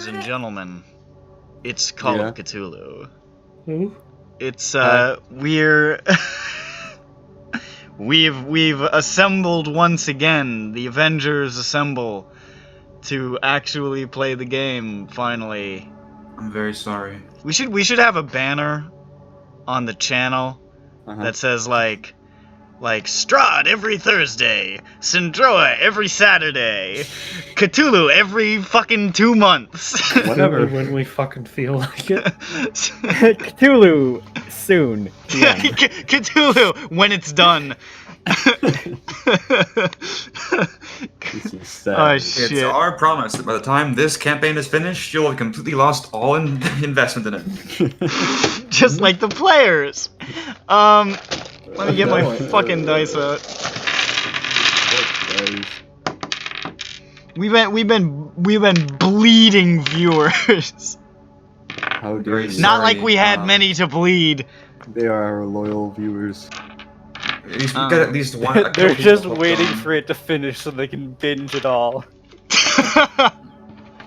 and gentlemen, it's Call of Cthulhu. Who? It's we've assembled once again. The Avengers assemble to actually play the game finally. I'm very sorry. We should have a banner on the channel that says like Strahd every Thursday, Syndroa every Saturday, Cthulhu every fucking 2 months. Whatever. When we fucking feel like it. Cthulhu soon. Yeah. Cthulhu when it's done. This is sad. Oh shit. It's our promise that by the time this campaign is finished, you'll have completely lost all investment in it. Just like the players. Let me get my fucking dice out. We've been bleeding viewers. How dare you? Not like we had many to bleed. They are our loyal viewers. At least we got at least one. They're just waiting for it to finish so they can binge it all.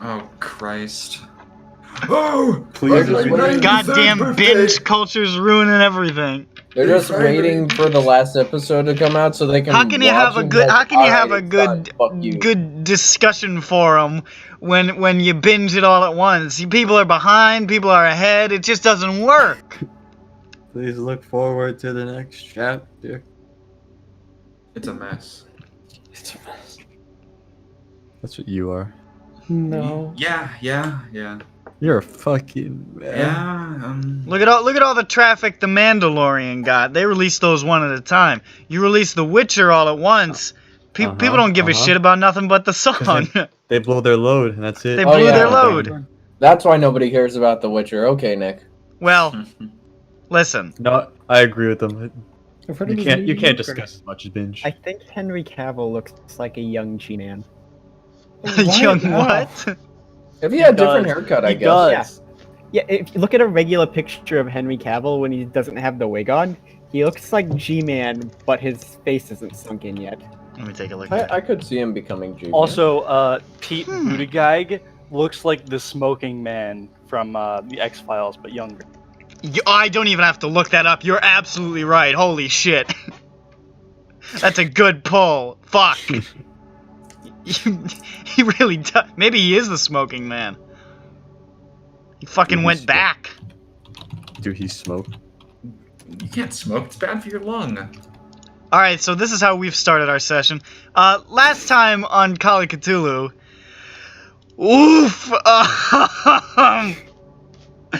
Oh Christ! Oh, Please, goddamn binge culture's ruining everything. They're just waiting for the last episode to come out so they can. How can you have a good discussion forum when you binge it all at once? People are behind, people are ahead. It just doesn't work. Please look forward to the next chapter. it's a mess. It's a mess. That's what you are. No. Yeah. You're a fucking man. Yeah. Look at all the traffic the Mandalorian got. They released those one at a time. You release The Witcher all at once. People don't give a shit about nothing but the song. They blow their load, and that's it. They blew their load. That's why nobody cares about The Witcher. Okay, Nick. Well, listen. No, I agree with them. I've heard You of can't mediocre. discuss as much as binge. I think Henry Cavill looks like a young G-Man. Young what? If he had a different does. haircut, I He guess. does. Yeah, if you look at a regular picture of Henry Cavill when he doesn't have the wig on, he looks like G-Man, but his face isn't sunk in yet. Let me take a look. I could see him becoming G. Also, Pete Buttigieg looks like the smoking man from the X-Files, but younger. I don't even have to look that up. You're absolutely right. Holy shit. That's a good pull. Fuck. He really does. Maybe he is the smoking man. He fucking went back. Do he smoke? You can't smoke. It's bad for your lung. Alright, so this is how we've started our session. Last time on Call of Cthulhu... Oof!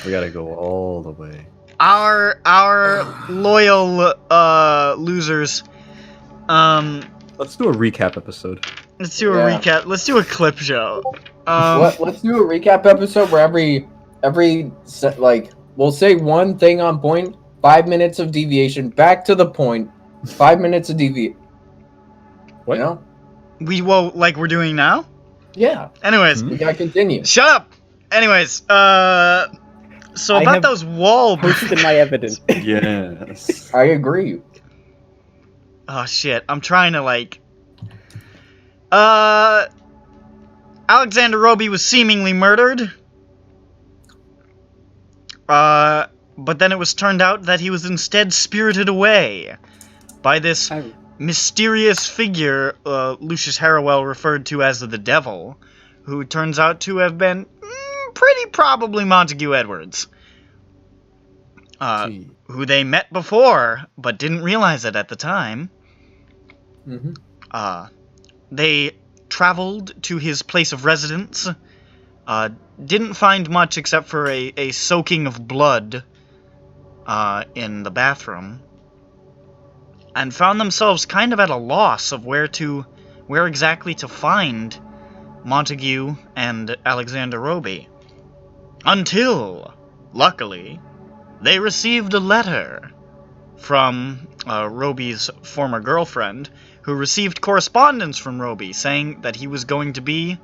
We gotta go all the way. Our loyal, losers... Let's do a recap episode. Let's do a recap. Let's do a clip show. Let's do a recap episode where we'll say one thing on point, 5 minutes of deviation, back to the point, 5 minutes of deviation. What? You know? Like we're doing now? Yeah. Anyways. We gotta continue. Shut up! Anyways, so about those wall... Posted my evidence. Yes. I agree. Oh shit, I'm trying to Alexander Roby was seemingly murdered. But then it was turned out that he was instead spirited away by this mysterious figure Lucius Harrowell referred to as the Devil, who turns out to have been pretty probably Montague Edwards. Who they met before, but didn't realize it at the time. They traveled to his place of residence, didn't find much except for a soaking of blood in the bathroom, and found themselves kind of at a loss of where exactly to find Montague and Alexander Roby. Until, luckily, they received a letter from Roby's former girlfriend, who received correspondence from Roby saying that he was going to be...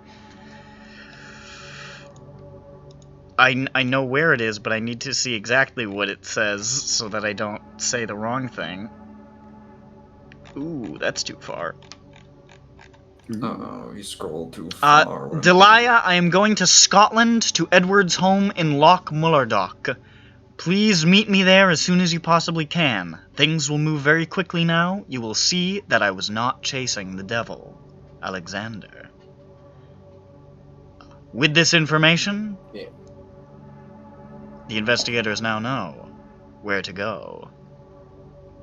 I know where it is, but I need to see exactly what it says so that I don't say the wrong thing. Ooh, that's too far. Uh-oh, you scrolled too far. Delia, I am going to Scotland to Edward's home in Loch Mullardoch. Please meet me there as soon as you possibly can. Things will move very quickly now. You will see that I was not chasing the devil. Alexander. With this information, Yeah. the investigators now know where to go.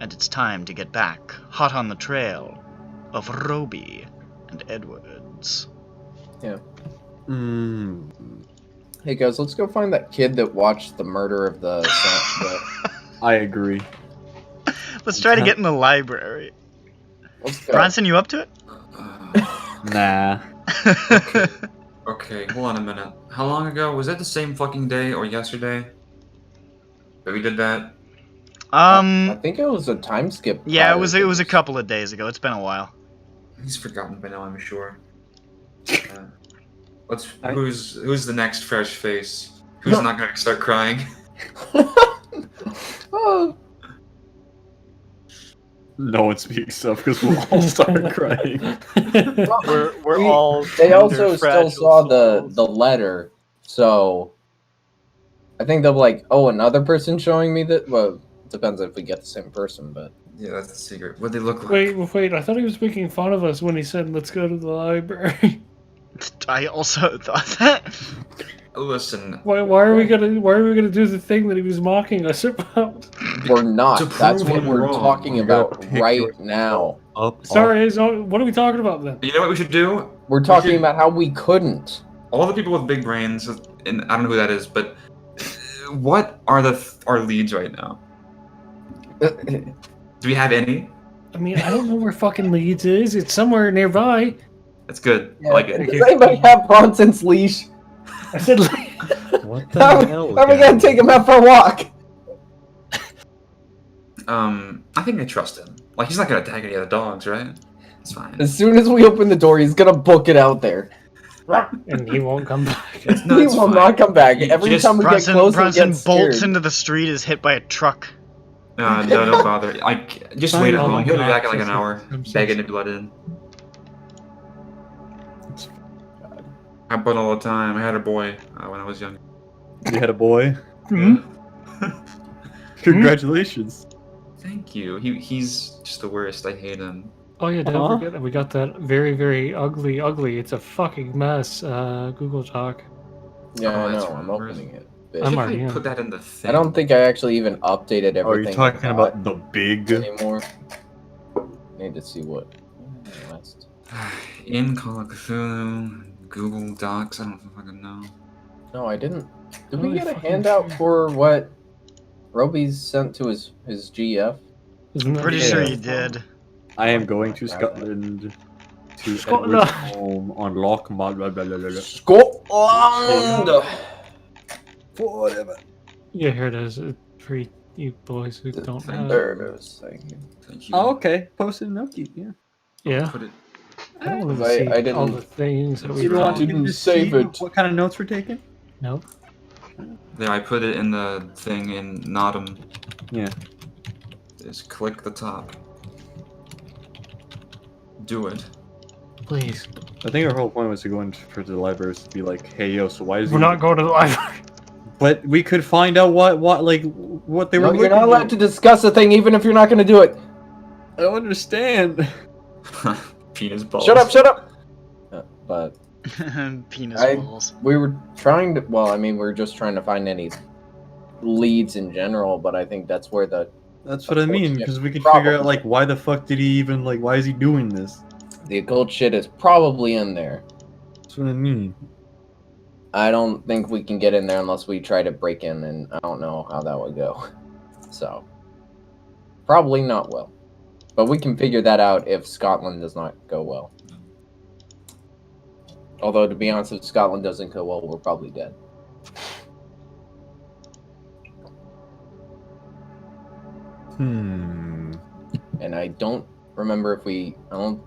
And it's time to get back, hot on the trail of Roby and Edwards. Yeah. Mm. Hey guys, let's go find that kid that watched the murder of the. I agree. Let's try to get in the library. Let's go. Bronson, you up to it? Nah. Okay, hold on a minute. How long ago? Was that the same fucking day or yesterday that we did that? I think it was a time skip. Yeah, it was prior to a this. couple of days ago. It's been a while. He's forgotten by now, I'm sure. Who's the next fresh face? Who's not gonna start crying? Oh, No one speaks up because we'll all start crying. We're all. they tender, also still fragile saw souls. the letter, so I think they'll be like, oh, another person showing me that. Well, it depends if we get the same person, but Yeah, that's the secret. What they look like? Wait, I thought he was making fun of us when he said, let's go to the library. I also thought that. Listen, Why are we gonna do the thing that he was mocking us about? we're not. To That's prove what him we're wrong, talking you gotta about pick right your- now. Up. Sorry, what are we talking about then? you know what we should do? We're talking about how we couldn't. All the people with big brains, and I don't know who that is, but what are our leads right now? Do we have any? I mean, I don't know where fucking Leeds is. It's somewhere nearby. That's good. Yeah, I like it. does anybody have Bronson's leash? I said, What the How hell? are we gonna take him out for a walk? I think I trust him. Like, he's not gonna attack any of the dogs, right? It's fine. As soon as we open the door, he's gonna book it out there. and he won't come back. No, He it's will fine. not come back. You Every just- time we get closer, we Bronson get scared. bolts into the street, is hit by a truck. No, don't bother. Just Fine, wait at oh home. my He'll be God, back in like an so hour. sorry. I'm so Begging sorry. to blood in. I put all the time. I had a boy when I was young. You had a boy? Hmm? Congratulations. Thank you. He's just the worst. I hate him. Oh yeah, don't forget, we got that very, very ugly. It's a fucking mess. Google Doc. Yeah, Oh, I that's know. right. I'm opening it. I I'm should already probably in. put that in the thing. I don't think I actually even updated everything. Oh, are you talking about the big? anymore? Need to see what. Last. In Call of Cthulhu, Google Docs. I don't fucking know. No, I didn't. Did Holy we get a fucking handout shit. for what Roby's sent to his GF? Isn't that Pretty the- sure you did. I am going to Scotland to Scotland. Edward's home on Loch Mullardoch. Scotland. Forever. Yeah, here it is. For you boys who don't have. There it is. Thank you. Thank you. Oh, okay. Posted an update, yeah. Yeah. Put it. I don't want I- to see I didn't- all the things that we You don't want found. to- You Just just save see it. What kind of notes were taken? Nope. There, I put it in the thing in Nottingham. Yeah. Just click the top. Do it. Please. I think our whole point was to go into the libraries to be like, hey, yo, so why is We're he... not going to the library. But we could find out what they were No, you're looking not allowed to at. discuss a thing even if you're not going to do it. I don't understand. Penis balls. Shut up. But Penis I- balls. we were trying to. Well, I mean, we were just trying to find any leads in general. But I think that's where the That's what I mean, Yeah, because we could problem. figure out, like, why the fuck did he even, like, why is he doing this? occult shit is probably in there. That's what I mean. I don't think we can get in there unless we try to break in, and I don't know how that would go. So, probably not well. But we can figure that out if Scotland does not go well. Although, to be honest, if Scotland doesn't go well, we're probably dead. And I don't remember if we... well,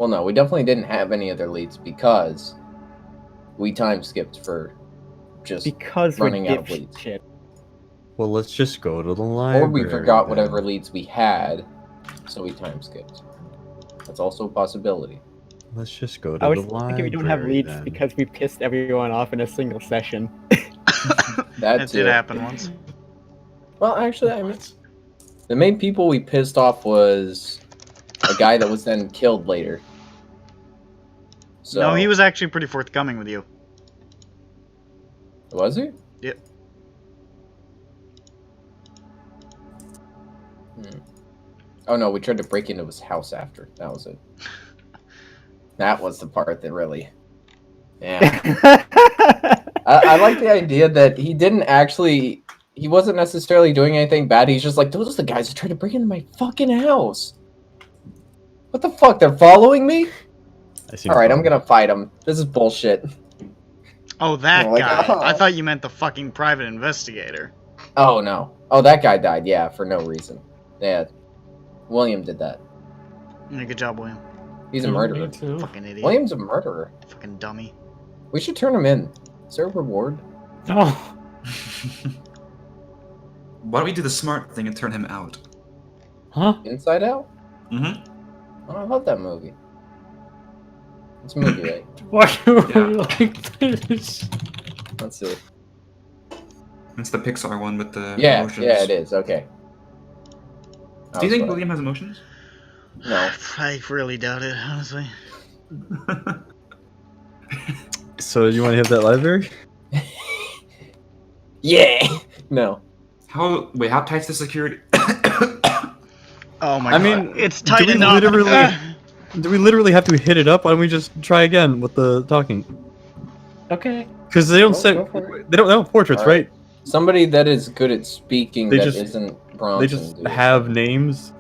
no, we definitely didn't have any other leads because we time skipped for just... Because running we're out of leads. dipshit. Well, let's just go to the library. Or we forgot then. whatever leads we had, so we time skipped. That's also a possibility. Let's just go to I was the library. thinking we don't have leads then. because we pissed everyone off in a single session. That did happen once. Well, actually, I mean, the main people we pissed off was a guy that was then killed later. So, No, he was actually pretty forthcoming with you. Was he? Yep. Oh no, we tried to break into his house after. That was it. That was the part that really... Yeah. I like the idea that he didn't actually... He wasn't necessarily doing anything bad. He's just like, those are the guys that tried to break into my fucking house. What the fuck? They're following me? Alright, I'm gonna fight him. This is bullshit. Oh, that Oh, like, guy. oh. I thought you meant the fucking private investigator. Oh no. Oh, that guy died, yeah, for no reason. Yeah. William did that. Yeah, good job, William. He's a Me murderer. too. Fucking idiot. William's a murderer. Fucking dummy. We should turn him in. Is there a reward? Oh, Why don't we do the smart thing and turn him out? huh? Inside Out? Mm-hmm. Oh, I love that movie. It's a movie, right? Why are we Yeah. like this? Let's see. It's the Pixar one with the Yeah, emotions. yeah, it is. Okay. Do you think William? William has emotions? No. I really doubt it, honestly. So you want to hit that library? Yeah! No. Wait, how tight's the security? Oh my I god. mean, It's tight do we enough. Do we literally have to hit it up? Why don't we just try again with the talking? Okay. Because they don't Go say for it. they don't know portraits, Alright. right? Somebody that is good at speaking They that just- isn't Bronson. They just dude. have names.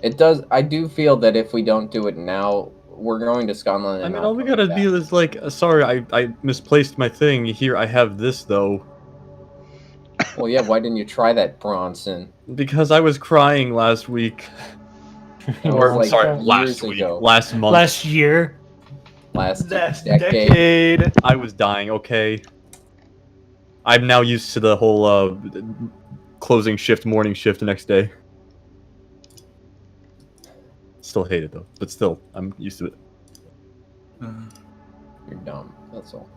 It does. I do feel that if we don't do it now, we're going to Scotland. I And mean, not all we coming gotta be back. is like, sorry, I misplaced my thing. Here, I have this though. Well, yeah. Why didn't you try that, Bronson? Because I was crying last week. That Or, was, like, sorry, years last week. ago. Last month. Last year. Last Last decade. decade. I was dying, okay? I'm now used to the whole closing shift, morning shift the next day. Still hate it though, but still, I'm used to it. You're dumb. That's all.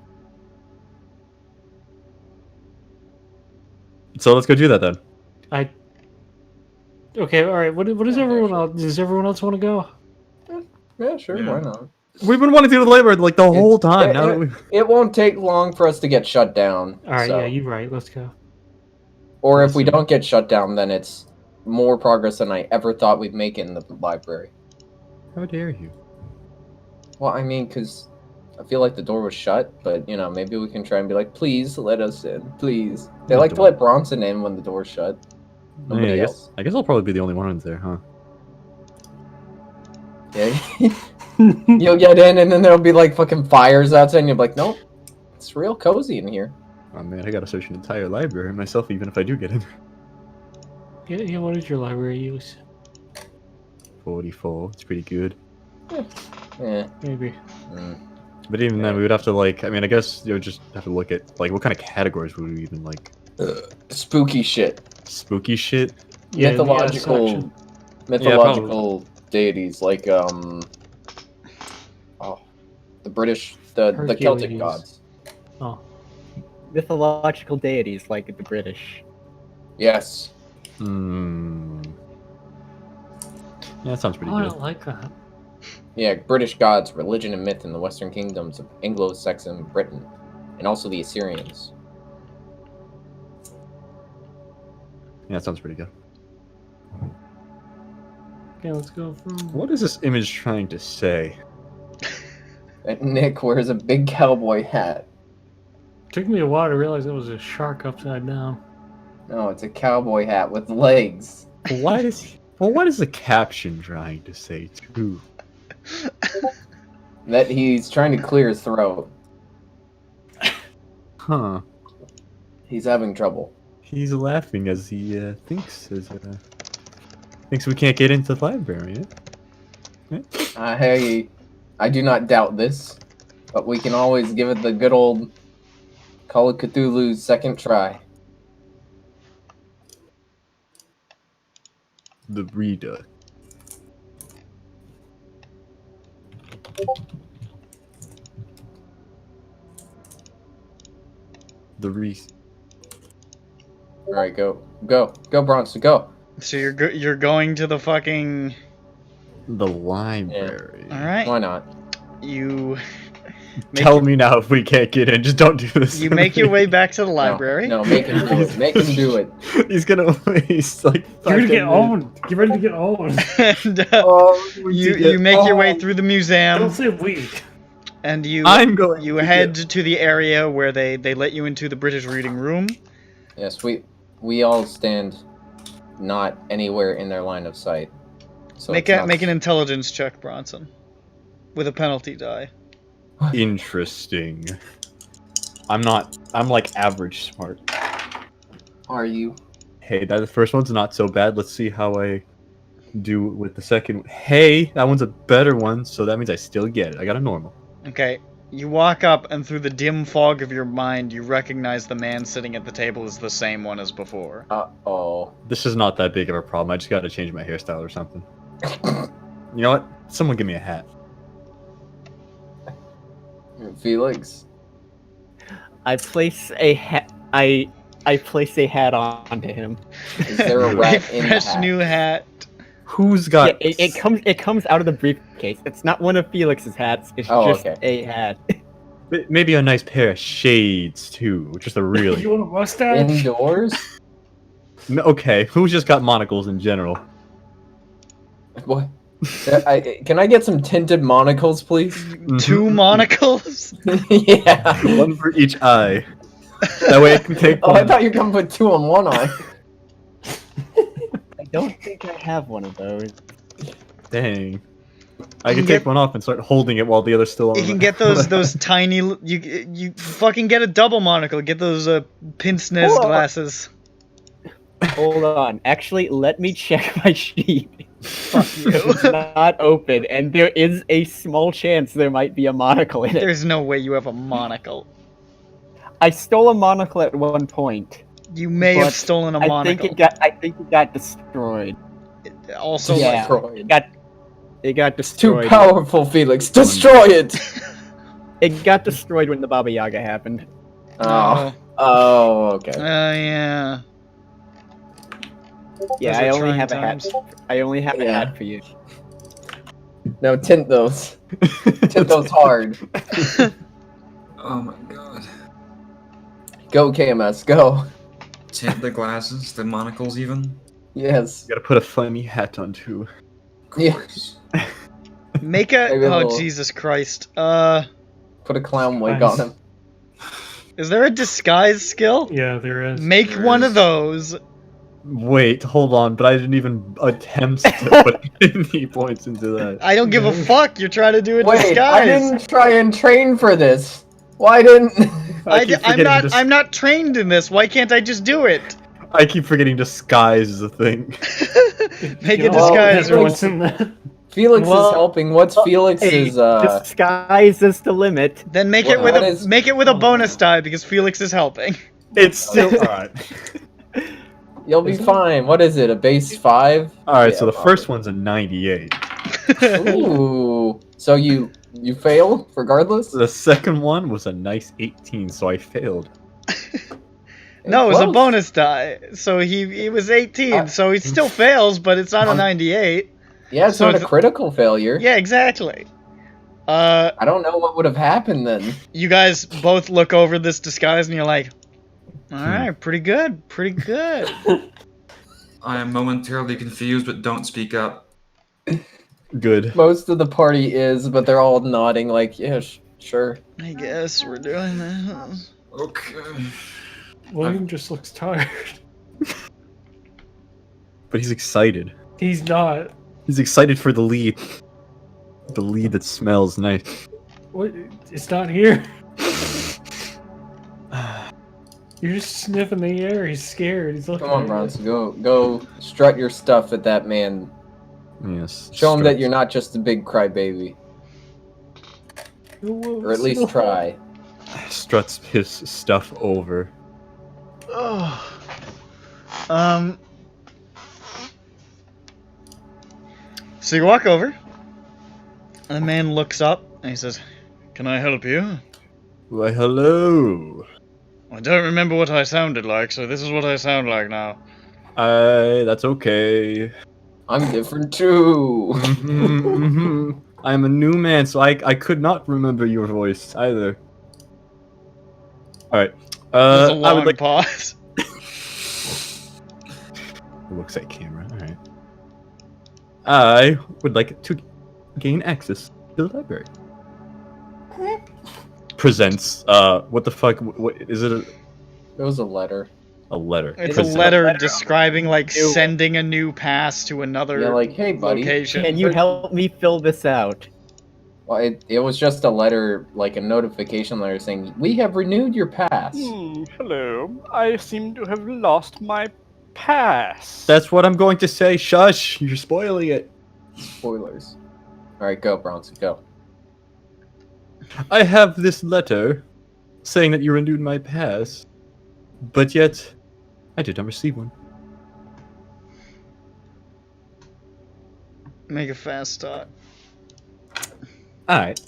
So let's go do that then. Okay, all right. What does everyone else? Does everyone else want to go? Yeah, sure. Yeah. Why not? We've been wanting to do the labor like the whole time. Now that we... It won't take long for us to get shut down. All right, so. yeah, you're right. Let's go. Or if we don't get shut down, then it's more progress than I ever thought we'd make in the library. How dare you? Well, I mean, because I feel like the door was shut, but, you know, maybe we can try and be like, please let us in, please. They The like to door. let Bronson in when the door's shut. Yeah, Nobody else. I guess I'll probably be the only one in there, huh? Yeah. You'll get in, and then there'll be, like, fucking fires outside, and you'll be like, nope, it's real cozy in here. Oh man, I gotta search an entire library myself, even if I do get in. Yeah. What is your library use? 44. It's pretty good. Yeah. Maybe. But even then, we would have to like. I mean, I guess you would just have to look at like what kind of categories would we even like? Spooky shit. Spooky shit. Yeah, the mythological section. mythological deities like the British the Celtic Hercules. gods. Oh, Mythological deities like the British. Yes. Hmm. Yeah, that sounds pretty I good. don't like that. Yeah, British gods, religion and myth in the western kingdoms of Anglo-Saxon Britain, and also the Assyrians. Yeah, that sounds pretty good. Okay, let's go from. What is this image trying to say? And Nick wears a big cowboy hat. Took me a while to realize it was a shark upside down. No, it's a cowboy hat with legs. What is the caption trying to say too? That he's trying to clear his throat. Huh? He's having trouble. He's laughing as he thinks we can't get into the library. Hey, I do not doubt this, but we can always give it the good old Call of Cthulhu's second try. The reader. The Reese. All right, go, Bronson, go. So you're going to the fucking. The library. All right. Why not? You. Tell me now if we can't get in. Just don't do this. You make your way back to the library. No, make him do it. Make him do it. He's gonna waste like. Get ready to get 5 minutes. owned. Get ready to get owned. And, Oh, you make your way through the museum. Don't say weak. And you I'm you head to the area where they let you into the British reading room. Yes, we all stand not anywhere in their line of sight. So Make an intelligence check, Bronson, with a penalty die. Interesting. I'm like average smart. Are you? Hey, the first one's not so bad. Let's see how I do with the second. Hey, that one's a better one, so that means I still get it. I got a normal. Okay, you walk up, and through the dim fog of your mind, you recognize the man sitting at the table is the same one as before. Uh-oh. This is not that big of a problem. I just gotta change my hairstyle or something. You know what? Someone give me a hat. Felix. I place a hat. I place a hat onto him. Is there a rat in the Fresh hat? new hat. Who's got? Yeah, it comes out of the briefcase. It's not one of Felix's hats. It's just a hat. Maybe a nice pair of shades too. Just a really. You want a mustache? Indoors? Okay, who's just got monocles in general? What? Can I get some tinted monocles, please? Two monocles? Yeah. One for each eye. That way I can take Oh, one. I thought you were gonna put two on one eye. I don't think I have one of those. Dang. I can You take get- one off and start holding it while the other's still on. You can get those tiny. You fucking get a double monocle. Get those pince-nez Whoa. glasses. Hold on. Actually, let me check my sheet. Fuck you. It's not open, and there is a small chance there might be a monocle in it. There's no way you have a monocle. I stole a monocle at one point. You may have But stolen a I monocle. think it got destroyed. Also, Yeah. Destroyed. It got Too destroyed. powerful, Felix. Destroy it! It got destroyed when the Baba Yaga happened. Oh. Oh, okay. yeah. Yeah, Those I are only trying have times. a hat. I only have a Yeah. hat for you. No, tint those. Tint those hard. Oh my god. Go, KMS, go. Tint the glasses, the monocles even. Yes. You gotta put a funny hat on too. Yes. Make a. Maybe a Oh little- Jesus Christ. Put a clown wig on him. Is there a disguise skill? Yeah, there is. Make There one is. of those. Wait, hold on, but I didn't even attempt to put any points into that. I don't give a fuck. You're trying to do a Wait, I disguise. didn't try and train for this. Why didn't... I'm not trained in this. Why can't I just do it? I keep forgetting disguise is a thing. Make You a know, disguise roll. what's in there? Felix Well, is helping. What's Felix's, Disguise is the limit. Then make What- it with what a is- make it with a bonus die because Felix is helping. It's still alright. You'll be fine. What is it, a base 5? Alright, Yeah, so the probably. first one's a 98. Ooh. So you fail, regardless? The second one was a nice 18, so I failed. No, it was a Close. bonus die. So he was 18, so he still fails, but it's not a 98. Yeah, it's So not a it's- critical failure. Yeah, exactly. I don't know what would have happened then. You guys both look over this disguise and you're like, alright, pretty good, pretty good. I am momentarily confused, but don't speak up. Good. Most of the party is, but they're all nodding like, yeah, sure. I guess we're doing this. Okay. William just looks tired. But he's excited. He's not. He's excited for the lead. The lead that smells nice. What? It's not here. You're just sniffing the air. He's scared. He's looking. Come on, at Bronson, go strut your stuff at that man. Yes. Show him that you're not just a big crybaby. you. Or at least try. Struts his stuff over. Oh. So you walk over, and the man looks up And he says, "Can I help you?" Why, hello. I don't remember what I sounded like, so this is what I sound like now. That's okay. I'm different too. I'm a new man, so I could not remember your voice either. Alright. There's a I would long like... pause. It looks like camera, alright. I would like to gain access to the library. Presents, what the fuck, what is it? It was a letter. A letter. It's Presents. a letter describing, like, sending a new pass to another Yeah, like, hey, buddy. location. Can you help me fill this out? Well, it was just a letter, like a notification letter saying, we have renewed your pass. Hello. I seem to have lost my pass. That's what I'm going to say. Shush! You're spoiling it. Spoilers. Alright, go, Bronson, go. I have this letter saying that you renewed my pass, but yet I did not receive one. Make a fast start. Alright.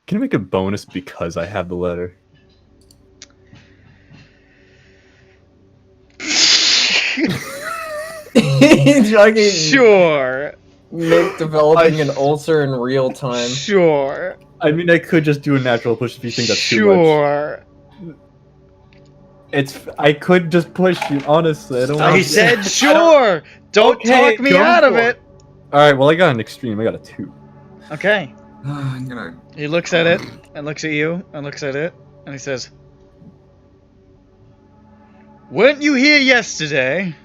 Can I make a bonus because I have the letter? Sure. Nick developing an ulcer in real time. Sure. I mean, I could just do a natural push if you think that's too much. Sure. I could just push you, honestly. I don't want I said sure. Don't Okay, talk me go out of for it. Alright, well, I got an extreme. I got a 2. Okay. I'm gonna. He looks at it, and looks at you, and looks at it, and he says, "Weren't you here yesterday?"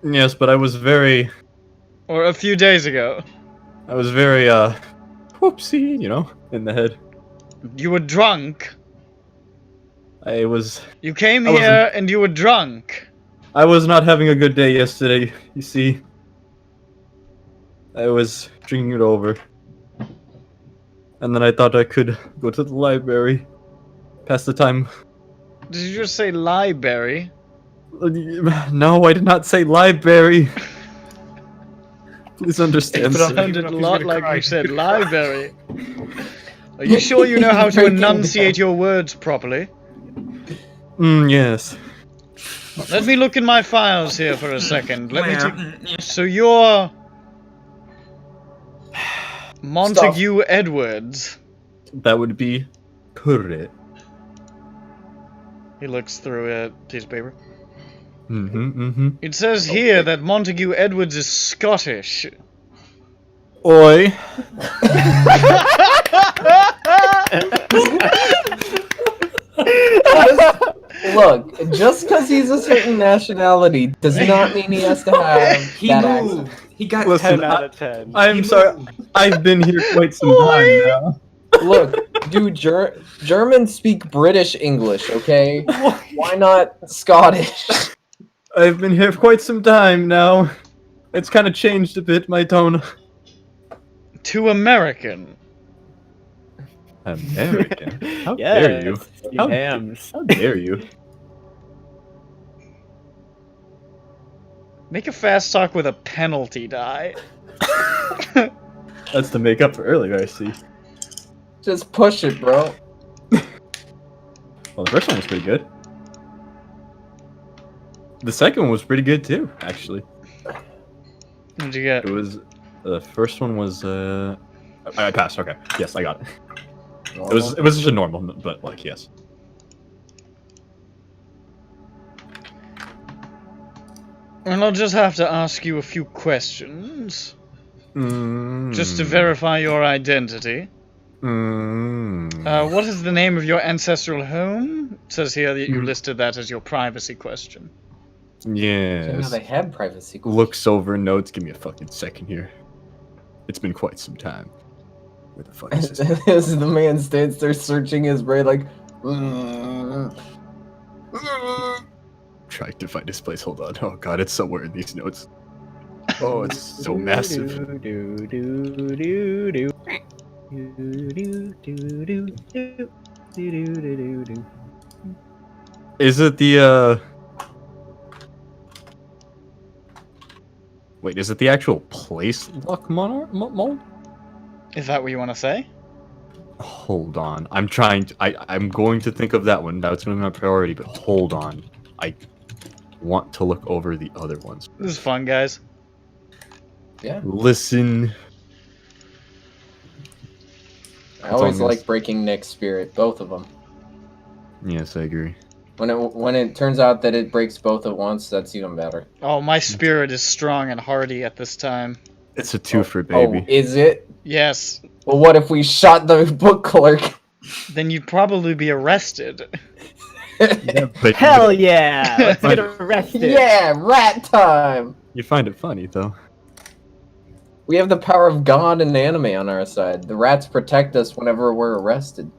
Yes, but I was very... Or a few days ago? I was very, whoopsie, you know, in the head. You were drunk. I was... You came I wasn't- here and you were drunk. I was not having a good day yesterday, you see. I was drinking it over. And then I thought I could go to the library, pass the time. Did you just say library? No, I did not say library. Please understand. It sounded a lot like you said library. Are you sure you know how to enunciate your words properly? Yes. Let me look in my files here for a second. Let me take... So you're... Montague Edwards. That would be correct. He looks through a piece of paper. It says Oh. here that Montague Edwards is Scottish. Oi. Look, just because he's a certain nationality does not mean he has to have He that moved. accent. He got Listen, 10 out of 10. I'm sorry. I've been here quite some time now. Look, dude, Germans speak British English, okay? Why not Scottish? I've been here for quite some time now. It's kind of changed a bit, my tone. To American. American? How Yes, dare you? How, hams. how dare you? Make a fast talk with a penalty die. That's to make up for earlier, I see. Just push it, bro. Well, the first one was pretty good. The second one was pretty good too, actually. What'd you get? It was the first one was I passed. Okay, yes, I got it. It was just a normal, but like yes. And I'll just have to ask you a few questions. Just to Mm. verify your identity. Mm. What is the name of your ancestral home? It says here that you Mm. listed that as your privacy question. So now Yes. they have privacy. Looks over notes. Give me a fucking second here. It's been quite some time. Where the fuck is this? As the man stands there searching his brain like... Trying to find this place. Hold on. Oh god, it's somewhere in these notes. Oh, it's so massive. Is it the Wait, is it the actual place Loch Mullardoch? Is that what you want to say? Hold on. I'm trying to... I'm going to think of that one. That's going to be my priority, but hold on. I want to look over the other ones. This is fun, guys. Yeah. Listen. I always on this. like breaking Nick's spirit, both of them. Yes, I agree. When it turns out that it breaks both at once, that's even better. Oh, my spirit is strong and hardy at this time. It's a twofer, baby. Oh, is it? Yes. Well, what if we shot the book clerk? Then you'd probably be arrested. Yeah, but Hell yeah! Let's get arrested. Yeah, rat time! you find it funny, though. We have the power of God and anime on our side. The rats protect us whenever we're arrested.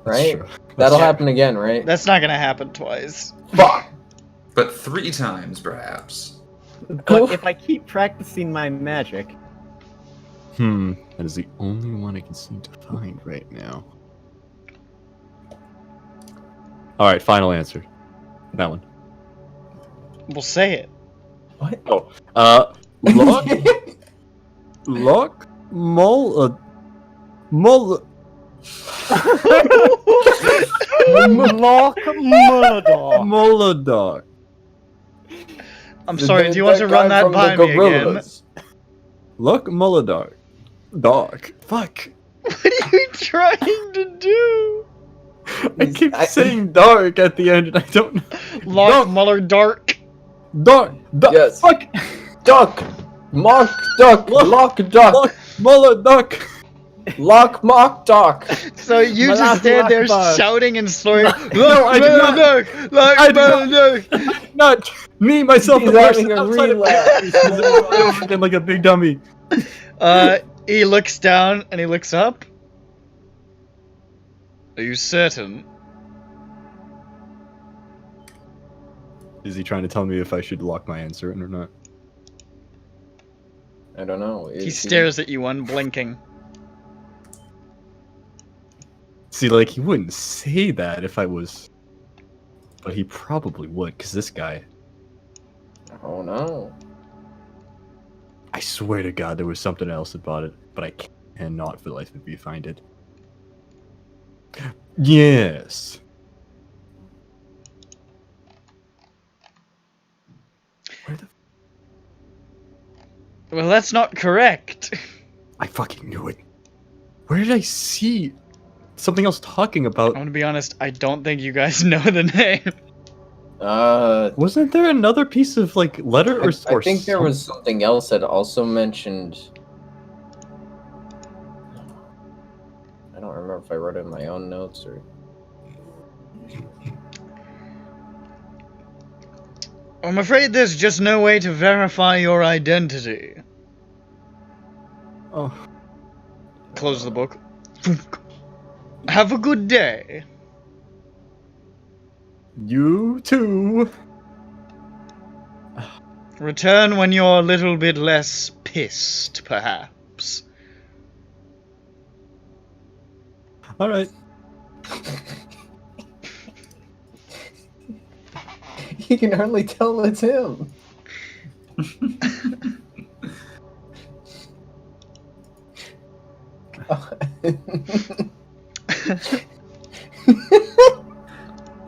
Right? True. That'll happen again, right? That's not gonna happen twice. Fuck! But 3 times, perhaps. But if I keep practicing my magic, That is the only one I can seem to find right now. Alright, final answer. That one. We'll say it. What? Oh. Loch... Loch... Mull... Loch Mullardoch. Mullardoch. I'm sorry, do you want to run that by me again? Loch Mullardoch. Dog. Fuck. What are you trying to do? I keep saying dark at the end and I don't know. Loch Mullardoch. Dark. Yes. Fuck. Duck! Mock duck! Lock duck! Loch Mullardoch. Lock mock duck! So you just Malak stand there Akbar. shouting and slurring. No, I did not. Loch I did not. Mullardoch. Not me, myself, He's and having a outside of relapse. again like a big dummy. He looks down and he looks up. Are you certain? Is he trying to tell me if I should lock my answer in or not? I don't know. He stares at you unblinking. See, like, he wouldn't say that if I was... But he probably would, because this guy... Oh no. I swear to God there was something else about it, but I cannot for the life of me find it. Yes! Where the... Well, that's not correct. I fucking knew it. Where did I see something else talking about? I'm gonna be honest, I don't think you guys know the name. Wasn't there another piece of, like, letter or I think there was something else that also mentioned... I don't remember if I wrote it in my own notes or... I'm afraid there's just no way to verify your identity. Oh. Close the book. Have a good day. You too. Return when you're a little bit less pissed, perhaps. Alright. You can hardly tell it's him.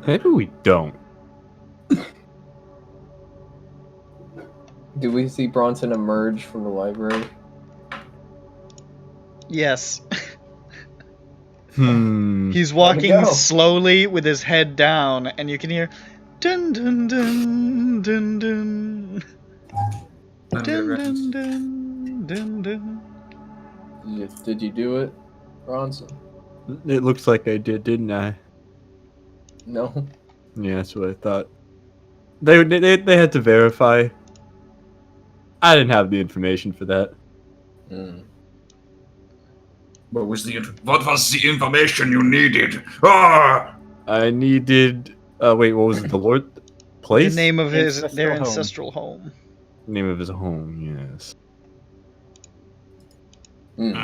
Maybe we don't. Do we see Bronson emerge from the library? Yes. Hmm. He's Where'd he walking go? slowly with his head down, and you can hear dun dun dun dun dun dun dun dun dun dun. Did you do it, Bronson? It looks like I did, didn't I? No. Yeah, that's what I thought. They had to verify. I didn't have the information for that. Hmm. What was the information you needed? Ah! I needed. Wait, what was it? The Lord place? The name of their Ancestral home. ancestral home. Name of his home. Yes. Hmm.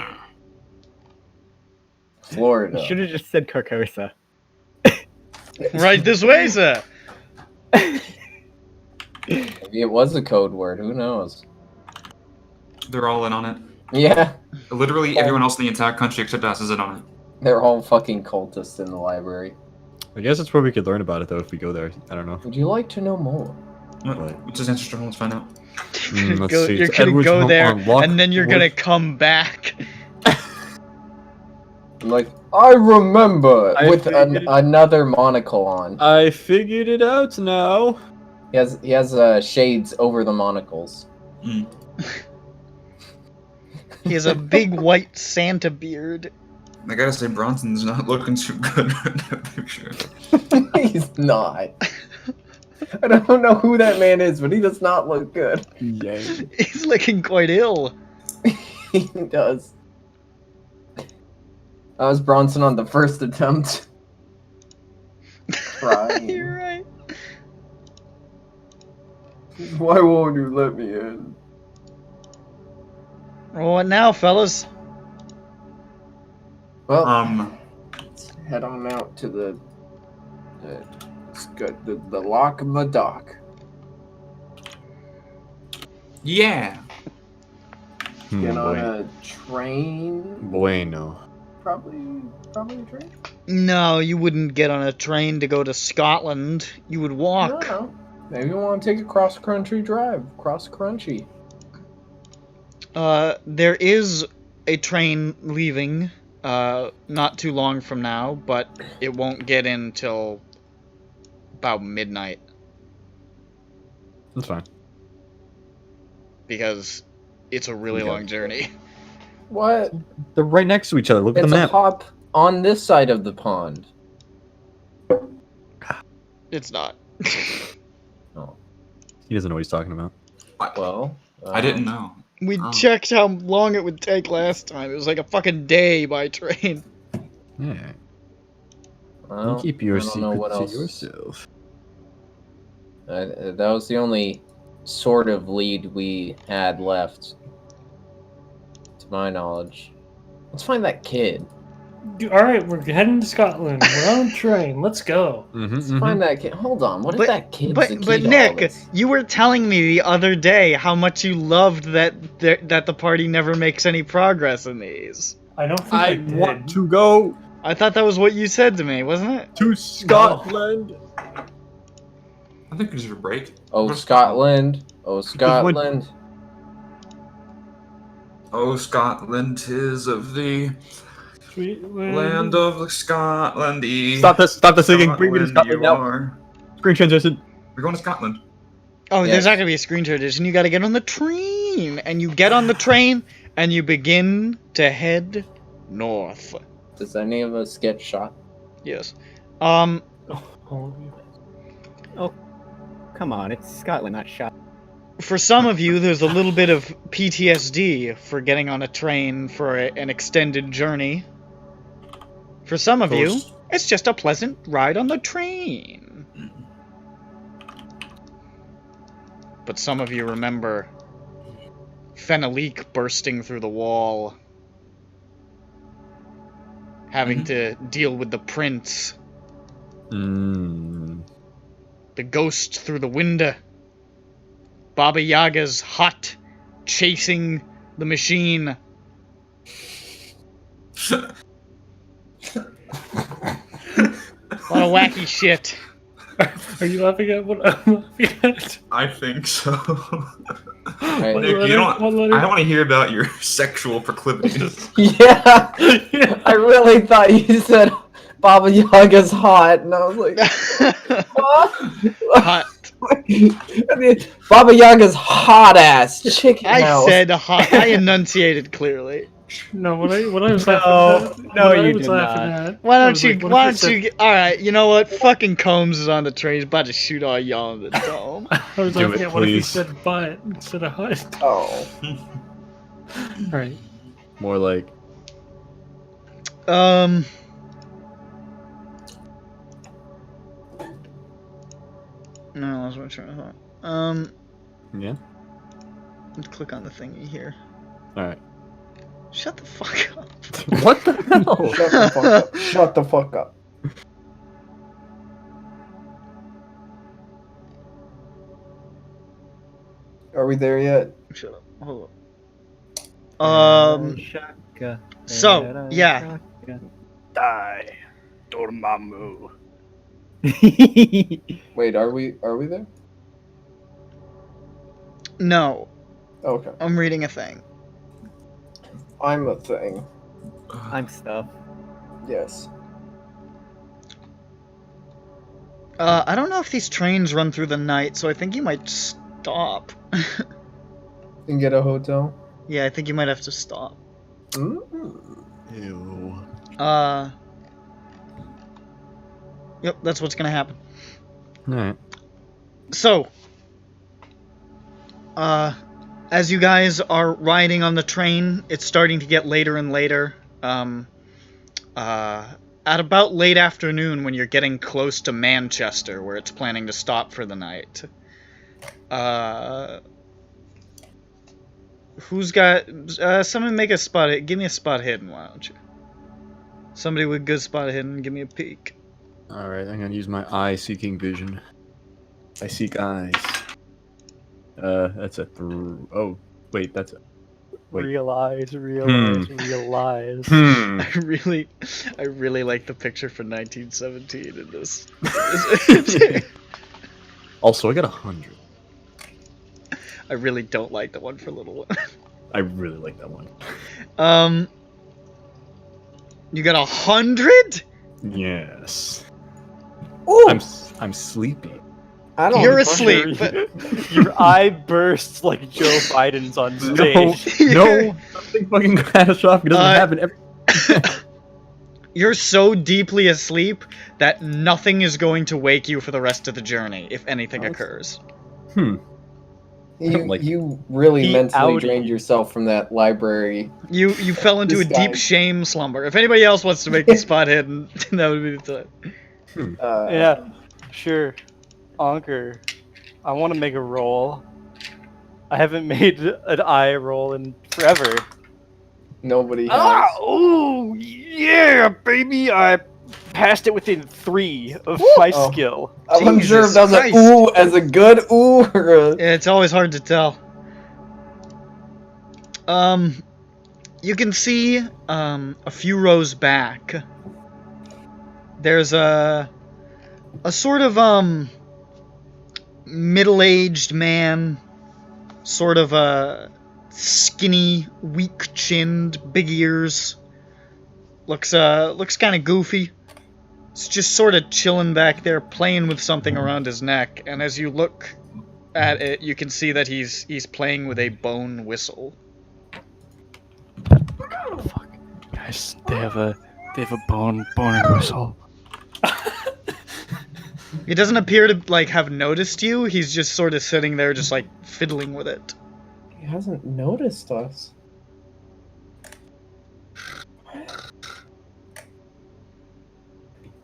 Florida. You should have just said Carcosa. Right this way, sir. Maybe it was a code word. Who knows? They're all in on it. Yeah, Literally everyone else in the entire country except us is in on it. they're all fucking cultists in the library. I guess that's where we could learn about it though if we go there. I don't know. Would you like to know more? Which is ancestral? Let's find out. Let's see. You're It's gonna Edward's go home there, on Loch and then you're gonna Mullardoch. come back. I'm like, I remember with figured- another monocle on. I figured it out now. He has shades over the monocles. He has a big white Santa beard. I gotta say, Bronson's not looking too good in that picture. He's not. I don't know who that man is, but he does not look good. Yeah. He's looking quite ill. He does. That was Bronson on the first attempt. Crying. You're right. Why won't you let me in? Well, what now, fellas? Well, let's head on out to the Loch Mullardoch. Yeah. Get on Boy. a train. Bueno. Probably a train. No, you wouldn't get on a train to go to Scotland. You would I walk. don't know. Maybe you want to take a cross-country drive. Cross-crunchy. There is a train leaving, not too long from now, but it won't get in till about midnight, That's fine. because it's a really Okay. long journey. What? They're right next to each other. Look at It's the a map. hop on this side of the pond. It's not. He doesn't know what he's talking about. Well, I didn't know. We Oh. checked how long it would take last time. It was like a fucking day by train. Yeah. Well, You keep your I don't know what secret to else. yourself. That was the only sort of lead we had left, to my knowledge. Let's find that kid. All right, we're heading to Scotland. We're on a train. Let's go. Let's find that kid. Hold on, what if But- that kid's the But key to all Nick, this? you were telling me the other day how much you loved that the party never makes any progress in these. I don't think I did. want to go I thought that was what you said to me, wasn't it? to Scotland. I think we deserve a break. Oh, Scotland. Oh, Scotland. Oh, Scotland, 'tis of thee, Sweet land of Scotland. Stop the singing. Bring me to Scotland now. Are. Screen transition. We're going to Scotland. Oh, Yes. there's not gonna be a screen transition. You gotta get on the train, and you get on the train, and you begin to head north. Does any of us get shot? Yes. All of you. Come on, it's Scotland, not shot. For some of you, there's a little bit of PTSD for getting on a train for an extended journey. For some of you, Coast. it's just a pleasant ride on the train. But some of you remember Fenalik bursting through the wall, having to deal with the prince, Mm. the ghost through the window, Baba Yaga's hut chasing the machine. A lot of wacky shit. Are you laughing at what I'm laughing at? I think so. Right. What Nick, letter? you don't. What letter? I don't want to hear about your sexual proclivities. Yeah! I really thought you said Baba Yaga's hot, and I was like, what? Hot. I mean, Baba Yaga's hot ass chicken I house. said hot. I enunciated clearly. No, what I was No, laughing at. no, what I you was did laughing not. at, Why I don't was you? like, what Why if don't you? All right. You know what? Fucking Combs is on the train. He's about to shoot all y'all in the dome. I was Do laughing it, at what if he please. said butt instead of hut. Oh. All right. More like No, that's what I'm trying to thought. yeah. Let's click on the thingy here. All right. Shut the fuck up. What the hell? Shut the fuck up. Shut the fuck up. Are we there yet? Shut up. Hold on. So, yeah. Die, Dormammu. Wait, are we there? No, Okay. I'm reading a thing. I'm a thing. I'm stuff. Yes. I don't know if these trains run through the night, so I think you might stop. And get a hotel? Yeah, I think you might have to stop. Ew. Yep, that's what's gonna happen. Alright. So, as you guys are riding on the train, it's starting to get later and later. At about late afternoon, when you're getting close to Manchester, where it's planning to stop for the night. Who's got... someone make a spot... Give me a spot hidden, why don't you? Somebody with good spot hidden, give me a peek. Alright, I'm gonna use my eye-seeking vision. I seek eyes. That's a oh, wait, that's a... Wait. Realize. Hmm. I really like the picture for 1917 in this. Also, I got 100. I really don't like the one for little one. I really like that one. You got 100? Yes. Ooh! I'm sleepy. I don't You're asleep. Your eye bursts like Joe Biden's on No, stage. no, something fucking catastrophic doesn't happen every... You're so deeply asleep that nothing is going to wake you for the rest of the journey, if anything occurs. You really He mentally outed drained you. yourself from that library. You fell into a This deep guy. shame slumber. If anybody else wants to make the spot hidden, that would be the time. Yeah, sure. Anker, I want to make a roll. I haven't made an eye roll in forever. Nobody has. Oh, yeah, baby! I passed it within 3 of my Oh. skill. I'm sure if Jesus that was Christ. an ooh as a good ooh or a... It's always hard to tell. You can see, a few rows back, there's a sort of, middle-aged man, sort of, skinny, weak-chinned, big ears, looks kind of goofy. It's just sort of chilling back there, playing with something around his neck, and as you look at it, you can see that he's playing with a bone whistle. Guys, they have a boner whistle. He doesn't appear to, like, have noticed you. He's just sort of sitting there, just, like, fiddling with it. He hasn't noticed us.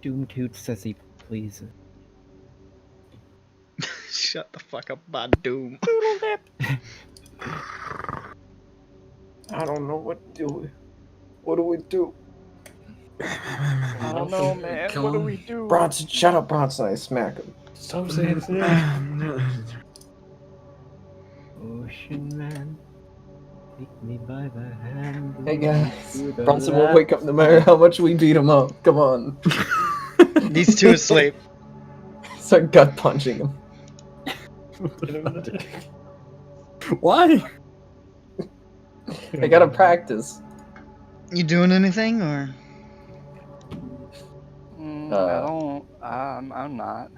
Doom Toots says he pleases. Shut the fuck up, Bad Doom. I don't know what to do. What do we do? I don't know, man. What do we do? Bronson, shut up, Bronson. I smack him. Stop saying things. Ocean man, take me by the hand. Hey guys, to the Bronson will left. wake up no matter how much we beat him up. Come on. These two asleep. Start gut punching him. Why? I gotta practice. You doing anything, or? I don't. I'm not.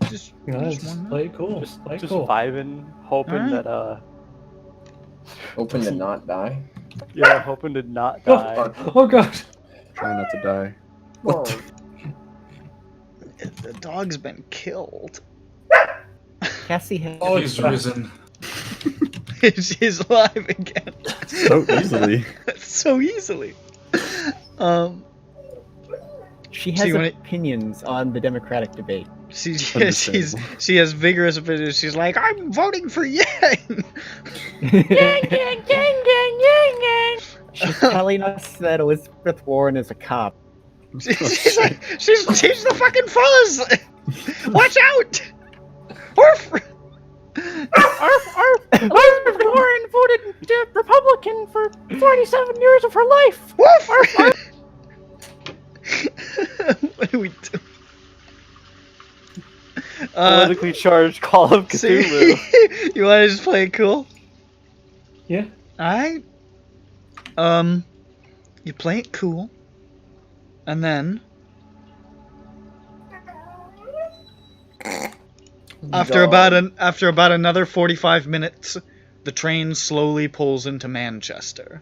Just Just play it cool. Just Play it cool. vibing, hoping Alright. that Hoping to not die. yeah, hoping to not die. Oh god. Try not to die. Whoa. The dog's been killed. Cassie has. Oh, He's risen. She's alive again. So easily. So easily. She So has you wanna- opinions on the Democratic debate. She Understandable. she has vigorous opinions. She's like, I'm voting for Yang. She's telling us that Elizabeth Warren is a cop. She's like, she's the fucking fuzz. Watch out. Orf. Lauren voted Republican for 47 years of her life. What do we do? Politically charged Call of Cthulhu. You want to just play it cool? Yeah. Alright. You play it cool. And then after about another 45 minutes, the train slowly pulls into Manchester.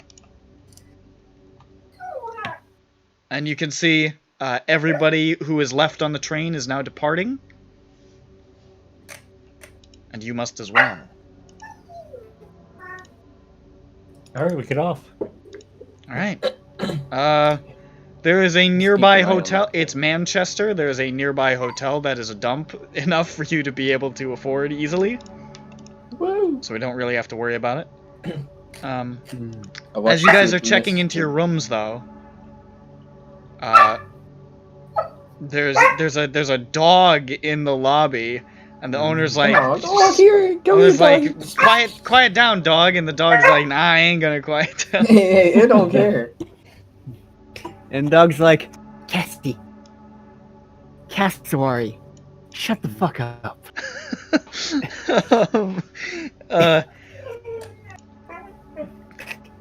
And you can see everybody who is left on the train is now departing. And you must as well. Alright, we get off. Alright. There is a nearby hotel. It's Manchester. There is a nearby hotel that is a dump enough for you to be able to afford easily. Woo! So we don't really have to worry about it. I As you guys are checking into your rooms, though, there's a dog in the lobby, and the owner's like, owner's like, quiet down, dog, and the dog's like, nah, I ain't gonna quiet down. Hey, I don't care. And dog's like, Cassowary, shut the fuck up.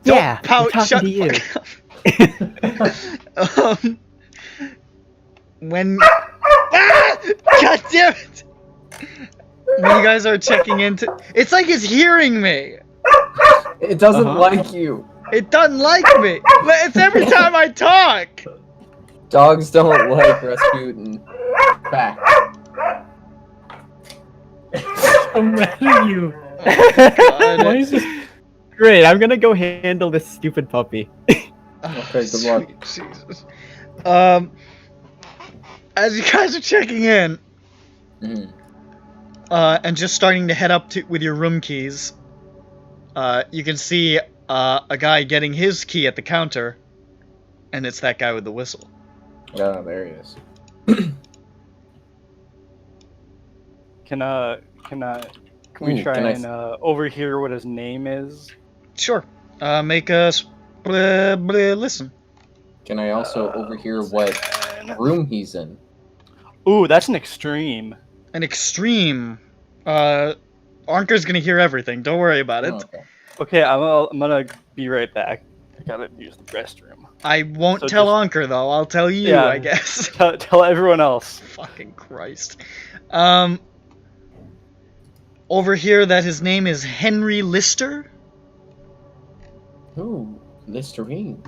Yeah, pout, I'm shut talking to you. When God damn it! When you guys are checking into, it's like it's hearing me. It doesn't like you. It doesn't like me. It's every time I talk. Dogs don't like Rasputin. Back. I'm mad at you. God. Why is this? Great, I'm gonna go handle this stupid puppy. Okay, good luck. Sweet Jesus. As you guys are checking in, and just starting to head up to with your room keys, you can see a guy getting his key at the counter, and it's that guy with the whistle. Oh, there he is. Can we try can I and overhear what his name is? Sure. Make us listen. Can I also overhear what room he's in? Ooh, that's an extreme. An extreme. Anker's gonna hear everything. Don't worry about it. Oh, okay. Okay, I'm gonna be right back. I gotta use the restroom. I won't So tell just- Anker though. I'll tell you, Yeah. I guess. Tell everyone else. Fucking Christ. Over here, that his name is Henry Lister. Ooh, Listerine.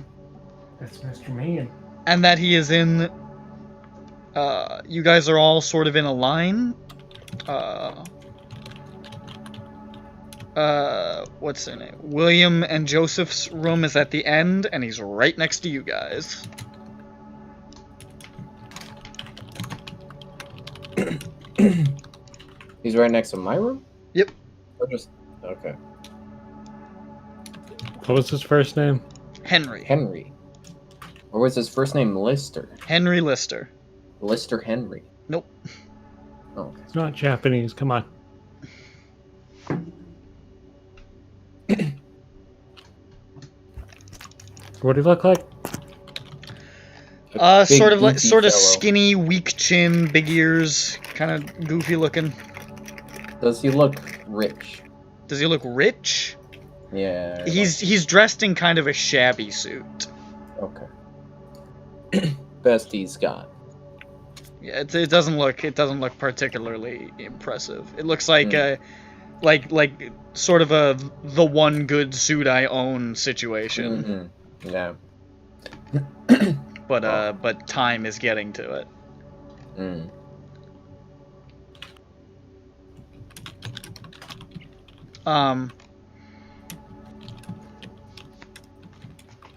That's Mr. Man. And that he is in, you guys are all sort of in a line. What's their name? William and Joseph's room is at the end, and he's right next to you guys. He's right next to my room? Yep. Or just... Okay. What was his first name? Henry. Henry. Or was his first name Lister? Henry Lister. Lister Henry. Nope. Oh, okay. It's not Japanese. Come on. What do he look like? A big, Sort of goofy fellow. skinny, weak chin, big ears, kind of goofy looking. Does he look rich? Does he look rich? Yeah. He's dressed in kind of a shabby suit. Okay. Best he's got. Yeah, it doesn't look particularly impressive. It looks like like sort of a the one good suit I own situation. Mm-hmm. Yeah. But time is getting to it. Mm.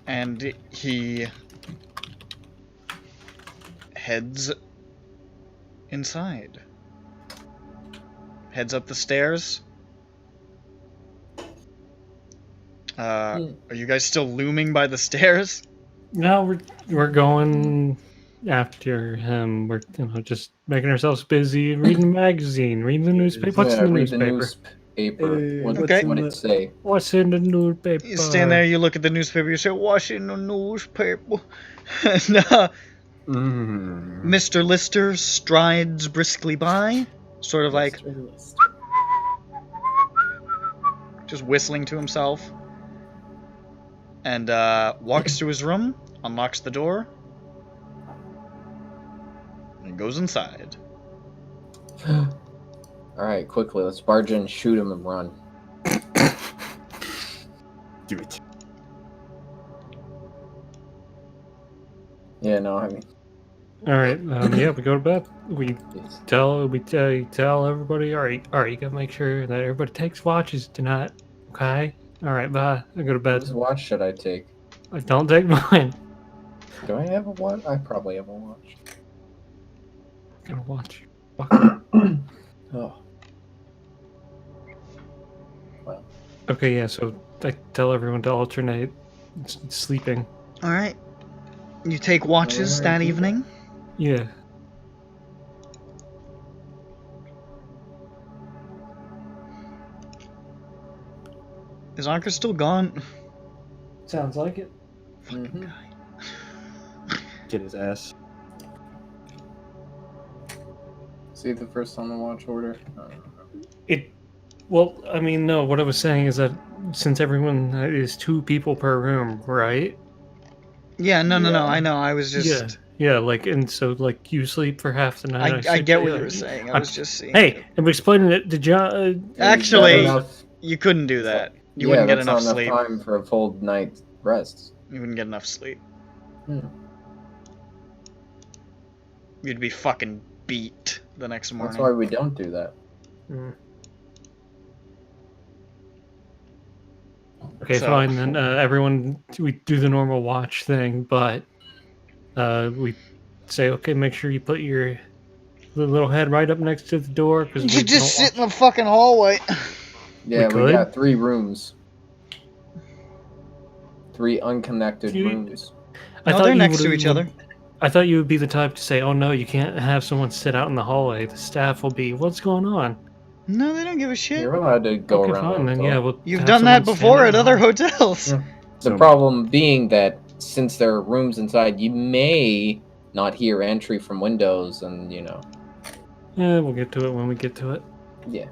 And he heads inside. Heads up the stairs. Are you guys still looming by the stairs? No, we're going after him. We're just making ourselves busy, reading the magazine, reading the newspaper. What's in the read newspaper? paper. What Okay. would it say? What's in the newspaper? You stand there, you look at the newspaper, you say, "What's in the newspaper?" And Mr. Lister strides briskly by, sort of like just whistling to himself, and walks to his room, unlocks the door, and goes inside. Alright, quickly, let's barge in, shoot him, and run. Do it. Yeah, no, I mean... All right. Yeah, we go to bed. We tell everybody. All right. You gotta make sure that everybody takes watches tonight. Okay. All right. Bye. I go to bed. Whose watch should I take? I don't take mine. Do I have a watch? I probably have a watch. I'm gonna watch. Oh. Well. Okay. Yeah. So I tell everyone to alternate sleeping. All right. You take watches that evening. Yeah. Is Anker still gone? Sounds like it. Fucking guy. Get his ass. See the first on the watch order? Well, I mean, no. What I was saying is that since everyone is 2 people per room, right? Yeah, no. Yeah. I know. I was just. Yeah. Like, and so like you sleep for half the night. I get what you were saying. I was just seeing. Hey, I'm explaining it. Did you? Actually, enough, you couldn't do that. You yeah, wouldn't get that's enough not sleep. enough time for a full night rest. You wouldn't get enough sleep. Hmm. You'd be fucking beat the next morning. That's why we don't do that. Okay, So- fine. Then everyone, we do the normal watch thing, but we say, okay, make sure you put your little head right up next to the door because You just sit in the fucking hallway. Yeah, could? we got 3 rooms. 3 unconnected You- rooms. No, they're next to each other. I thought you would be the type to say, "Oh no, you can't have someone sit out in the hallway." The staff will be, "What's going on?" No, they don't give a shit. You're allowed to go Okay, around. fine. the Then hotel. yeah, we'll You've have done that someone before stand at in other the hotels. Yeah. The So- problem being that since there are rooms inside, you may not hear entry from windows, and Yeah, we'll get to it when we get to it. yeah.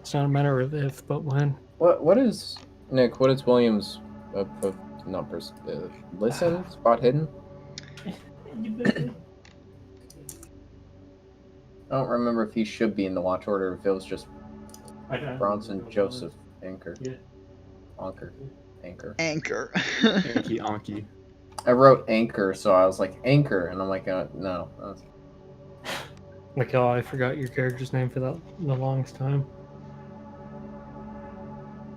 It's not a matter of if, but when. What is Nick? What is Williams' numbers? Listen, spot hidden. I don't remember if he should be in the watch order. If it was just Bronson Joseph Anchor. Yeah. Anchor. Anchor. Anki Anki. I wrote Anchor, so I was like Anchor, and I'm like, no. Like, oh, I forgot your character's name for the longest time.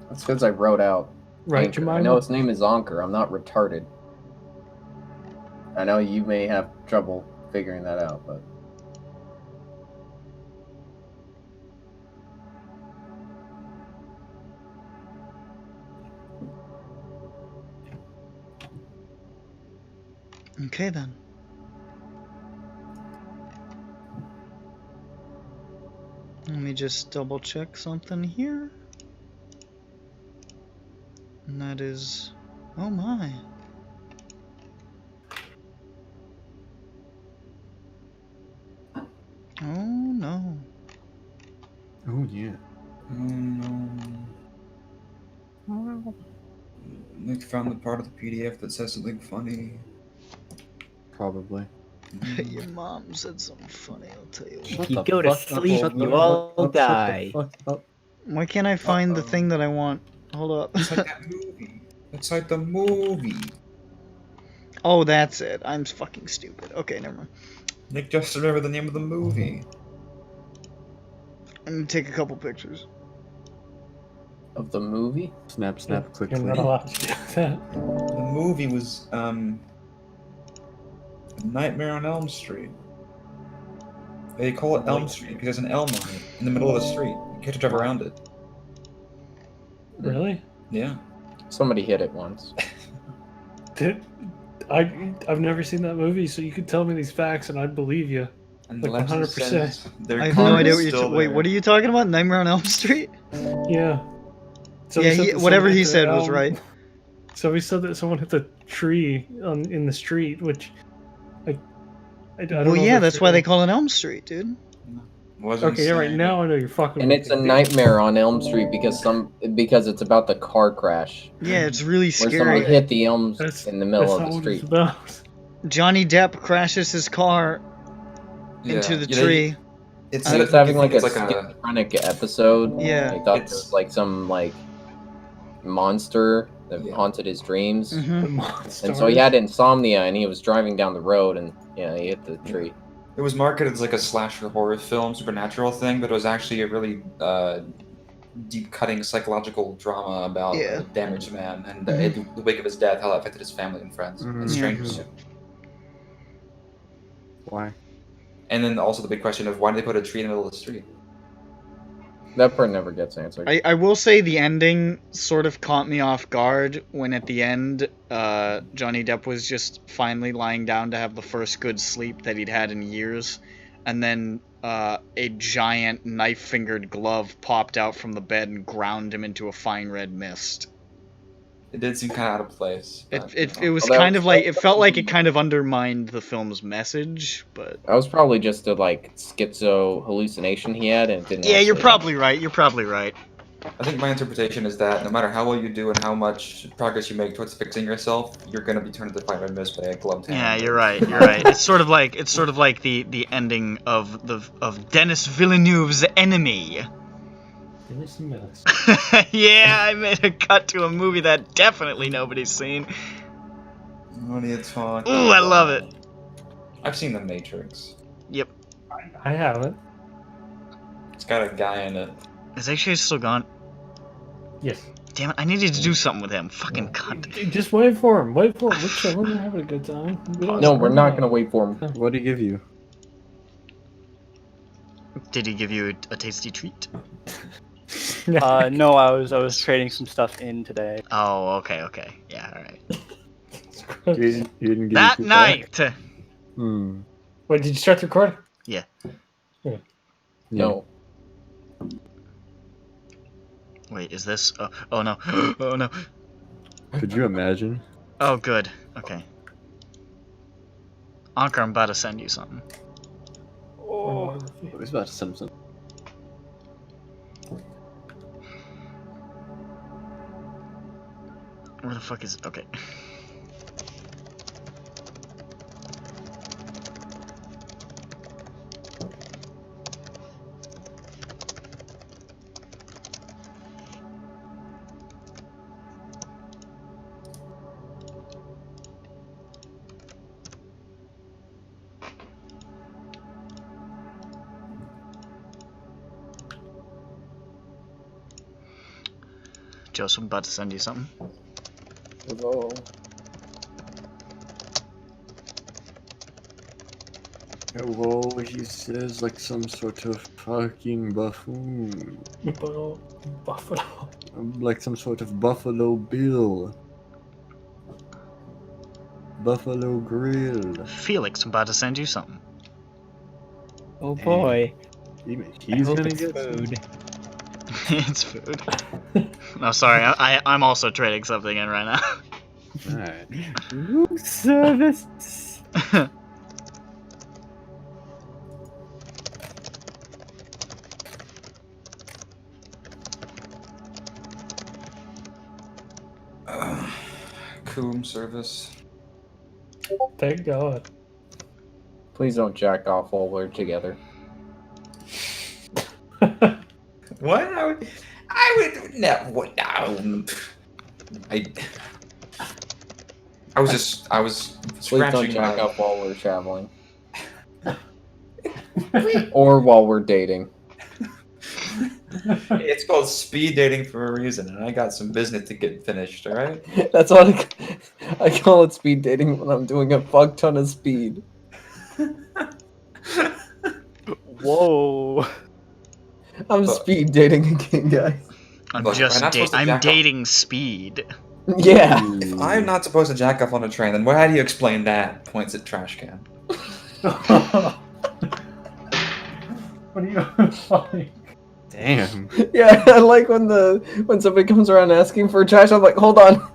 That's because I wrote out Right, Anchor. Jemima? I know his name is Anchor. I'm not retarded. I know you may have trouble figuring that out, but Okay then. Let me just double check something here. And that is... Oh my. Oh no. Oh yeah. Oh no. Nick found the part of the PDF that says something funny. Probably. Your mom said something funny, I'll tell you. If you go to sleep, you all die. Why can't I find the thing that I want? Hold up. It's like that movie. It's like the movie. Oh, that's it. I'm fucking stupid. Okay, never mind. Nick just remembered the name of the movie. I'm gonna take a couple pictures. of the movie. Snap, snap, click, You're not click. allowed to do that. The movie was Nightmare on Elm Street. They call it Elm Street because there's an elm on it in the middle of the street. You get to drive around it. Really? Yeah. Somebody hit it once. Dude, I've never seen that movie, so you could tell me these facts and I'd believe you. And Like legend 100%. says their I have car no idea is what you're. still Wait, there. what are you talking about? Nightmare on Elm Street? Yeah. Yeah, said that whatever someone he hit the said was elm. right. So he said that someone hit the tree in the street, which I don't Well, know. yeah, if that's it's why they real. call it Elm Street, dude. Wasn't Okay, yeah, right saying now it. I know you're fucking. And with it's me, a dude. nightmare on Elm Street because it's about the car crash Yeah, it's really where somebody scary. hit the elms That's in the middle that's of not the what street. it's about. Johnny Depp crashes his car into the tree. It's He set was up to having make like you a think it's like a schizophrenic episode. Yeah. He thought it It's- was like some like monster that Yeah. haunted his dreams. Hmm. The monster. And so he had insomnia and he was driving down the road and yeah, he hit the tree. It was marketed as like a slasher horror film, supernatural thing, but it was actually a really deep-cutting psychological drama about Yeah. a damaged man and Mhm. in the wake of his death, how that affected his family and friends Mhm. and strangers too. Why? And then also the big question of why did they put a tree in the middle of the street? That part never gets answered. I will say the ending sort of caught me off guard when at the end, Johnny Depp was just finally lying down to have the first good sleep that he'd had in years, and then a giant knife-fingered glove popped out from the bed and ground him into a fine red mist. It did seem kind of out of place. It but, it, you it know. was Well, that kind was- of like it felt like it kind of undermined the film's message, but That was probably just a like schizo hallucination he had and it didn't yeah, you're actually probably right. You're probably right. I think my interpretation is that no matter how well you do and how much progress you make towards fixing yourself, you're gonna be turned into fire red mist by a gloved hand. Yeah, you're right. You're right. It's sort of like the ending of Denis Villeneuve's Enemy. Yeah, I made a cut to a movie that definitely nobody's seen. What are you talking Ooh, I love it. I've seen The Matrix. I haven't. It's got a guy in it. Is actually still gone? Yes. Damn it! I needed to do something with him. Fucking cunt. Just wait for him. Wait for him. We're chilling. We're having a good time. No, we're not gonna wait for him. What did he give you? Did he give you a tasty treat? No, I was trading some stuff in today. Oh, okay. Yeah, all right. He didn't give you That food night. back? Hmm. Wait, did you start the recording? No. Wait, is this? Oh no! Oh no! Could you imagine? Oh, good. Okay. Anker, I'm about to send you something. Oh. I was about to send some. Where the fuck is it? Okay. Joseph, I'm about to send you something. Hello. Hello, he says like some sort of fucking buffoon. Buffalo. Like some sort of Buffalo Bill. Buffalo Grill. Felix, I'm about to send you something. Oh boy. He's I hope gonna it's get food. It's food. No, sorry, I'm also trading something in right now. Alright. Room service. Coom service. Thank God. Please don't jack off while we're together. What? I would no. What? No. I was Please don't scratching jack my. off while we're traveling. Or while we're dating. It's called speed dating for a reason, and I got some business to get finished. All right. That's what I call it speed dating when I'm doing a fuck ton of speed. Whoa. I'm But- speed dating again, guys. I'm Look, just am I not supposed to I'm jack off? dating speed. Yeah. If I'm not supposed to jack off on a train, then how do you explain that? Points at trash can. What are you funny? Damn. Yeah, I like when somebody comes around asking for trash, I'm like, hold on.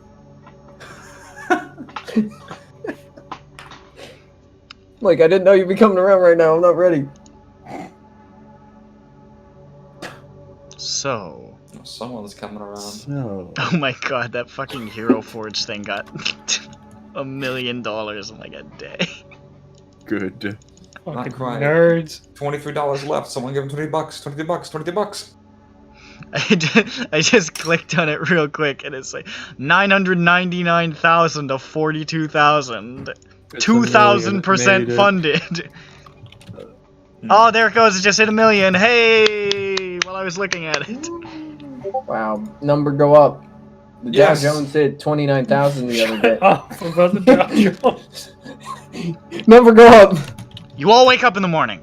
Like, I didn't know you'd be coming around right now. I'm not ready. So. Someone's coming around. So. Oh my god, that fucking Hero Forge thing got $1 million in like a day. Good. Fucking quite. nerds. $23 left. Someone give him $20. $20. I just clicked on it real quick and it's like 999,000 to 42,000. 2,000% funded. Oh, there it goes. It just hit $1 million. Hey, while I was looking at it. Wow, number go up. The Yes. Dow Jones hit 29,000 the other day. Oh, about the Dow Jones. Number go up. You all wake up in the morning.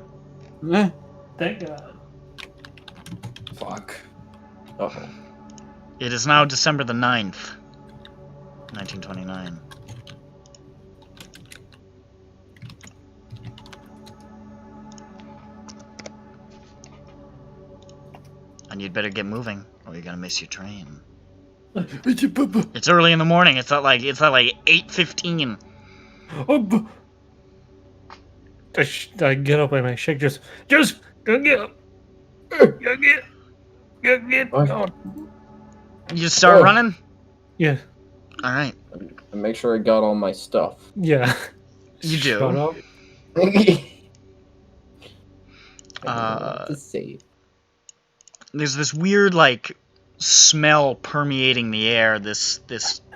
Eh. Thank God. Fuck. Uh-oh. It is now December the 9th, 1929. And you'd better get moving, or you're gonna miss your train. It's early in the morning. It's at like 8:15. I get up and I shake. Just go get up. Go get. Oh. You just start Oh. running. Yeah. All right. And make sure I got all my stuff. Yeah. You do. Shut up. To save. There's this weird like smell permeating the air. This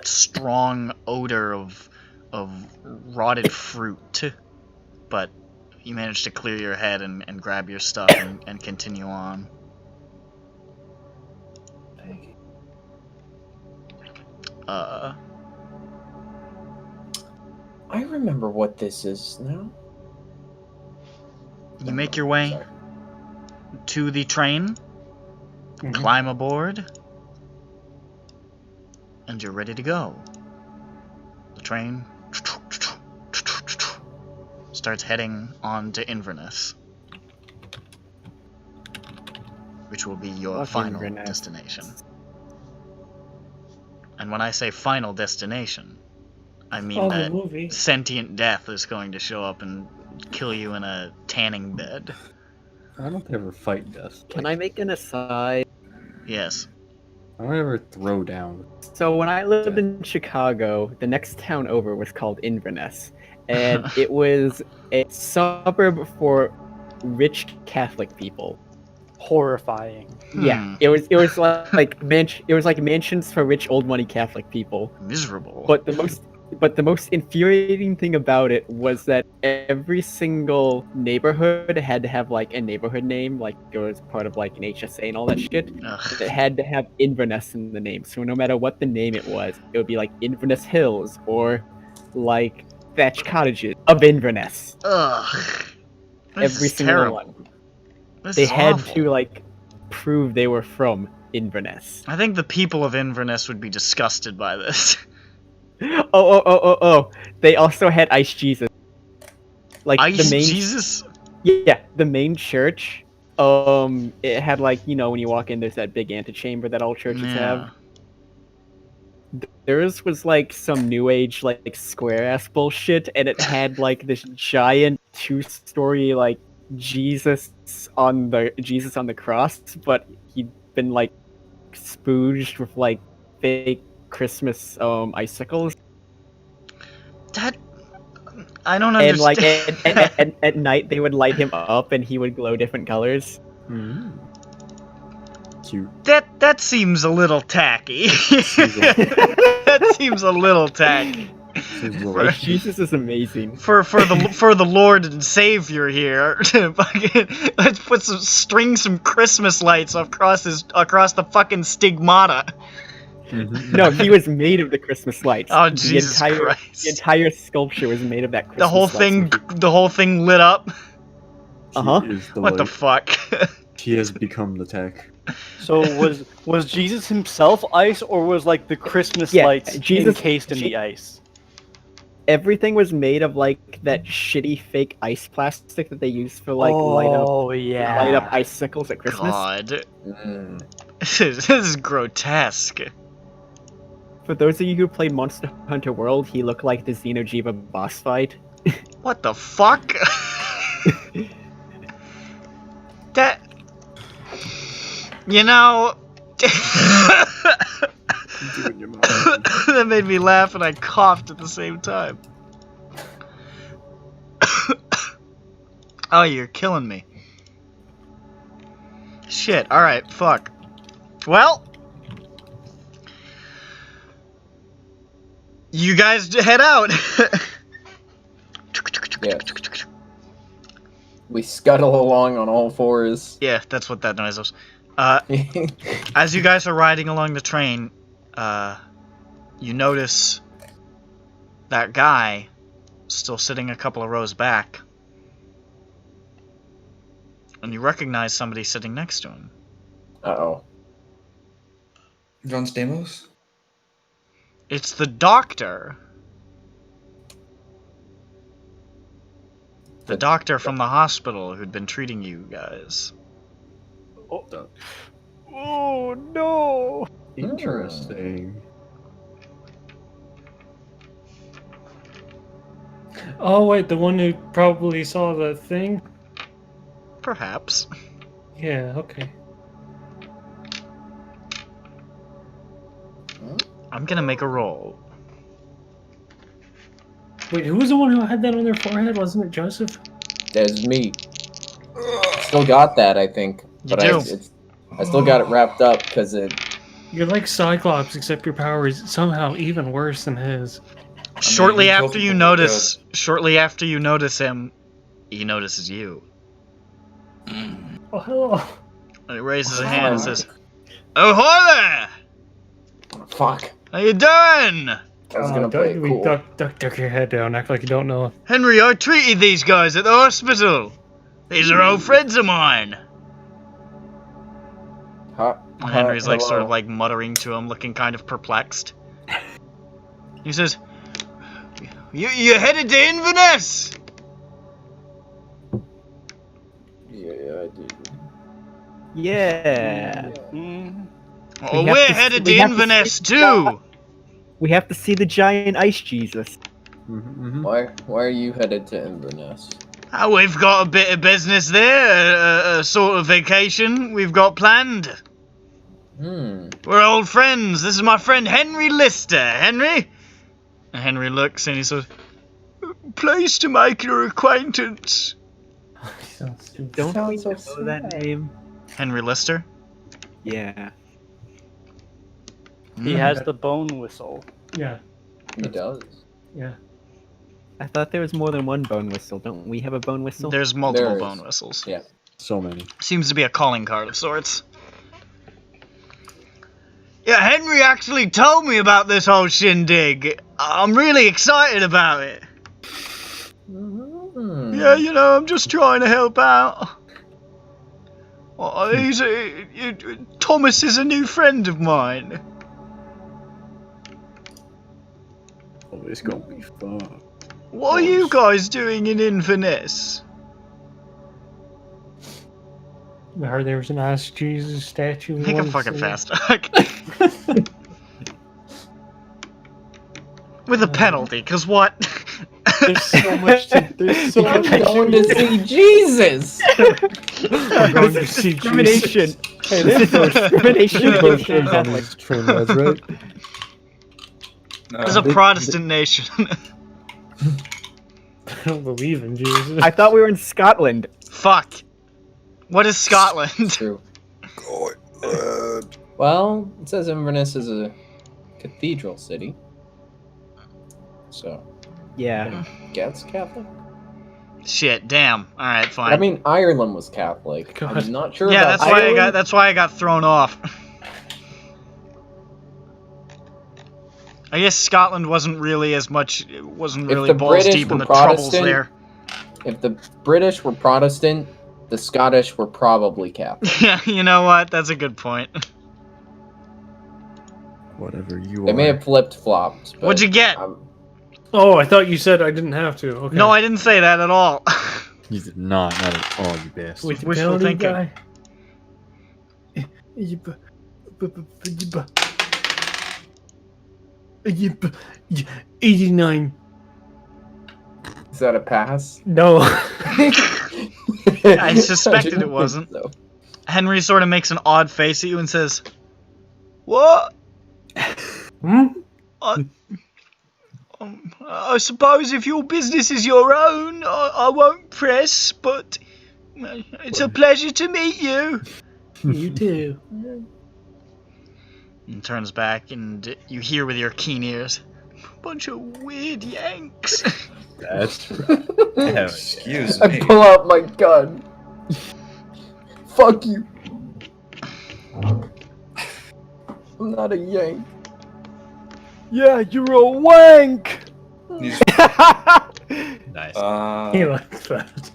strong odor of rotted fruit. But you manage to clear your head and grab your stuff and continue on. I remember what this is now. You make your way Sorry. to the train, climb aboard, and you're ready to go. The train starts heading on to Inverness, which will be your Fuck final Inverness. destination. And when I say final destination, I mean Oh, the that movie. sentient death is going to show up and kill you in a tanning bed. I don't ever fight death. Can I make an aside? Yes. I don't ever throw down. So when I lived in Chicago, the next town over was called Inverness, and it was a suburb for rich Catholic people. Horrifying. Yeah, it was like mansions for rich old money Catholic people. Miserable. But the most infuriating thing about it was that every single neighborhood had to have like a neighborhood name, like it was part of like an HSA and all that shit. Ugh. It had to have Inverness in the name. So no matter what the name it was, it would be like Inverness Hills or like Thatch Cottages of Inverness. Ugh. This Every is single terrible. one. This They is had awful. to like prove they were from Inverness. I think the people of Inverness would be disgusted by this. Oh. They also had Ice Jesus. Like Ice the main Jesus? Yeah, the main church. It had like, you know, when you walk in, there's that big antechamber that all churches have. Theirs was like some new age, like square ass bullshit, and it had like this giant 2-story like Jesus on the cross, but he'd been like spooged with like fake Christmas icicles. That... I don't And like understand. at night they would light him up and he would glow different colors. Cute. That seems a little tacky. That seems a little tacky. Like, Jesus is amazing. For the Lord and Savior here, let's put some Christmas lights across the fucking stigmata. No, he was made of the Christmas lights. Oh, Jesus the Christ. entire sculpture was made of that Christmas The whole thing lit up. Uh-huh. He is the What the light. fuck? He has become the tech. So was Jesus himself ice, or was like the Christmas Yeah, lights Jesus- encased in the ice? everything was made of like that shitty fake ice plastic that they use for like light up icicles at Christmas. God. Mm. This is grotesque. For those of you who played Monster Hunter World, he looked like the Xeno'jiiva boss fight. What the fuck? That... You know... That made me laugh and I coughed at the same time. Oh, you're killing me. Shit, alright, fuck. Well... You guys head out! Yeah. We scuttle along on all fours. Yeah, that's what that noise was. As you guys are riding along the train, you notice that guy still sitting a couple of rows back. And you recognize somebody sitting next to him. Uh-oh. John Stamos? It's the doctor. The doctor from the hospital who'd been treating you guys. Oh no! Interesting. Oh wait, the one who probably saw the thing? Perhaps. Yeah, okay. I'm gonna make a roll. Wait, who was the one who had that on their forehead? Wasn't it Joseph? There's me. Still got that, I think. But do. I still got it wrapped up because it... You're like Cyclops, except your power is somehow even worse than his. Shortly he told after you people notice, him, he notices you. Oh, hello. And he raises a hand and says, "Oh, hi there! Fuck. How you doing? I was gonna play it cool. Duck your head down, act like you don't know. Henry, I treated these guys at the hospital. These are old friends of mine." And Henry's like sort of like muttering to him, looking kind of perplexed. He says, You headed to Inverness? Yeah, I did. Yeah. Oh, we're headed to Inverness too. We have to see the giant ice Jesus. Why are you headed to Inverness? We've got a bit of business there, a sort of vacation we've got planned. We're old friends. This is my friend Henry Lister. Henry? And Henry looks and he says, "Pleased to make your acquaintance." Don't Sounds we so know that name? Henry Lister? Yeah. He has the bone whistle. Yeah, He does. yeah. I thought there was more than one bone whistle. Don't we have a bone whistle? There's multiple There is. bone whistles. Yeah. So many. Seems to be a calling card of sorts. Yeah, Henry actually told me about this whole shindig. I'm really excited about it. Yeah, you know, I'm just trying to help out. Thomas is a new friend of mine. Oh, it's gonna be fun. What are you guys doing in Inverness? I heard there was an Ice Jesus statue. Make him once, fucking and- fast. With a penalty, cause what? There's so much. There's so much. Going to see Jesus! I'm going to see Discrimination. Jesus. Hey, this is discrimination against Catholics. Train rides, right? No. It's a Protestant nation. I don't believe in Jesus. I thought we were in Scotland. Fuck. What is Scotland? True. Well, it says Inverness is a cathedral city. So, Yeah. gets Catholic? Shit, damn. Alright, fine. I mean, Ireland was Catholic. God. I'm not sure yeah, about that's why Ireland. that's why I got thrown off. I guess Scotland wasn't really as much, it wasn't If really the balls British deep in were the troubles Protestant- there. If the British were Protestant, the Scottish were probably Catholic. Yeah, you know what? That's a good point. Whatever you They are. may have flipped flops. What'd you get? I'm Oh, I thought you said I didn't have to. Okay. No, I didn't say that at all. You did not at all, you bastard. With the wishful penalty thinking. guy. 89. Is that a pass? No. I suspected didn't it wasn't. think so. Henry sort of makes an odd face at you and says, "What? Hmm? I suppose if your business is your own, I won't press, but it's a pleasure to meet you." You too. And turns back, and you hear with your keen ears, "Bunch of weird Yanks." That's right. Excuse I me. pull out my gun. Fuck you. I'm not a Yank. Yeah, you're a wank! He's, Nice. He likes that.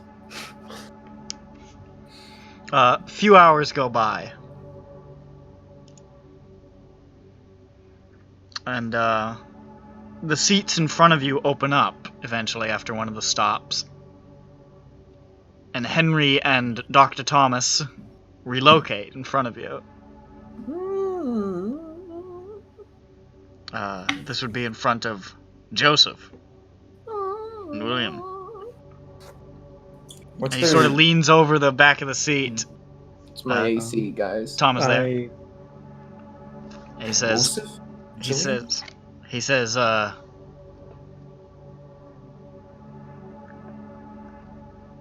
Few hours go by. And, the seats in front of you open up, eventually, after one of the stops. And Henry and Dr. Thomas relocate in front of you. This would be in front of Joseph and William. what's And he sort of leans over the back of the seat. It's my AC, guys. Thomas there. I And he says, he says,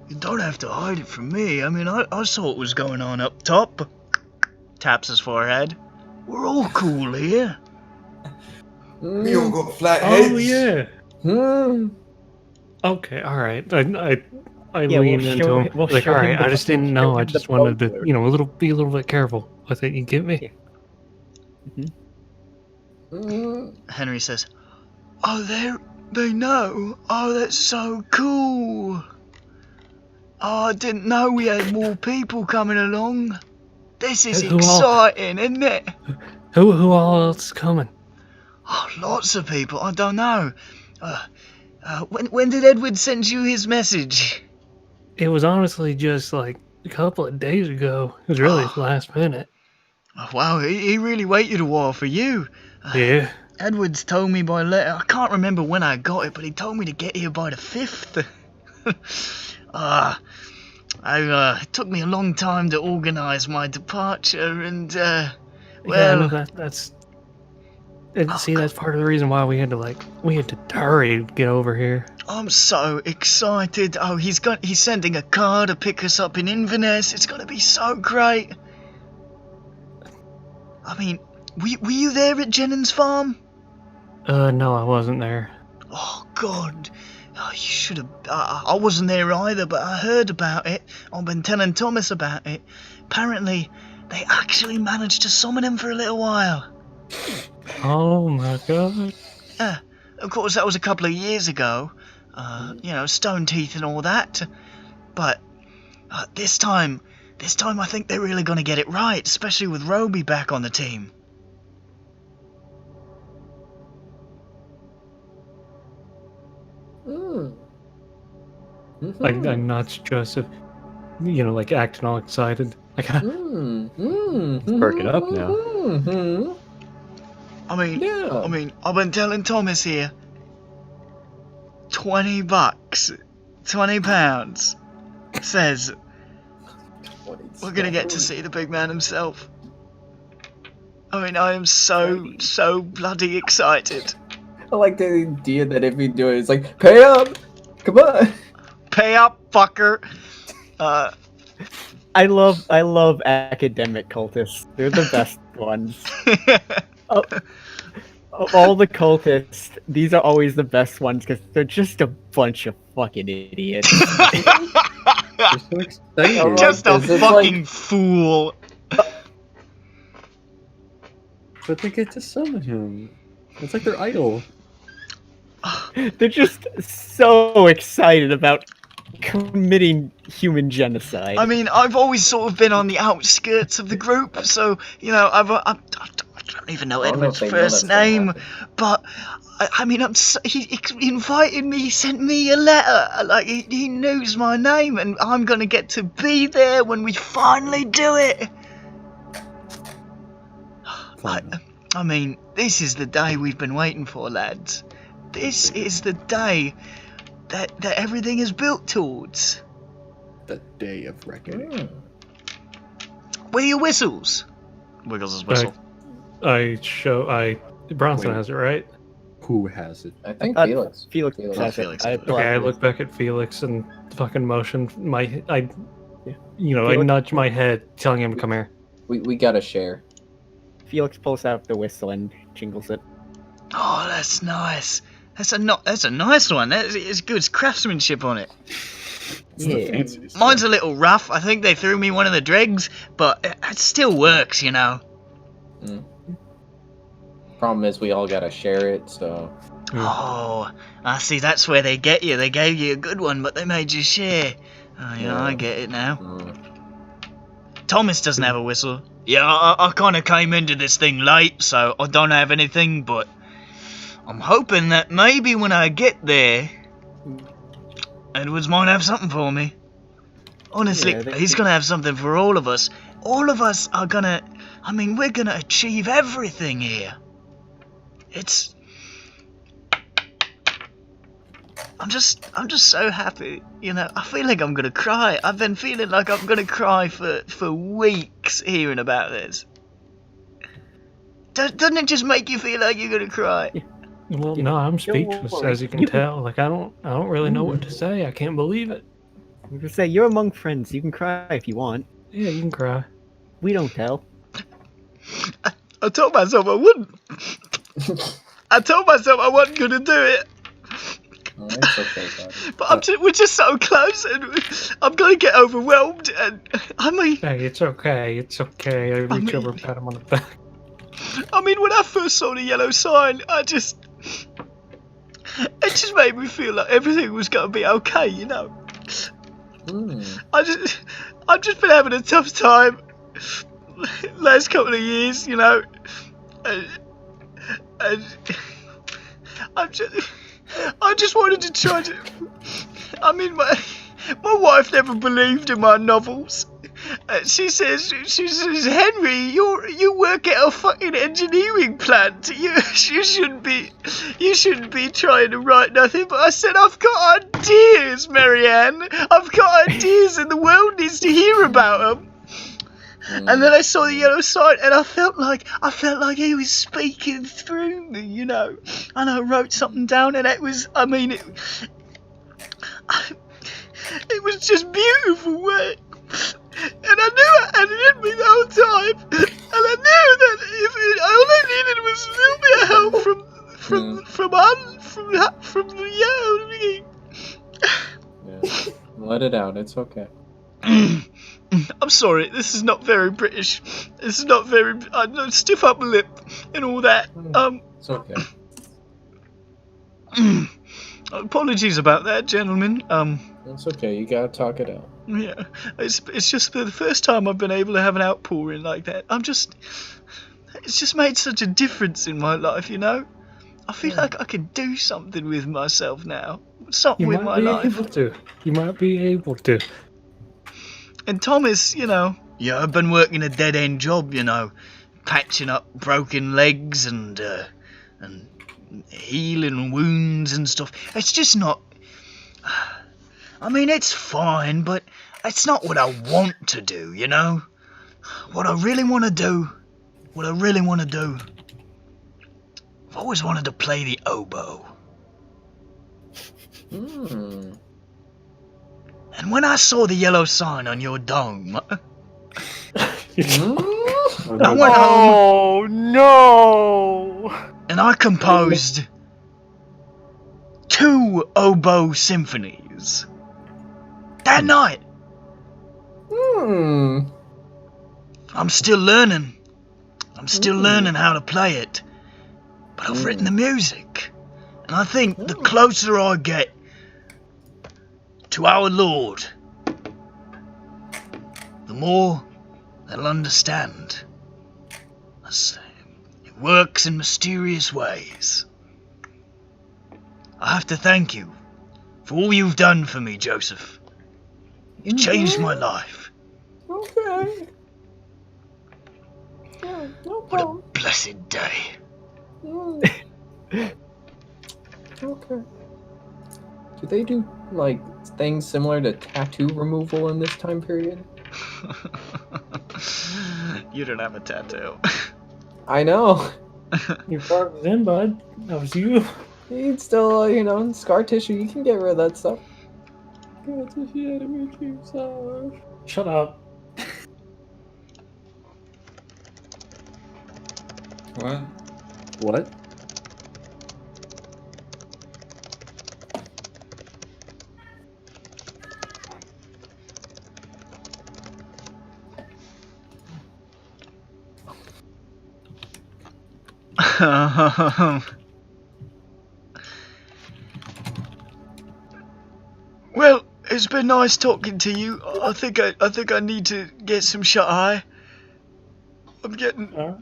"You don't have to hide it from me. I mean, I saw what was going on up top." Taps his forehead. "We're all cool here." We all got flat Oh heads. yeah. Hmm. Okay. All right. I Yeah, lean we'll into show him. him- we'll Like, show all him right. the I just boat- didn't show know. I him the just wanted to, boat. be a little bit careful with it. You get me? Henry says, "Oh, they know. Oh, that's so cool. Oh, I didn't know we had more people coming along. This is Who all- exciting, isn't it? Who all else is coming? Oh, lots of people. I don't know. When did Edward send you his message?" It was honestly just like a couple of days ago. It was really last minute. Oh, wow, he really waited a while for you. Yeah. Edward's told me by letter. I can't remember when I got it, but he told me to get here by the 5th. It took me a long time to organise my departure, and Yeah, well, no, that's. And see, that's part of the reason why we had to hurry to get over here. I'm so excited. Oh, he's sending a car to pick us up in Inverness. It's gonna be so great. I mean, were you there at Jennings Farm? No, I wasn't there. Oh God, oh, you should have. I wasn't there either, but I heard about it. I've been telling Thomas about it. Apparently, they actually managed to summon him for a little while. Oh my god. Yeah, of course that was a couple of years ago. Stone teeth and all that. But this time I think they're really gonna get it right, especially with Roby back on the team. Like, I'm not Joseph. Like acting all excited. Like, Perking up now. I mean, Yeah. I've been telling Thomas here. $20, £20 says we're gonna get to see the big man himself. I mean, I am so bloody excited. I like the idea that if we do it, it's like, pay up! Come on! Pay up, fucker. I love academic cultists. They're the best ones. Of all the cultists, these are always the best ones because they're just a bunch of fucking idiots. You're so excited. Just a Is this fucking fool. But they get to summon him. It's like their idol. They're just so excited about committing human genocide. I mean, I've always sort of been on the outskirts of the group, so I've don't even know I don't know Edward's if they know first that's gonna name, happen. but I mean, he invited me, he sent me a letter, like he knows my name, and I'm gonna get to be there when we finally do it. I mean, this is the day we've been waiting for, lads. This is the day that everything is built towards. The day of reckoning. Hmm. Where are your whistles? Wiggles his whistle. Bronson Wait. has it, right? Who has it? I think Uh, Felix. Felix Felix. has it. Felix. I Okay, I look back at Felix and fucking motion I Felix- nudge my head, telling him to come here. We gotta share. Felix pulls out the whistle and jingles it. Oh, that's nice. That's a nice one. It's good craftsmanship on it. It's the Yeah. fanciest Mine's a one. little rough. I think they threw me one of the dregs, but it still works, you know. Problem is, we all gotta share it, so. Oh, I see. That's where they get you. They gave you a good one, but they made you share. Oh, yeah, I Yeah. get it now. Mm. Thomas doesn't have a whistle. Yeah, I kind of came into this thing late, so I don't have anything, but I'm hoping that maybe when I get there, Edwards might have something for me. Honestly, Yeah, he's gonna have something for all of us. All of us are gonna... I mean, we're gonna achieve everything here. It's... I'm just so happy, you know. I feel like I'm gonna cry. I've been feeling like I'm gonna cry for weeks hearing about this. Doesn't it just make you feel like you're gonna cry? Well, no, I'm speechless, worry. as you can tell. Like I don't really know what to say. I can't believe it. I'm gonna say you're among friends. You can cry if you want. Yeah, you can cry. We don't tell. I told myself I wouldn't. I told myself I wasn't gonna do it. Oh, it's okay, buddy. But we're just so close, and I'm gonna get overwhelmed. And I mean, Hey, it's okay. It's okay. I reach over and pat him on the back. when I first saw the yellow sign, it just made me feel like everything was gonna be okay, you know. I've just been having a tough time last couple of years, you know, and I just wanted to try to. I mean, my wife never believed in my novels. She says, Henry, you work at a fucking engineering plant. You shouldn't be trying to write nothing. But I said, I've got ideas, Marianne. I've got ideas, and the world needs to hear about them. And then I saw the yellow sign, and I felt like he was speaking through me, you know. And I wrote something down, and it was, it was just beautiful work. And I knew I had it in me the whole time. And I knew that if all I needed was a little bit of help from the yellow. Yeah. Let it out. It's okay. I'm sorry, this is not very British. This is not very... stiff upper lip and all that. It's okay. Apologies about that, gentlemen. It's okay. You gotta talk it out. Yeah, it's just the first time I've been able to have an outpouring like that. It's just made such a difference in my life, you know? I feel like I could do something with myself now. Something with my life. You might be able to. And Thomas, you know, I've been working a dead-end job, you know, patching up broken legs and healing wounds and stuff. It's just not... it's fine, but it's not what I want to do, you know? What I really want to do... I've always wanted to play the oboe. And when I saw the yellow sign on your dome... I went home... Oh no! And I composed 2 oboe symphonies. That night. I'm still learning. I'm still learning how to play it. But I've written the music. And I think the closer I get to our Lord, the more they'll understand. works in mysterious ways. I have to thank you for all you've done for me, Joseph. You changed my life. Okay. Yeah, no What a problem. blessed day. Okay. Do they do, like, things similar to tattoo removal in this time period? You don't have a tattoo. I know. You brought it in, bud. That was you. You'd still, scar tissue, you can get rid of that stuff. Shut up. What? What? Well, it's been nice talking to you. I think I need to get some shut eye. I'm getting.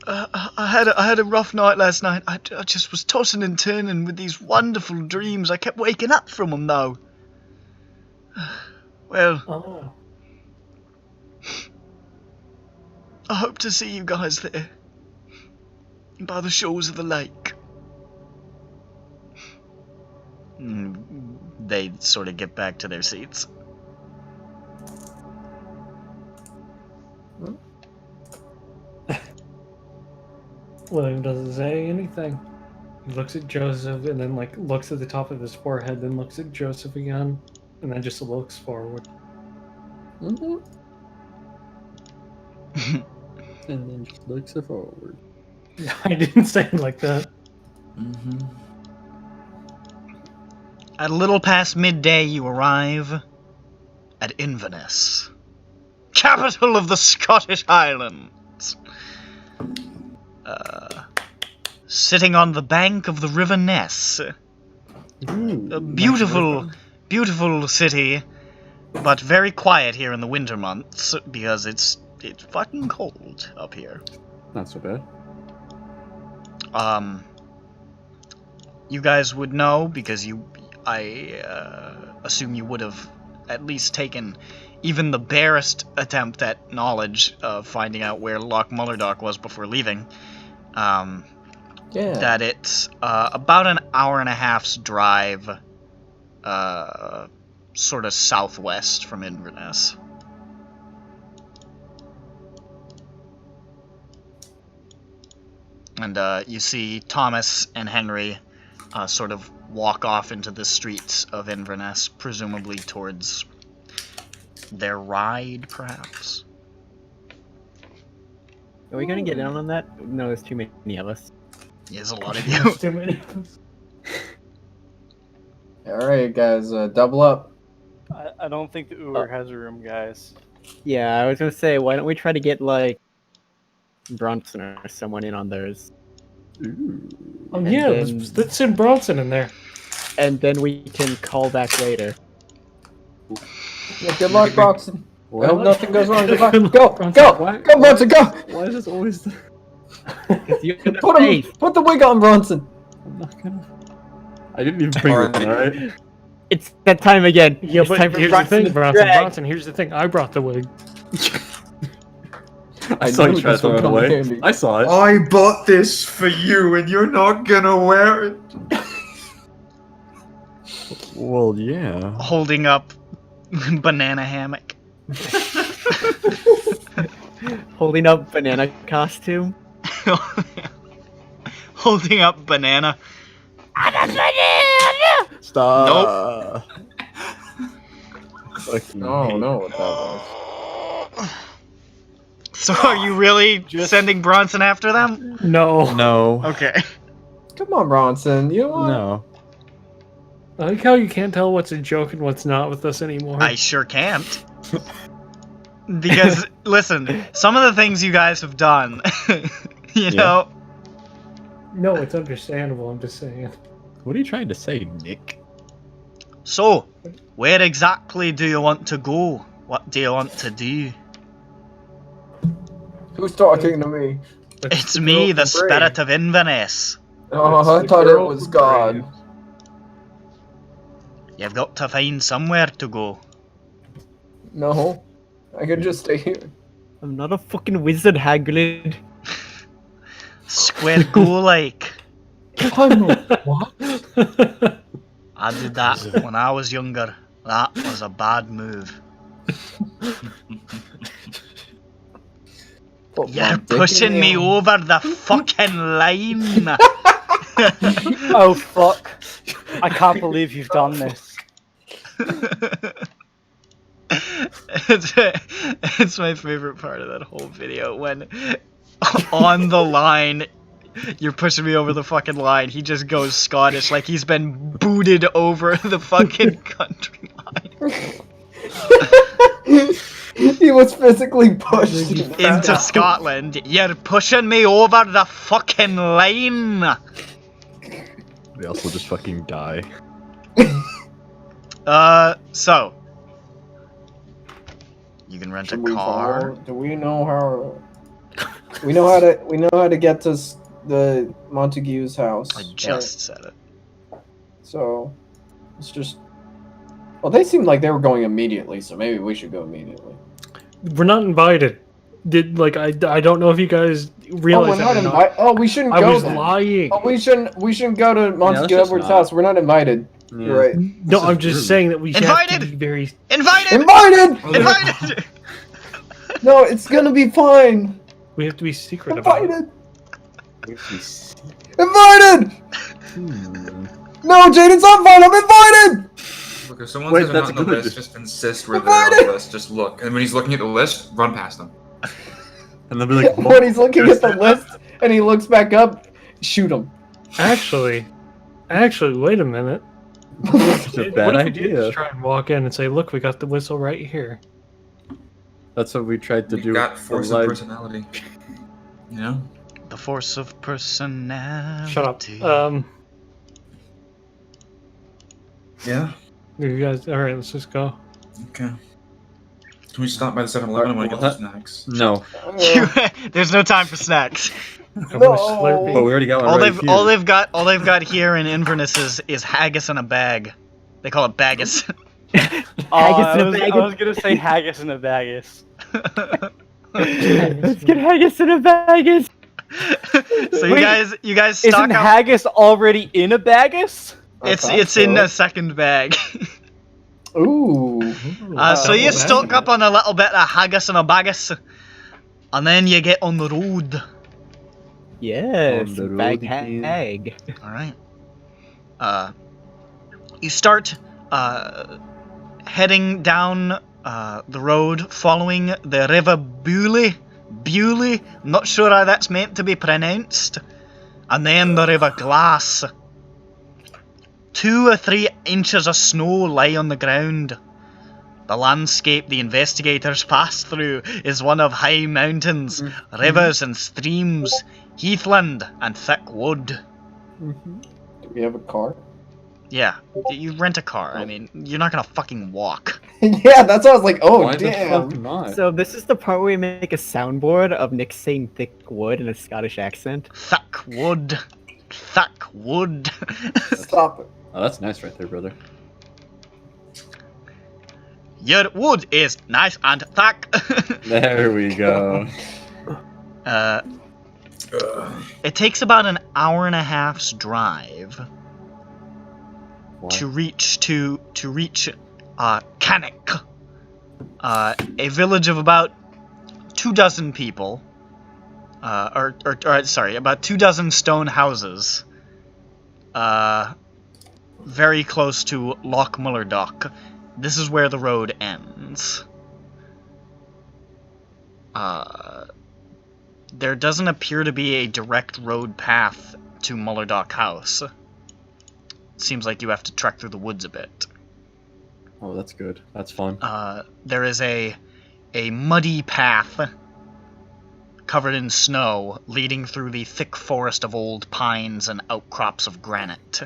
I had a rough night last night. I just was tossing and turning with these wonderful dreams. I kept waking up from them though. Well, Oh. I hope to see you guys there, by the shores of the lake. They sort of get back to their seats. William doesn't say anything. He looks at Joseph and then like looks at the top of his forehead, then looks at Joseph again, and then just looks forward. Mm-hmm. And then just looks forward. I didn't say it like that. Mm-hmm. At a little past midday, you arrive at Inverness, capital of the Scottish Highlands. Sitting on the bank of the River Ness. A beautiful, beautiful city, but very quiet here in the winter months because it's fucking cold up here. Not so bad. You guys would know because I assume you would have at least taken even the barest attempt at knowledge of finding out where Loch Mullardoch was before leaving. Yeah. That it's about an hour and a half's drive sort of southwest from Inverness. And you see Thomas and Henry sort of walk off into the streets of Inverness, presumably towards their ride, perhaps. Are we gonna get in on that? No, there's too many of us. There's a lot of you. Too many. Alright, guys, double up. I don't think the Uber has a room, guys. Yeah, I was gonna say, why don't we try to get like Bronson or someone in on those, Ooh. Oh And yeah, then- let's send Bronson in there. and then we can call back later. Yeah, good luck, Bronson. I What? hope nothing goes wrong. Good luck. Good luck, Go, Bronson. go, Why- go, Bronson, go! Why is this always the... Put the wig on, Bronson. I'm not gonna... I didn't even bring Alright. one, alright? It's that time again. Yeah, It's but time for here's the Bronson thing, to Bronson. drag. Bronson, here's the thing. I brought the wig. I saw you knew try to this throw would it come away. handy. I saw it. I bought this for you, and you're not gonna wear it. Well, yeah. Holding up banana hammock. Holding up banana costume. Holding up banana. Stop. Fucking Oh, hate. no, what that was. So are you really sending Bronson after them? No. No. Okay. Come on, Bronson. You know what? No. I like how you can't tell what's a joke and what's not with us anymore. I sure can't. Because, listen, some of the things you guys have done, you know, No, it's understandable. I'm just saying. What are you trying to say, Nick? So, where exactly do you want to go? What do you want to do? Who's talking to me? That's It's the me, girl the from spirit Brave. of Inverness. Oh, It's I the thought it girl was from God. Brave. You've got to find somewhere to go. No, I could just stay here. I'm not a fucking wizard, Hagrid. Square go like. What? I did that when I was younger. That was a bad move. Put my You're dick in pushing the me oven. over the fucking line. Oh fuck! I can't believe you've done this. It's my favorite part of that whole video when on the line you're pushing me over the fucking line, he just goes Scottish like he's been booted over the fucking country line He was physically pushed into Scotland. You're pushing me over the fucking line. We also just fucking die. So you can rent a Should we car. follow? Do we know how? We know how to get to the Montague's house. I just said it. So it's just. Well, they seemed like they were going immediately, so maybe we should go immediately. We're not invited. I don't know if you guys realize we're that not or not. invited. Oh, we shouldn't I go was then. lying. Oh, we shouldn't go to Montague just Edwards' not. house. We're not invited. Yeah. You're right. No, I'm just rude. saying that we have to Invited! be very. Invited! Invited! Invited! No, it's gonna be fine. We have to be secret about it. Invited! Invited! No, Jaden's not fine. I'm invited. Look, if someone Wait, says they're that's not on the good. list, just insist we're there on the list. Just look. And when he's looking at the list, run past him. And they'll be like, When he's looking at the list and he looks back up, shoot him. Actually, wait a minute. it's a What bad if we did idea. just try and walk in and say, "Look, we got the whistle right here." That's what we tried to You do. got force the of live- personality. You know? The force of personality. Shut up. Yeah. You guys, all right? Let's just go. Okay. Can we stop by the 7-Eleven? I want to get some snacks. No. There's no time for snacks. I want a No. Slurpee. Oh, we already got one All right they've here. all they've got here in Inverness is haggis in a bag. They call it baggis. I in a bag. was gonna say haggis in a baggis. Let's get haggis in a baggis. So Wait, you guys Isn't stock up. haggis already in a baggis? It's in a second bag. Ooh. So you double stock bag. up on a little bit of haggis and a baggis, and then you get on the road. Yes, On the road bag again. hag. All right. You start heading down the road, following the River Bewley. Bewley. Not sure how that's meant to be pronounced. And then the River Glass. 2 or 3 inches of snow lie on the ground. The landscape the investigators pass through is one of high mountains, rivers and streams, heathland and thick wood. Do we have a car? Yeah, you rent a car. I mean, you're not gonna fucking walk. Yeah, that's why I was like, oh Why the damn. fuck not? So this is the part where we make a soundboard of Nick saying thick wood in a Scottish accent. Thick wood. Thick wood. Stop it. Oh, that's nice right there, brother. Your wood is nice and thick. There we go. It takes about an hour and a half's drive Why? to reach Cannock, a village of about 24 people, about 24 stone houses, very close to Loch Mullardoch. This is where the road ends. There doesn't appear to be a direct road path to Mullardoch House. Seems like you have to trek through the woods a bit. Oh, that's good. That's fun. There is a muddy path covered in snow leading through the thick forest of old pines and outcrops of granite.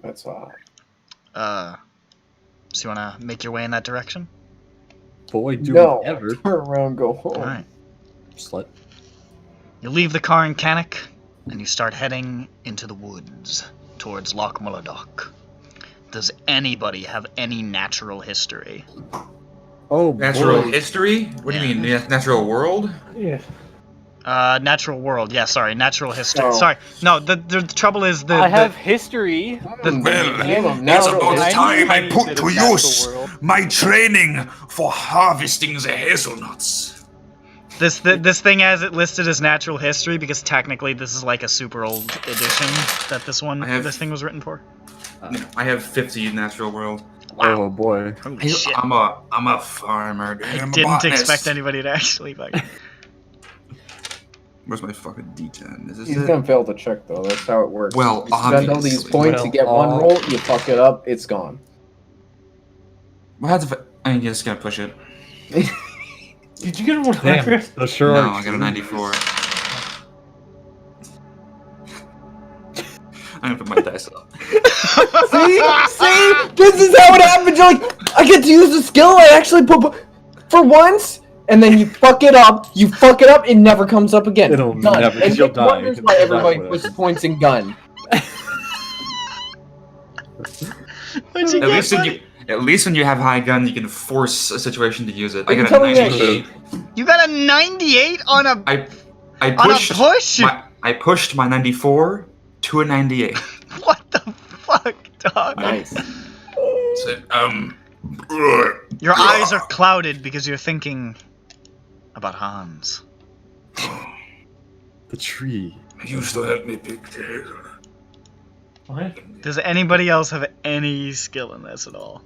That's So you want to make your way in that direction? Boy, do No. we ever. Turn around, go home. Alright. Slut. You leave the car in Cannock, and you start heading into the woods towards Loch Mullardoch. Does anybody have any natural history? Oh, Natural boy. history? What do you mean? Natural world? Yeah. Natural world. Yeah, sorry, natural history. Oh. Sorry. No, the trouble is I have history. Well, It's natural about history. time I put to use my training for harvesting the hazelnuts. this thing has it listed as natural history because technically this is like a super old edition that this thing was written for. I have 50 natural world. Oh, boy. Holy shit. I'm a farmer, dude. I I'm a didn't botanist. expect anybody to actually fucking... Where's my fucking D10? Is this He's it? gonna fail to check though. That's how it works. Well, you spend all these obviously. points to Well, get one roll. You fuck it up, it's gone. What happens if I'm just gonna push it? Did you get a 100? Damn. So sure. No, I got a 94. I'm gonna put my dice up. See, this is how it happens. You're like, I get to use the skill I actually put for once, and then you fuck it up. It never comes up again. It'll Done. never- And you'll Nick die. wonders why You'll everybody die with puts it. points in gun. What'd you At get, least when buddy? you, at least when you have high gun, you can force a situation to use it. I You got a tell me that 98. You got a 98 on a... I On a pushed push? I pushed my 94 to a 98. What the fuck, dog? Nice. So, Your eyes are clouded because you're thinking about Hans. The tree. you still help me pick the hazelnut. What? Does anybody else have any skill in this at all?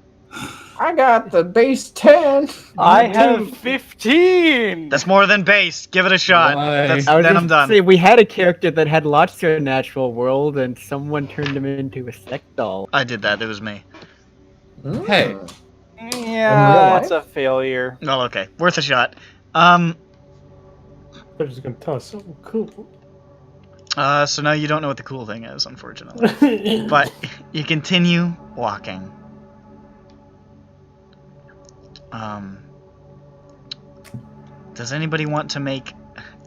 I got the base 10. I have 15. That's more than base. Give it a shot. Why? That's, I was then just I'm done. say we had a character that had lots of natural world, and someone turned him into a sect doll. I did that. It was me. Hey. Yeah, that's a failure. Well, okay. Worth a shot. They're just gonna tell us something cool. So now you don't know what the cool thing is, unfortunately. But you continue walking. Does anybody want to make...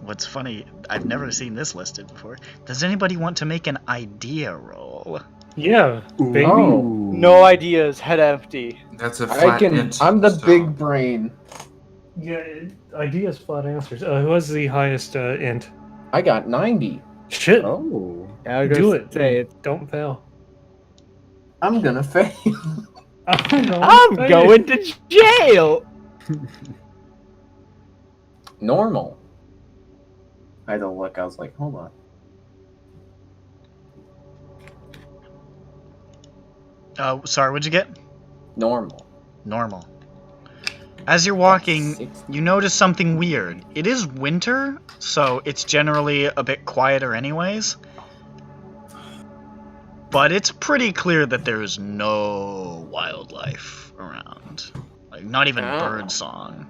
What's funny, I've never seen this listed before. Does anybody want to make an idea roll? Yeah, baby. Oh. No ideas, head empty. That's a I flat can. int, I'm the so- big brain. Yeah, ideas, flat answers. Who has the highest int? I got 90. Shit. Oh. I was Do gonna it. say it. Don't fail. I'm gonna fail. I'm going to jail. Normal. I had to look. I was like, hold on. Sorry, what'd you get? Normal. Normal. As you're walking, 60. you notice something weird. It is winter, so it's generally a bit quieter anyways. But it's pretty clear that there is no wildlife around. Like, not even Oh. bird song.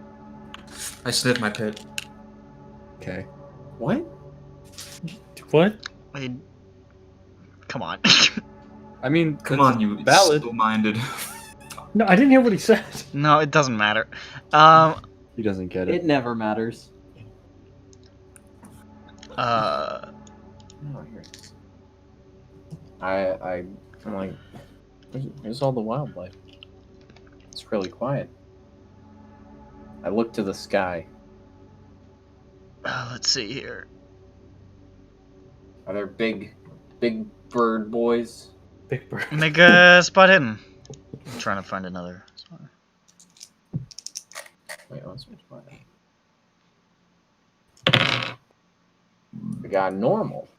I sniffed my pit. Okay. What? What? I mean, come on. I mean, Come that's on, you valid. slow-minded. No, I didn't hear what he said. No, it doesn't matter. He doesn't get it. It never matters. Oh, here it is. I'm like, here's all the wildlife. It's really quiet. I look to the sky. let's see here. Are there big bird boys? Big bird. Make a spot hidden. I'm trying to find another. Wait, let's switch mine. We got normal.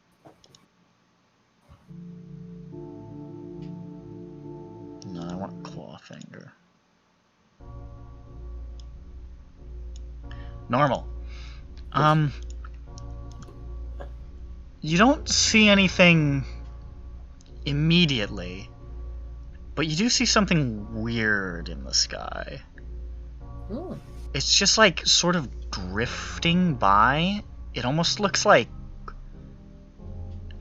No, I want clawfinger. Normal. You don't see anything immediately, but you do see something weird in the sky. Hmm. It's just like sort of drifting by. It almost looks like,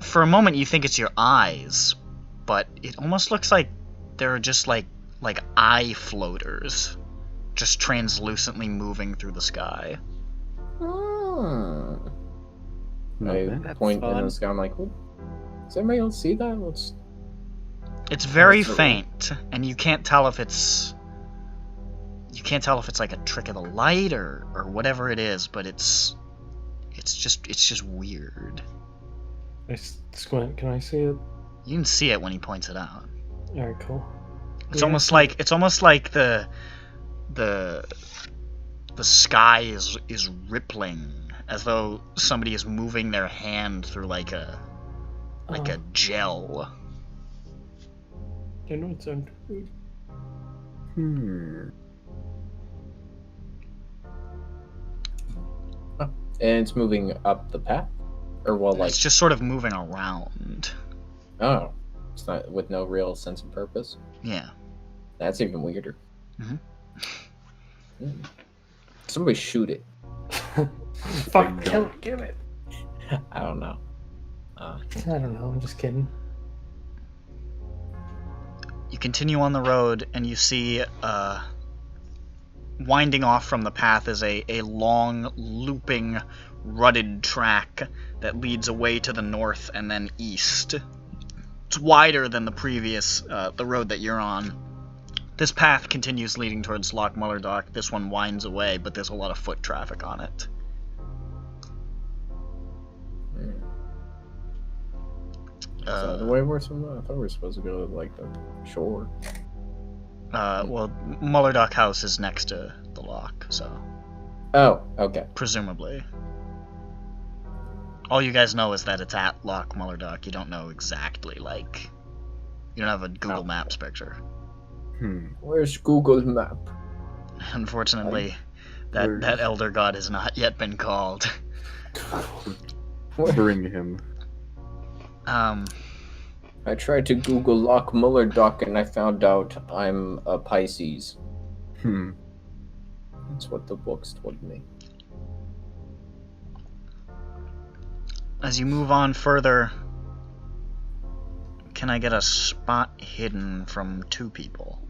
for a moment you think it's your eyes, but it almost looks like there are just like eye floaters just translucently moving through the sky. Hmm. Not I bad. point fun. in the sky. I'm like, oh, does anybody else see that? What's It's very That's the- faint, and you can't tell if it's like a trick of the light or whatever it is, but it's just weird. I squint. Can I see it? You can see it when he points it out. All right, cool. It's Yeah. almost like the sky is rippling, as though somebody is moving their hand through like a gel. I know it's under. and it's moving up the path, or well, like It's just sort of moving around. oh, it's not with no real sense of purpose. Yeah. That's even weirder. Mhm. Somebody shoot it. Fuck, kill it, give it. I don't know. I don't know. I'm just kidding. You continue on the road, and you see, winding off from the path is a long, looping, rutted track that leads away to the north and then east. It's wider than the previous, the road that you're on. This path continues leading towards Loch Mullardoch. This one winds away, but there's a lot of foot traffic on it. Is that the way we're supposed to? I thought we were supposed to go to like the shore. Well, Mullardoch House is next to the loch, so Oh, okay. presumably. All you guys know is that it's at Loch Mullardoch. You don't know exactly, like, you don't have a Google No. Maps picture. Where's Google Map? Unfortunately, that elder god has not yet been called. Bring him. I tried to Google Loch Mullardoch and I found out I'm a Pisces. That's what the books told me. As you move on further, can I get a spot hidden from two people?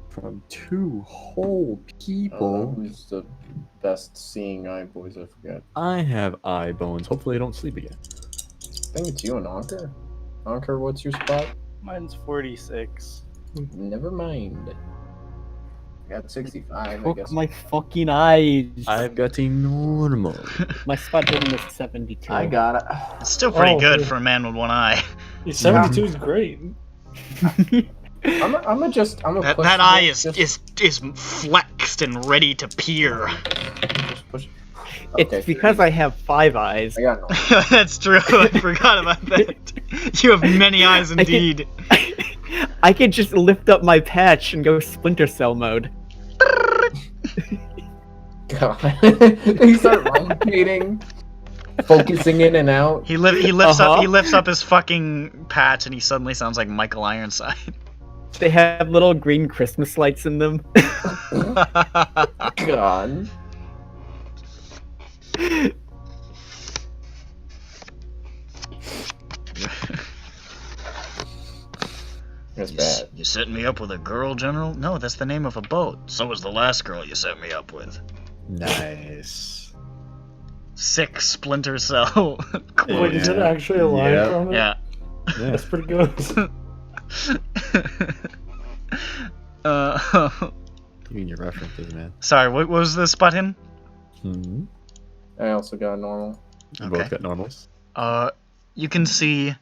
From two whole people. Who's the best seeing eye boys? I forget. I have eye bones. Hopefully I don't sleep again. I think it's you and Anker. Anker, what's your spot? Mine's 46. Never mind. I got 65, I Fuck guess. my fucking eyes. I've got a normal. My spot hidden is 72. I got it. It's still pretty Oh, good yeah. for a man with one eye. 72 is great. I'm a That push eye it, is flexed and ready to peer. Just push. It's Okay, because I have 5 eyes. I got no. That's true. I forgot about that. You have many eyes indeed. I could just lift up my patch and go Splinter Cell mode. God. They start rotating, focusing in and out. He lifts up. Uh-huh. He lifts up his fucking patch, and he suddenly sounds like Michael Ironside. They have little green Christmas lights in them. God. That's bad. You setting me up with a girl, General? No, that's the name of a boat. So was the last girl you set me up with. Nice. Sick Splinter Cell. Cool. Wait, is it actually a line Yeah. from it? Yeah. That's pretty good. You mean your references, man. Sorry, what was the spot in? I also got normal. We Okay. both got normals. You can see,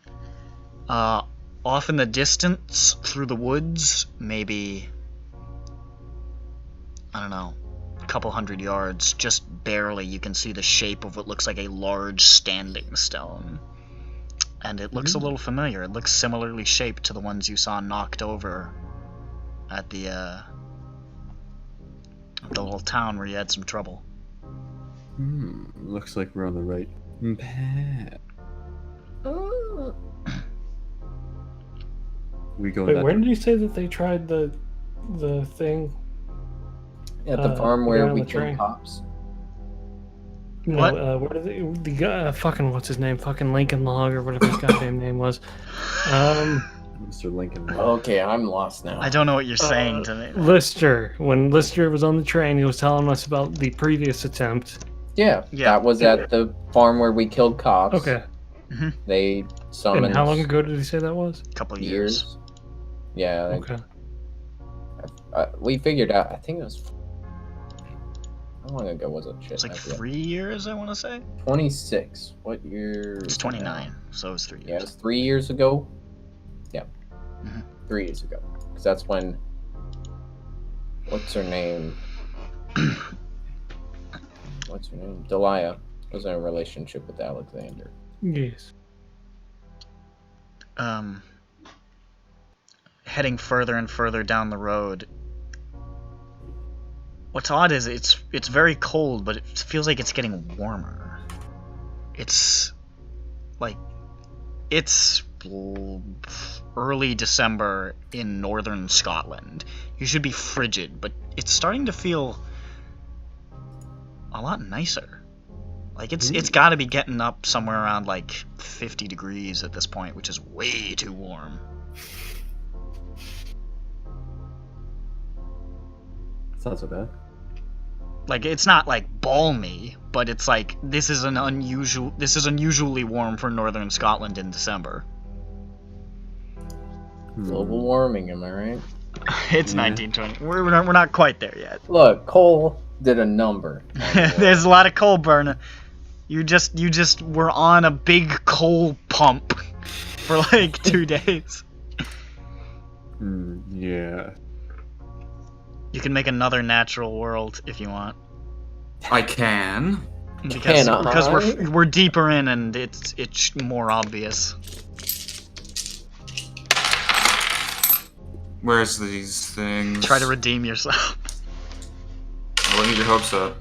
off in the distance through the woods, maybe, I don't know, a couple hundred yards, just barely, you can see the shape of what looks like a large standing stone. And it looks a little familiar. It looks similarly shaped to the ones you saw knocked over at the little town where you had some trouble. Looks like we're on the right path. We go Wait, that where did you say that they tried the thing? At the farm where yeah, we the kill train. cops. No, What? where did the guy, fucking what's his name? Fucking Lincoln Log or whatever his goddamn name was. Mr. Lincoln. Okay, I'm lost now. I don't know what you're saying to me. Lister. When Lister was on the train, he was telling us about the previous attempt. Yeah, Yeah. that was at the farm where we killed cops. Okay. They summoned. And how long ago did he say that was? A couple of years. Yeah. Okay. We figured out. I think it was. How long ago was it? Shit, It's like I forget. 3 years, I want to say. 26. What year? It's 29, so it's 3 Yeah, years. it's 3 years ago. Yeah. Mhm. 3 years ago. Because that's when. What's her name? What's her name? Delia was in a relationship with Alexander. Yes. Heading further and further down the road. What's odd is it's very cold, but it feels like it's getting warmer. It's like it's early December in northern Scotland. You should be frigid, but it's starting to feel a lot nicer. Like it's got to be getting up somewhere around like 50 degrees at this point, which is way too warm. It's not so bad. Like it's not like balmy, but it's like this is unusually warm for northern Scotland in December. Global warming, am I right? It's 1920. We're not quite there yet. Look, Cole did a number. There's a lot of coal burning. You just were on a big coal pump for like 2 days. Yeah. You can make another natural world if you want. I can. Because we're deeper in and it's more obvious. Where's these things? Try to redeem yourself. I'll get your hopes up.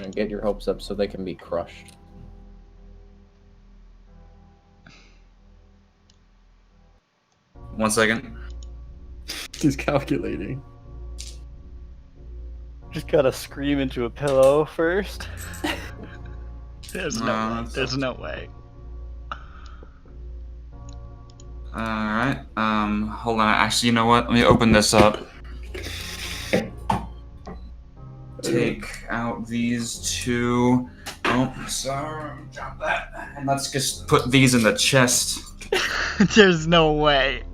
And get your hopes up so they can be crushed. One second. He's calculating. Just gotta scream into a pillow first. There's no way. Alright. Hold on. Actually, you know what? Let me open this up. Take out these two. Oh, sorry. Drop that. And let's just put these in the chest. There's no way.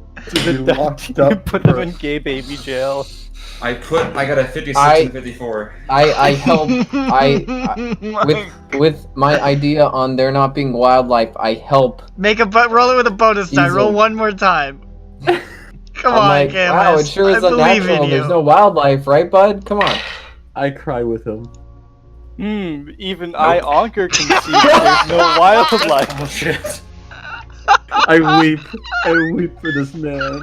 You locked up. Put them in gay baby jail. I got a 56 and a 54. I help. With my idea on there not being wildlife, I help. Roll it with a bonus die. Roll Easily. one more time. Come I'm on, like, Camus. wow, it sure is I believe unnatural. in you. There's no wildlife, right, bud? Come on. I cry with him. Even I, Onker, can see that there's no wildlife. Oh shit. I weep for this man.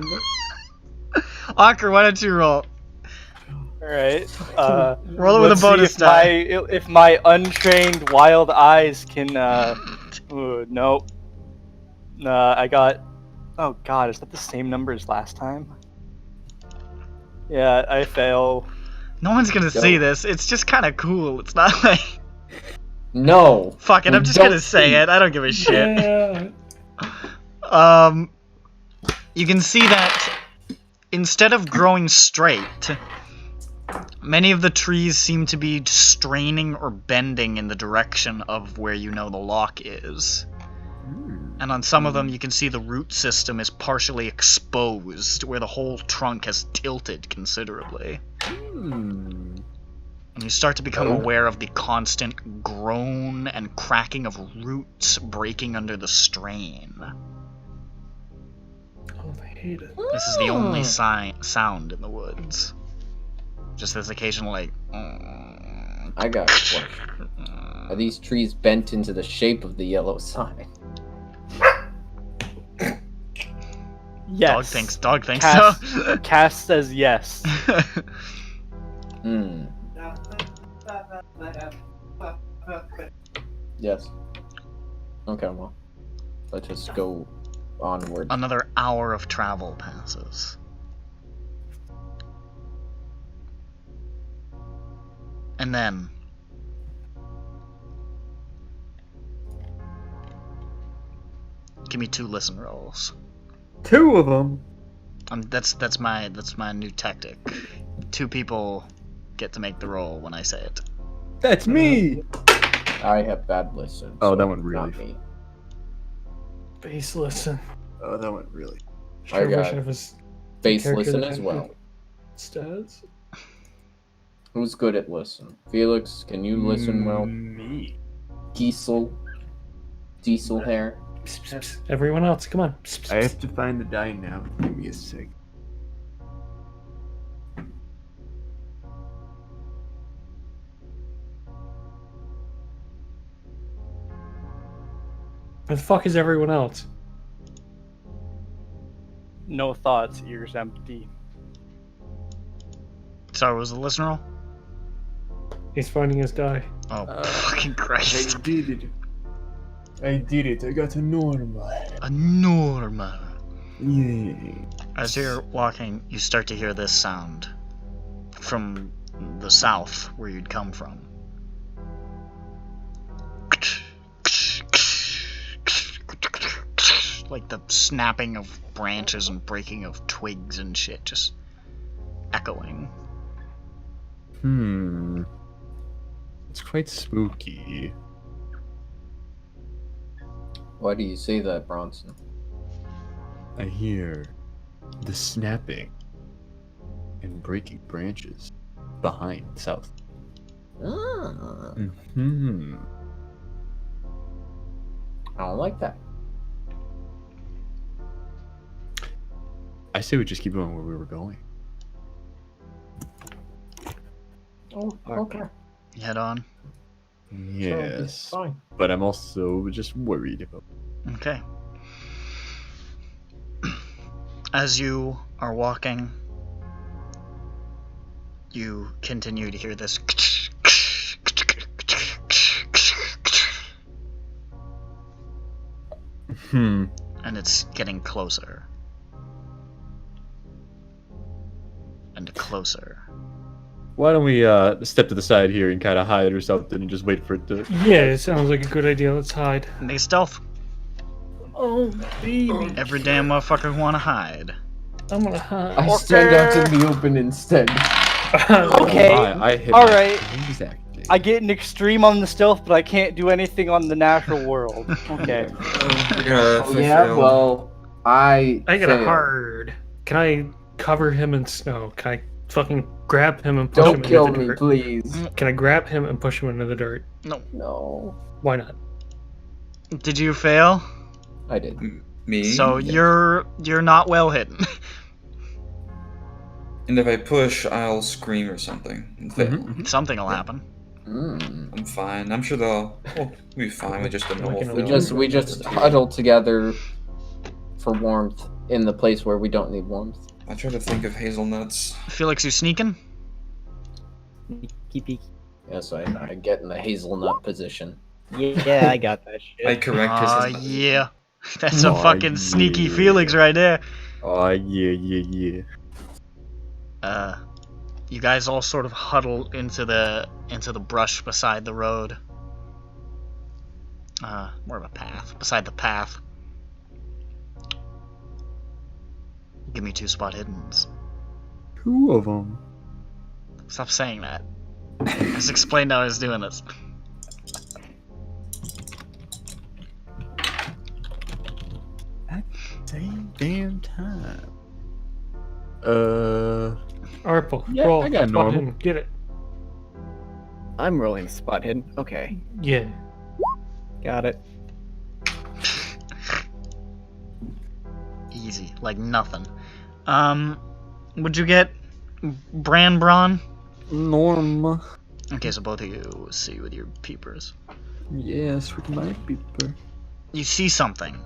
Anker, why don't you roll? Alright. Roll it with a let's see bonus if die. if my untrained wild eyes can, nope. I got... Oh god, is that the same number as last time? Yeah, I fail. No one's gonna see this. It's just kind of cool. It's not like... No. Fuck it, We I'm just don't gonna say see. it. I don't give a shit. Yeah. You can see that instead of growing straight, many of the trees seem to be straining or bending in the direction of where you know the loch is. And on some of them you can see the root system is partially exposed, where the whole trunk has tilted considerably. And you start to become aware of the constant groan and cracking of roots breaking under the strain. Oh, I hate it. This is the only sound in the woods. Just this occasional, like... I got a question. Are these trees bent into the shape of the yellow sign? Yes. Dog thinks Cass, so. Cass says yes. Yes. Okay, well. Let's just go onward. Another hour of travel passes. And then... Give me 2 listen rolls. 2 of them. That's my new tactic. 2 people get to make the roll when I say it. That's me. I have bad listen. Oh, so that one really. not me. Base listen. Oh, that one really. I got Version of his Base character listen that as had well. Stats. Who's good at listen? Felix, can you listen well? Me. Diesel hair. Everyone else, come on. I have to find the die now. Give me a sec. Where the fuck is everyone else? No thoughts, ears empty. Sorry, what was the listen roll? He's finding his die. Oh, fucking Christ. did it. I did it. I got a normal. A normal. Yay. As you're walking, you start to hear this sound from the south where you'd come from. Like the snapping of branches and breaking of twigs and shit, just echoing. It's quite spooky. Why do you say that, Bronson? I hear the snapping and breaking branches behind south. Ah, Hmm. I don't like that. I say we just keep going where we were going. Oh, okay. Head on. Yes. Fine. But I'm also just worried about. Okay. As you are walking, you continue to hear this. And it's getting closer. And closer. Why don't we step to the side here and kind of hide or something and just wait for it to. Yeah, it sounds like a good idea. Let's hide. Make a stealth. Oh, baby. Every damn motherfucker wanna hide. I'm gonna hide. I stand out in the open instead. Okay. I hit All my- right. Exactly. I get an extreme on the stealth, but I can't do anything on the natural world. Okay. Yeah, well, I got a failed. hard. Can I cover him in snow? Can I fucking grab him and push him Don't kill into the me, dirt? please. Can I grab him and push him into the dirt? No. Why not? Did you fail? I did. Me? So Yeah. you're not well hidden. And if I push, I'll scream or something. And fail. Something will happen. I'm fine. I'm sure they'll be fine with just a normal We fail. We just huddle together for warmth in the place where we don't need warmth. I try to think of hazelnuts. Felix, you sneaking? Yes, I get in the hazelnut position. Yeah, I got that shit. I correct his. Yeah. That's a Aw, fucking sneaky yeah. Felix right there. Oh yeah. You guys all sort of huddle into the brush beside the road. More of a path. Beside the path. Give me 2 spot hiddens. 2 of them. Stop saying that. I just explained how I was doing this. Same damn time. Arple, Yeah, roll. I got spot normal. hidden. Get it. I'm rolling spot hidden. Okay, Yeah. got it. Easy, like nothing. Would you get Branbron? Norm. Okay, so both of you see with your peepers. Yes, with my peeper. You see something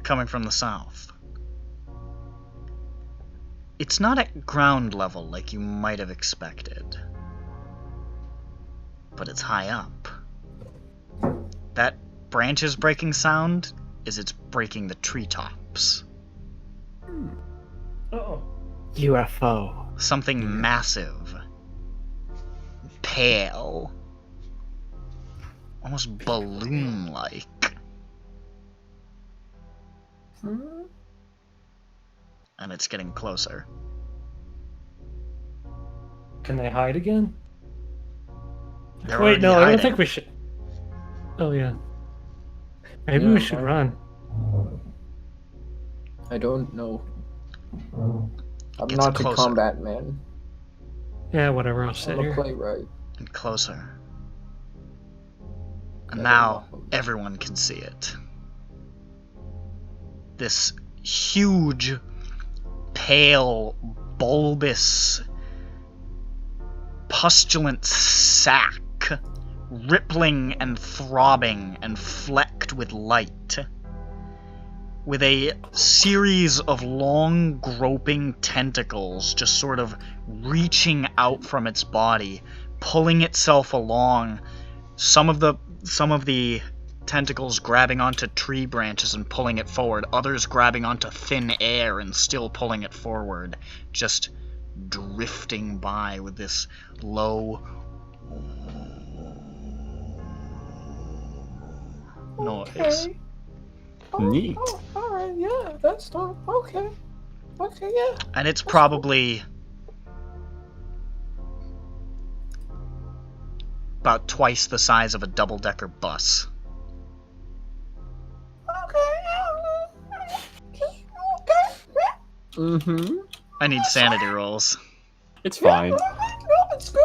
coming from the south. It's not at ground level like you might have expected, but it's high up. That branches breaking sound is it's breaking the treetops. Uh-oh. UFO. Something massive, pale, almost balloon-like, And it's getting closer. Can they hide again? They're Wait, already no, I don't hiding. think we should. Oh yeah. Maybe Yeah, we should run. I don't know. I'm Gets not a closer. combat man. Yeah, whatever. I'll sit I'm a here. playwright. And closer. And I now don't know. everyone can see it. This huge, pale, bulbous, pustulant sack, rippling and throbbing and flecked with light, with a series of long, groping tentacles just sort of reaching out from its body, pulling itself along. Some of the tentacles grabbing onto tree branches and pulling it forward, others grabbing onto thin air and still pulling it forward, just drifting by with this low noise. Neat. Alright, yeah, that's not okay. Okay, yeah. And it's probably about twice the size of a double-decker bus. Mm-hmm. I need sanity rolls. It's fine. No, it's good.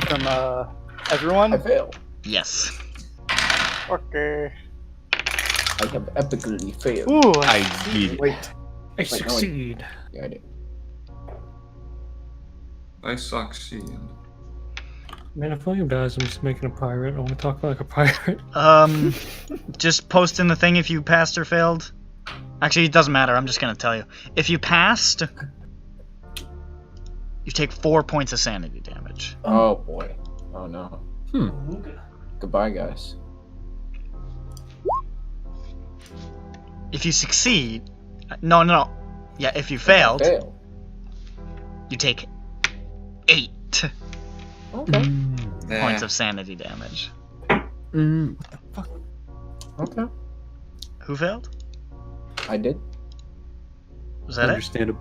From everyone. I failed. Yes. Okay. I have epically failed. Ooh. I did. Wait. I no, succeed. Yeah, I did. I succeed. Man, if William dies, I'm just making a pirate. I want to talk like a pirate. Just post in the thing if you passed or failed. Actually, it doesn't matter. I'm just gonna tell you. If you passed, you take 4 points of sanity damage. Oh boy. Oh no. Goodbye, guys. If you succeed, no. Yeah, if you failed, Fail. you take 8 Okay. points of sanity damage. Okay. Who failed? I did. Was that it? Understandable.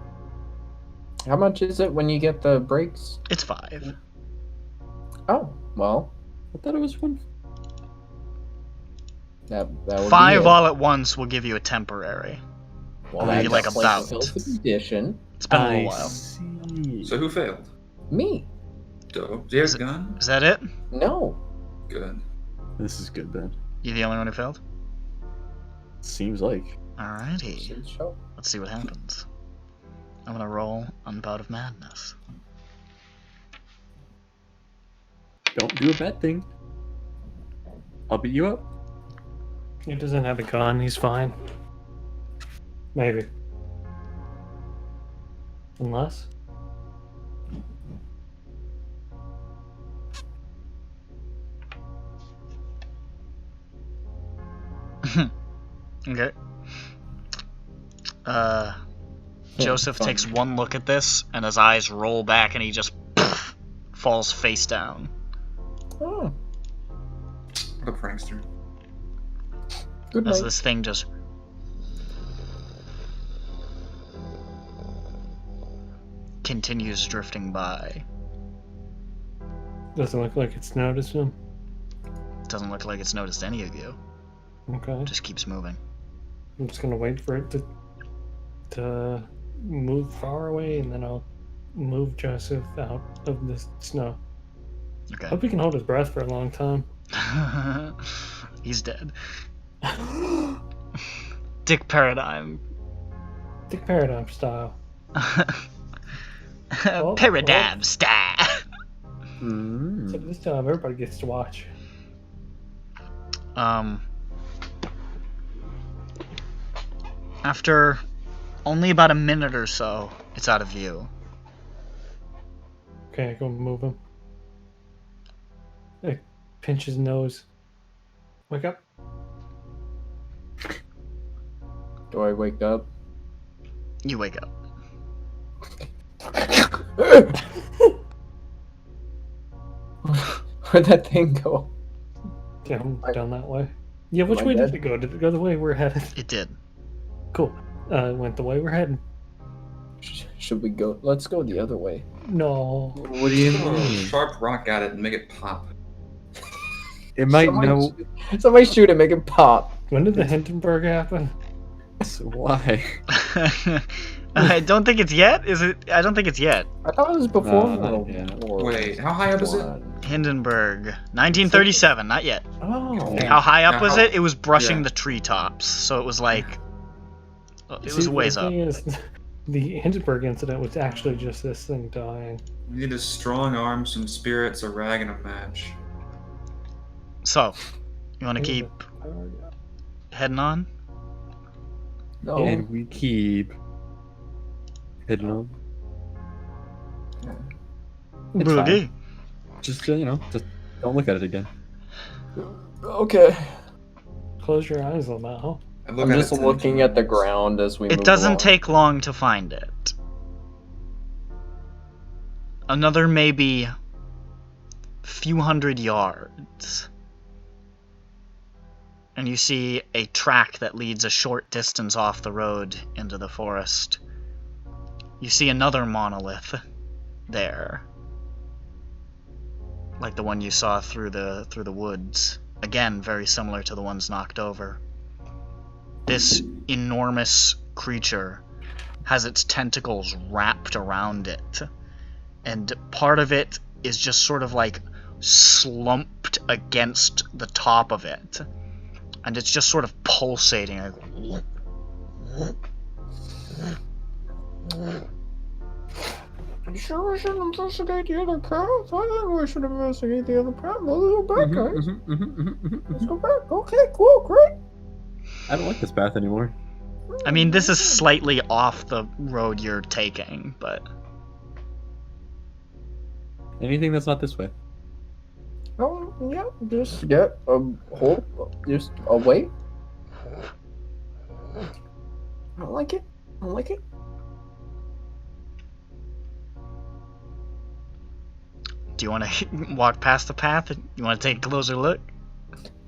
How much is it when you get the breaks? It's 5. Oh, well, I thought it was one. that would 5 be it. all at once will give you a temporary. Well, maybe that's like a bout. filthy edition. It's been a little while. See. So who failed? Me? Dope. Do you have a gun? Is that it? No. Good. This is good then. You the only one who failed? Seems like. Alrighty. Should show. Let's see what happens. I'm gonna roll on Bout of Madness. Don't do a bad thing. I'll beat you up. He doesn't have a gun. He's fine. Maybe. Unless. Okay. Joseph fun. takes one look at this, and his eyes roll back, and he just falls face down. Oh, What a prankster. good As night. this thing just continues drifting by. Doesn't look like it's noticed him. Doesn't look like it's noticed any of you. Okay. Just keeps moving. I'm just gonna wait for it to move far away, and then I'll move Joseph out of the snow. Okay. Hope he can hold his breath for a long time. He's dead. Dick Paradigm. Dick Paradigm style. Paradigm style. So this time everybody gets to watch. After only about a minute or so, it's out of view. Okay, go move him. Hey, pinch his nose. Wake up. Do I wake up? You wake up. Where'd that thing go? Down that way. Yeah, which Am I way did dead? it go? Did it go the way we're headed? It did. Cool. Went the way we're heading. Should we go? Let's go the other way. No. What do you Throw a mean? sharp rock at it and make it pop. It might Somebody know. Somebody shoot it, make it pop. When did the Hindenburg happen? So why? I don't think it's yet. Is it? I don't think it's yet. I thought it was before not World yet. War Wait, how high up is it? One. Hindenburg, 1937. Not yet. Oh. How high up Yeah, was how- it? It was brushing yeah. the treetops, so it was like it See, was ways the up. thing is, the Hindenburg incident was actually just this thing dying. You need a strong arm, some spirits, a rag, and a match. So, you want to keep heading on? No. And we keep heading on. It's Boogie. Just just don't look at it again. Okay. Close your eyes, Lamau. I look I'm at just it 10 looking at the times. ground as we move It doesn't along. take long to find it. Another maybe few hundred yards. And you see a track that leads a short distance off the road into the forest. You see another monolith there. Like the one you saw through the woods. Again, very similar to the ones knocked over. This enormous creature has its tentacles wrapped around it. And part of it is just sort of like slumped against the top of it. And it's just sort of pulsating. Like, You sure we should investigate the other path? I think we should investigate the other path. Let's go back, guys. Let's go back. Okay, cool, great. I don't like this path anymore. I mean, this is slightly off the road you're taking, but Anything that's not this way. Oh, yeah, just get a hold, just away. I don't like it. I don't like it. do you want to walk past the path? You want to take a closer look?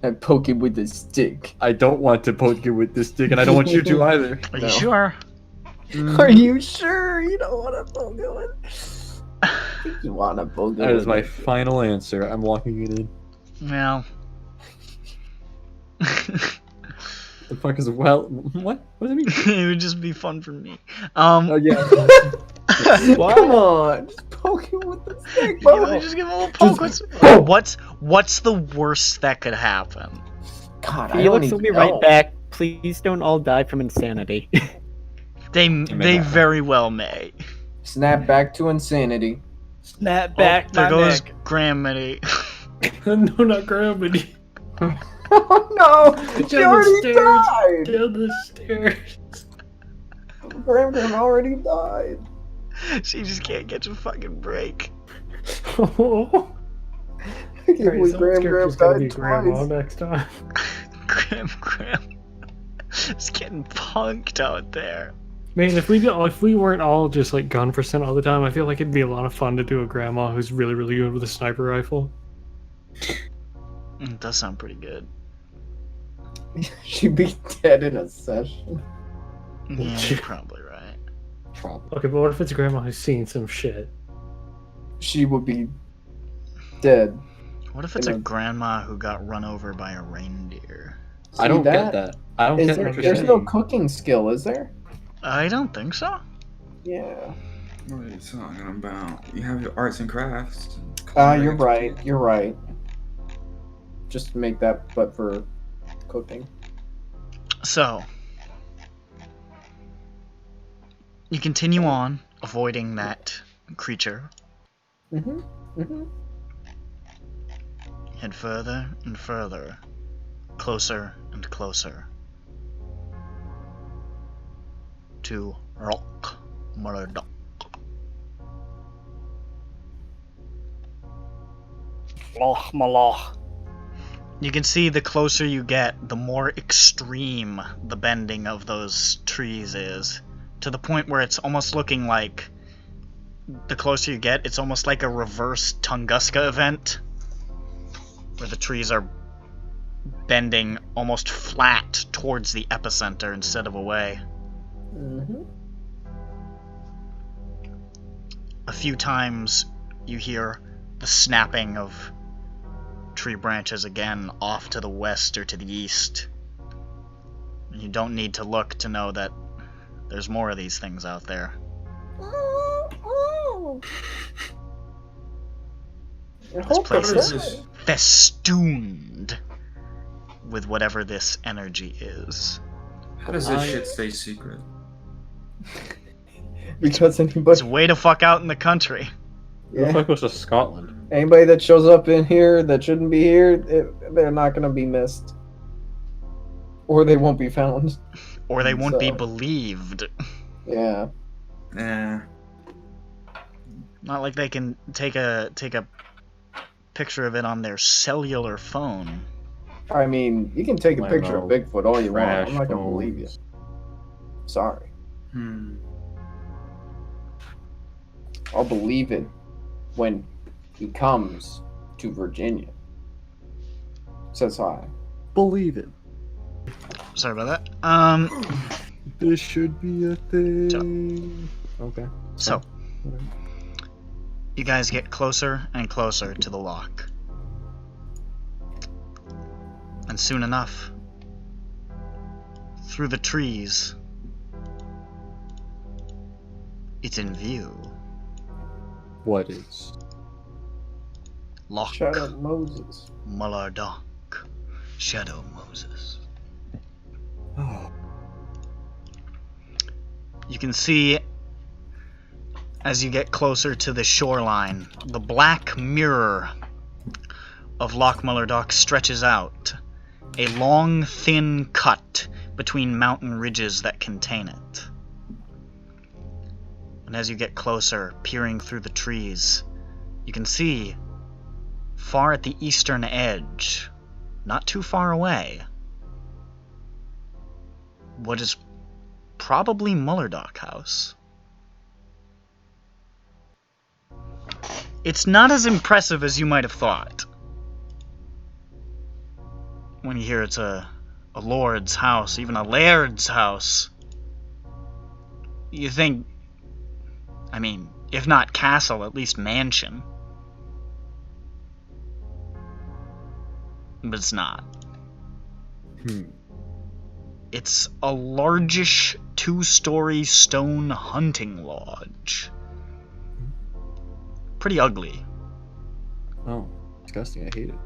I poke it with a stick. I don't want to poke you with this stick, and I don't want you to either. Are No. you sure? Are you sure you don't want to poke it with? I think you want to poke it That is with my it. final answer. I'm locking it in. Well. The fuck is what? What does it mean? It would just be fun for me. Oh yeah. Come on, just poke it with the stick, You know, bro. just give him a little poke. What's the worst that could happen? God, I don't Felix even will be know. right back. Please don't all die from insanity. They not. very well may. Snap back to insanity. Snap back There my goes neck. Grammy. No, not gravity. Oh no! She Down the already stairs. died! Down the stairs. Graham already died. She just can't catch a fucking break. Oh. I can't Alright, believe someone's character's gonna be died grandma twice. next time. Graham is getting punked out there. Man, if we weren't all just like gun percent all the time, I feel like it'd be a lot of fun to do a grandma who's really, really good with a sniper rifle. It does sound pretty good. She'd be dead in a session. Yeah, you're probably right. Probably. Okay, but what if it's a grandma who's seen some shit? She would be dead. What if it's In a a- grandma who got run over by a reindeer? I don't See get that. I don't Is get there, what you're there's saying. no cooking skill, is there? I don't think so. Yeah. What are you talking about? You have your arts and crafts. You're right. You're right. Just make that, but for cooking. So, you continue on, avoiding that creature. Mm-hmm. Mm-hmm. Head further and further, closer and closer to Loch Mullardoch. Loch Mullardoch. You can see the closer you get, the more extreme the bending of those trees is, to the point where it's almost looking like, the closer you get, it's almost like a reverse Tunguska event, where the trees are bending almost flat towards the epicenter instead of away. Mm-hmm. A few times you hear the snapping of tree branches again off to the west or to the east. You don't need to look to know that there's more of these things out there. This place is festooned with whatever this energy is. How does this shit stay secret? Because It's anybody, way to fuck out in the country. What the fuck was to Scotland? anybody that shows up in here that shouldn't be here, they're not gonna be missed, or they won't be found. Or they won't be So- believed. Yeah. Not like they can take a picture of it on their cellular phone. I mean, you can take a picture of Bigfoot all you want. I'm not gonna believe you. Sorry. I'll believe it when he comes to Virginia. Says hi. Believe it. Sorry about that. This should be a thing. Okay. So you guys get closer and closer to the loch. And soon enough, through the trees, it's in view. What is? Loch Shadow Moses. Mullardoch. Shadow Moses. Oh. You can see, as you get closer to the shoreline, the black mirror of Loch Mullardoch stretches out, a long, thin cut between mountain ridges that contain it. And as you get closer, peering through the trees, you can see, far at the eastern edge, not too far away, what is probably Mullardoch House. It's not as impressive as you might have thought. When you hear it's a lord's house, even a laird's house, you think, I mean, if not castle, at least mansion. But it's not. It's a largish 2-story stone hunting lodge. Pretty ugly. Oh, disgusting. I hate it.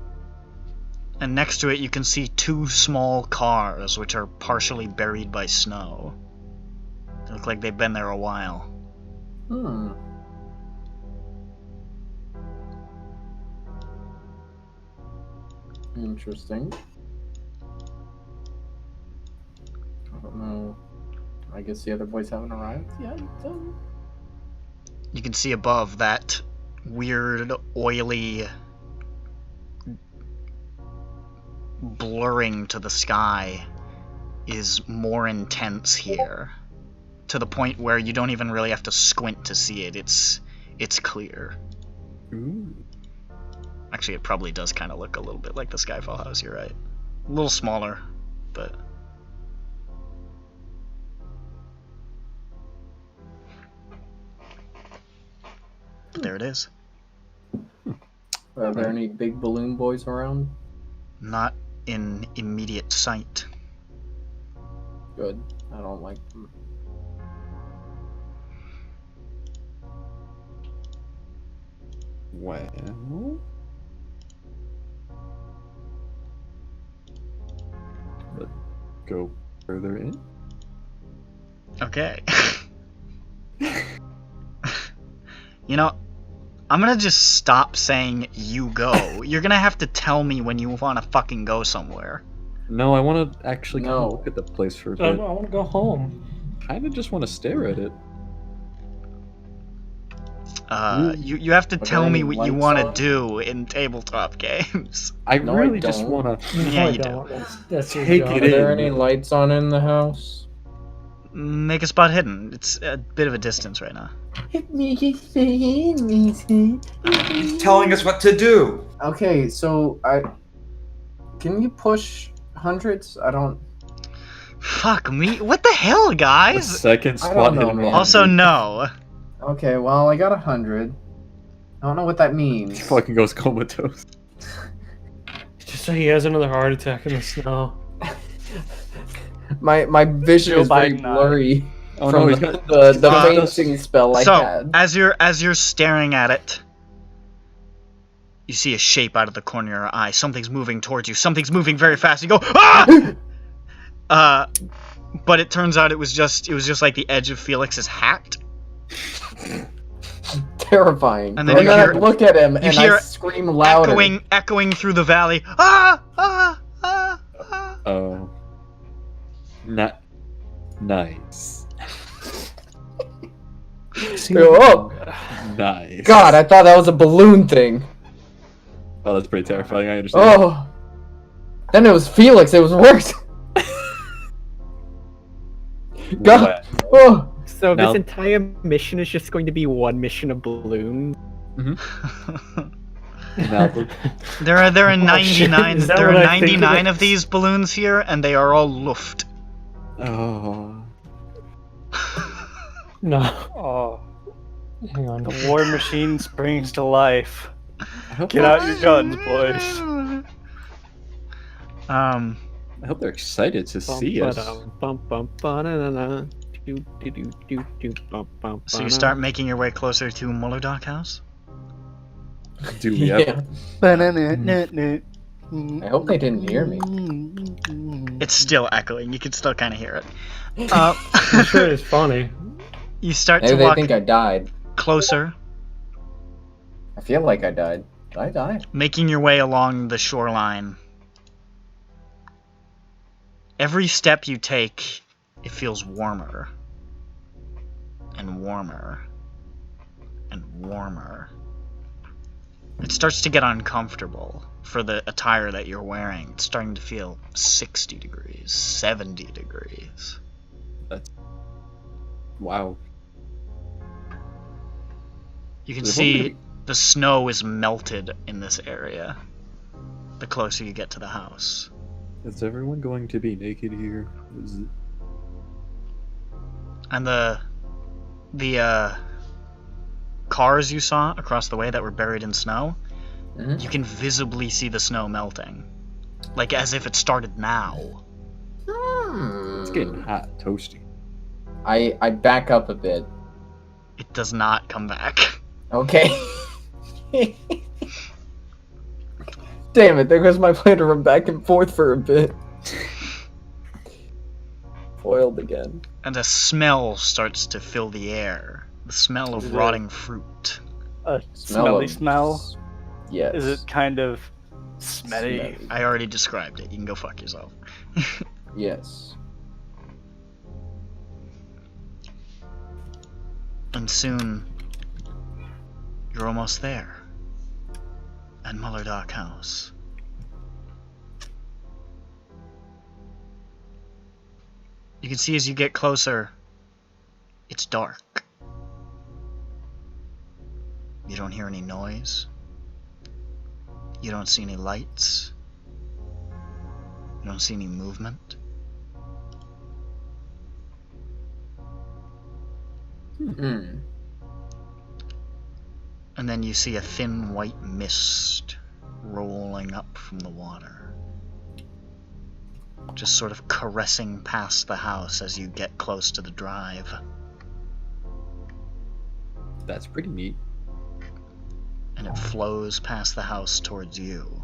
And next to it you can see 2 small cars which are partially buried by snow. They look like they've been there a while. Interesting. I don't know. I guess the other boys haven't arrived yet. You can see above that weird, oily blurring to the sky is more intense here, to the point where you don't even really have to squint to see it. It's clear. Ooh. Actually, it probably does kind of look a little bit like the Skyfall house, you're right. A little smaller, but... there it is. Are there any big balloon boys around? Not in immediate sight. Good. I don't like them. Well... let's go further in. Okay. You know, I'm gonna just stop saying you go. You're gonna have to tell me when you wanna fucking go somewhere. No, I want to actually kind No. of look at the place for a I bit. want to go home. Kind of just want to stare at it. You have to Are tell there me any what you lights want to on? do in tabletop games. I No, I really just don't. want to... Yeah, I you don't. That's your Take job. it Are there in. any lights on in the house? Make a spot hidden. It's a bit of a distance right now. He's telling us what to do. Okay, so can you push hundreds? I don't. Fuck me. What the hell, The guys? second I spot don't know, hit him man. Also, no. Okay, well, I got 100. I don't know what that He means. fucking goes comatose. Just say he has another heart attack in the snow. My vision Joe is very Biden, blurry Oh from no, he's the, got the Uh, fainting spell I So, had. as you're staring at it, you see a shape out of the corner of your eye. Something's moving towards you. Something's moving very fast. You go, ah! But it turns out it was just like the edge of Felix's hat. Terrifying. And And then then, you I hear- look at him and hear I scream louder. Echoing through the valley. Ah! Ah! Ah! Ah! Oh. Nice. Oh, Nice. God, I thought that was a balloon thing. Oh, that's pretty terrifying. I understand. Oh. Then it was Felix. It was worse. God. Oh. So Now- this entire mission is just going to be one mission of balloons. Now, There are Oh, shit. 99 Is that there are what I think it 99 is? of these balloons here, and they are all luft. oh. No. Oh, Hang on. the war machine springs to life. I hope, Get out your guns, boys. I hope they're excited to see us. So you start making your way closer to Mullardoch House? Do we ever? I hope they didn't hear me. It's still echoing. You can still kind of hear it. I'm sure it's funny. You start Maybe to they walk think I died. closer, I feel like I died. Did I die? making your way along the shoreline. Every step you take, it feels warmer. And warmer. And warmer. It starts to get uncomfortable for the attire that you're wearing. It's starting to feel 60 degrees, 70 degrees. Wow. You can There's see one the snow is melted in this area the closer you get to the house. Is everyone going to be naked here? Is it... And the cars you saw across the way that were buried in snow, Mhm. you can visibly see the snow melting. Like as if it started now. It's getting hot, toasty. I back up a bit. It does not come back. Okay. Damn it, there goes my plan to run back and forth for a bit. Foiled again. And a smell starts to fill the air. The smell of Is it- rotting fruit. A smelly of- smell? Yes. Is it kind of smelly? Smelly. I already described it. You can go fuck yourself. Yes. And soon, you're almost there. At Mullardoch House. You can see as you get closer, it's dark. You don't hear any noise. You don't see any lights. You don't see any movement. Hmm. And then you see a thin white mist rolling up from the water. Just sort of caressing past the house as you get close to the drive. That's pretty neat. And it flows past the house towards you.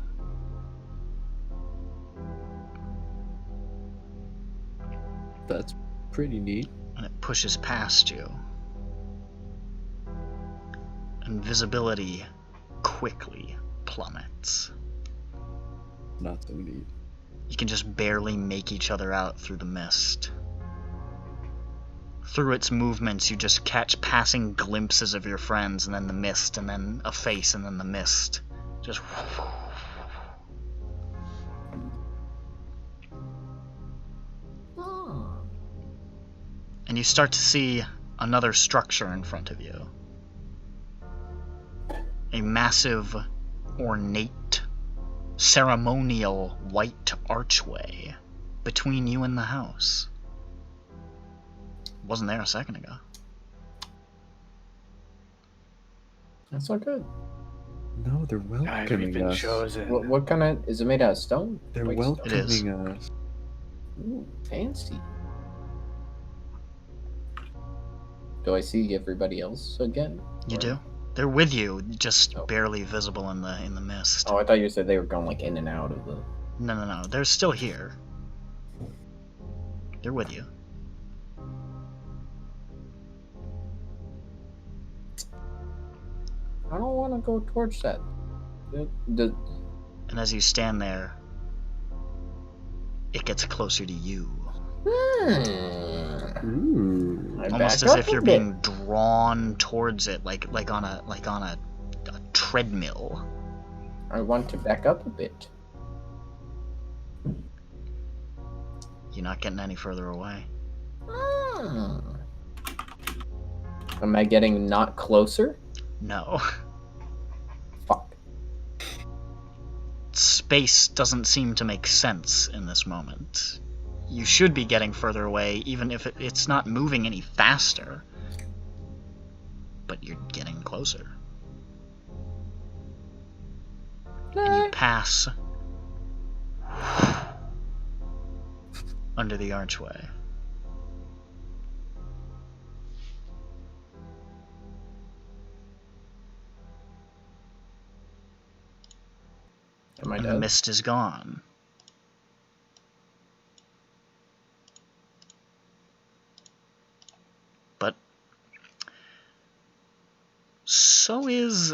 That's pretty neat. And it pushes past you. And visibility quickly plummets. Not so neat. You can just barely make each other out through the mist. Through its movements, you just catch passing glimpses of your friends, and then the mist, and then a face, and then the mist. Just... And you start to see another structure in front of you. A massive, ornate, ceremonial white archway between you and the house. Wasn't there a second ago. That's not good. No, they're Guys, we've welcoming been us. chosen. What kind of... Is it made out of stone? They're White stone? welcoming us. Ooh, fancy. Do I see everybody else again? You Or- do? They're with you, just Oh. barely visible in the mist. Oh, I thought you said they were going like in and out of the... No. They're still here. They're with you. I don't want to go towards that. The And as you stand there, it gets closer to you. Ooh. I Almost back as up if a you're bit. being drawn towards it, like on a treadmill. I want to back up a bit. You're not getting any further away. Am I getting not closer? No. Fuck. Space doesn't seem to make sense in this moment. You should be getting further away, even if it's not moving any faster. But you're getting closer. And you pass under the archway. Am I And the dead? mist is gone. But so is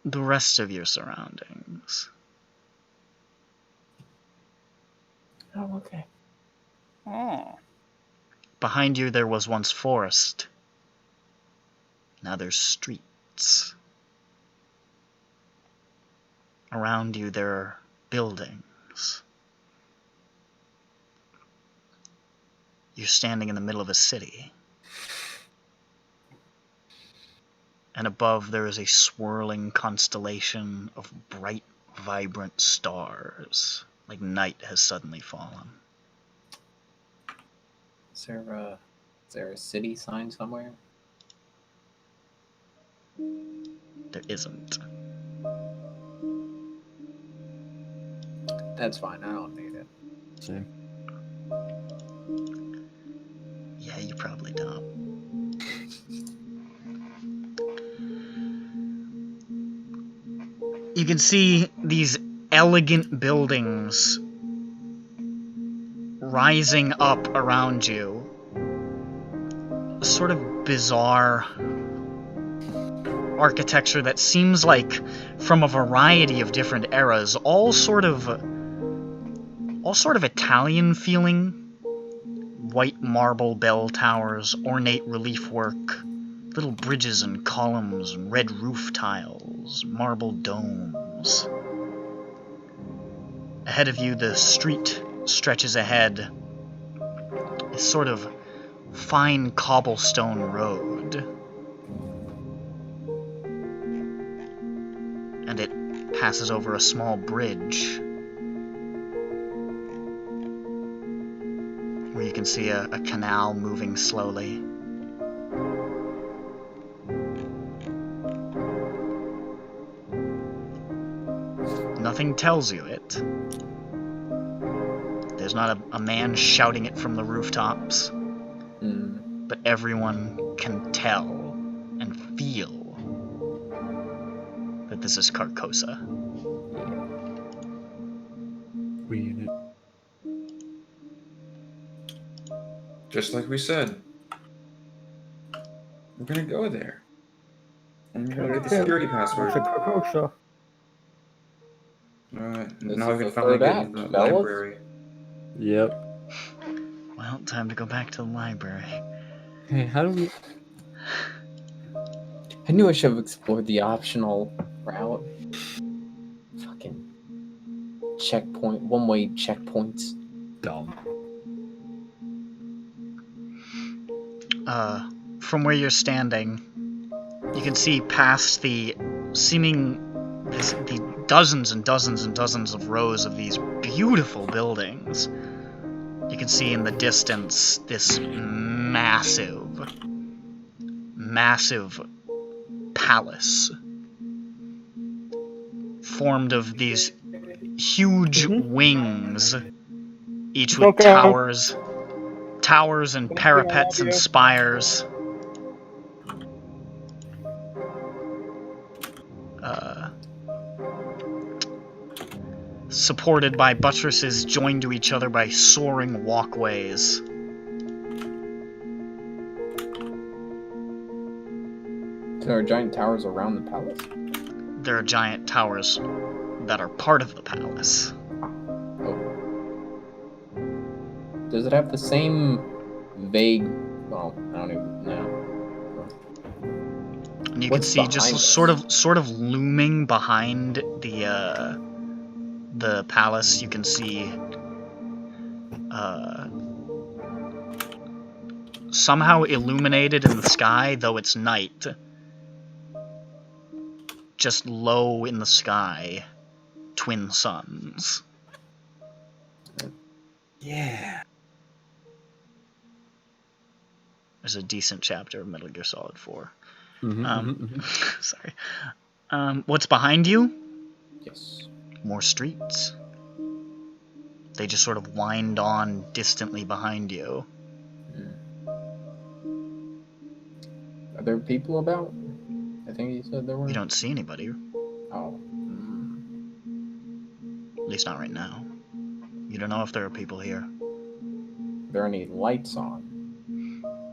the rest of your surroundings. Oh, okay. Oh. Behind you there was once forest. Now there's streets. Around you there are buildings. You're standing in the middle of a city. And above there is a swirling constellation of bright, vibrant stars, like night has suddenly fallen. Is there a city sign somewhere? There isn't. That's fine. I don't need it. Same. Yeah, you probably don't. You can see these elegant buildings rising up around you. A sort of bizarre architecture that seems like from a variety of different eras, all sort of Italian feeling. White marble bell towers, ornate relief work, little bridges and columns, and red roof tiles, marble domes. Ahead of you, the street stretches ahead. A sort of fine cobblestone road. And it passes over a small bridge, where you can see a canal moving slowly. Nothing tells you it. There's not a man shouting it from the rooftops, but everyone can tell and feel that this is Carcosa. We in it. Just like we said. We're gonna go there. And we're gonna get the security password. Alright, This now is we the can finally third get act, into the fellas. library. Yep. Well, time to go back to the library. Hey, how do we? I knew I should have explored the optional route. Fucking checkpoint, one-way checkpoints. Dumb. From where you're standing, you can see past the dozens and dozens and dozens of rows of these beautiful buildings. You can see in the distance this massive palace formed of these huge wings, each with towers and parapets and spires. Supported by buttresses joined to each other by soaring walkways. There are giant towers around the palace? There are giant towers that are part of the palace. Oh. Does it have the same vague... Well, I don't even know. And you What's can see just behind sort of looming behind the palace, you can see somehow illuminated in the sky, though it's night. Just low in the sky, twin suns. Yeah. There's a decent chapter of Metal Gear Solid 4. Sorry. What's behind you? Yes. More streets. They just sort of wind on distantly behind you. Are there people about? I think you said there were. You don't see anybody, Oh. at least not right now. You don't know if there are people here. Are there any lights on?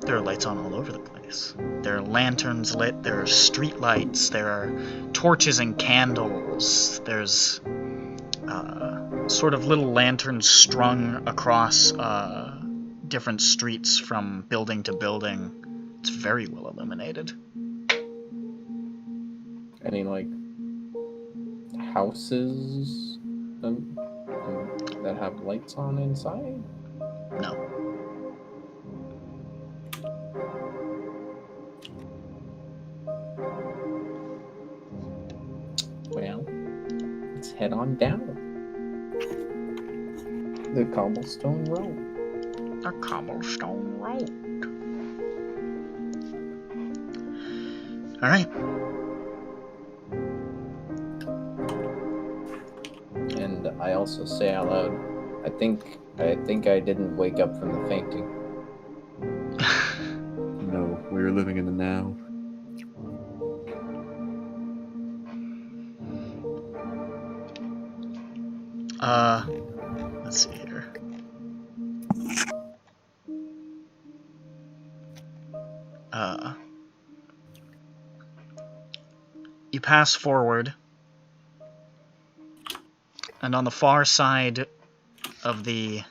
There are lights on all over the place. There are lanterns lit, there are street lights, there are torches and candles, there's sort of little lanterns strung across different streets from building to building. It's very well illuminated. Any, like, houses that have lights on inside? No. Well, let's head on down. The cobblestone road. A cobblestone road. Alright. And I also say out loud, I think I didn't wake up from the fainting. No, we were living in the now. Let's see here. You pass forward, and on the far side of the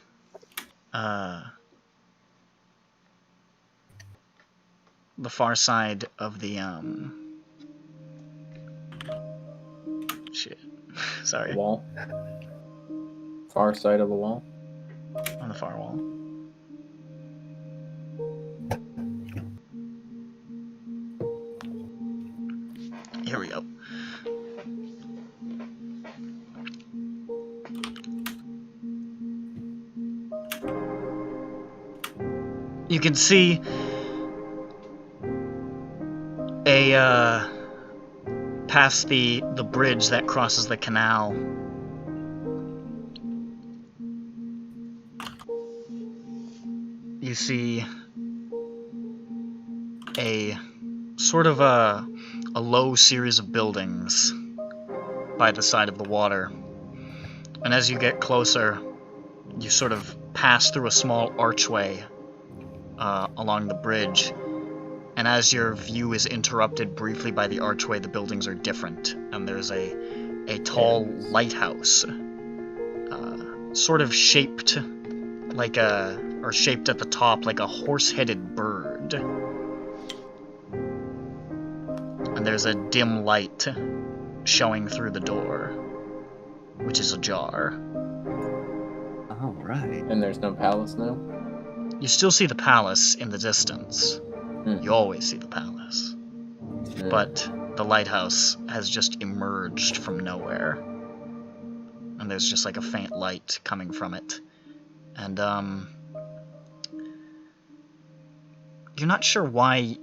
shit. Sorry. Wall. Far side of the wall. On the far wall. Here we go. You can see past the bridge that crosses the canal. You see a sort of a low series of buildings by the side of the water. And as you get closer, you sort of pass through a small archway along the bridge. And as your view is interrupted briefly by the archway, the buildings are different. And there's a tall lighthouse, sort of shaped like shaped at the top like a horse-headed bird. And there's a dim light showing through the door, which is ajar. All right. And there's no palace now? You still see the palace in the distance. You always see the palace. But the lighthouse has just emerged from nowhere. And there's just like a faint light coming from it. And, you're not sure why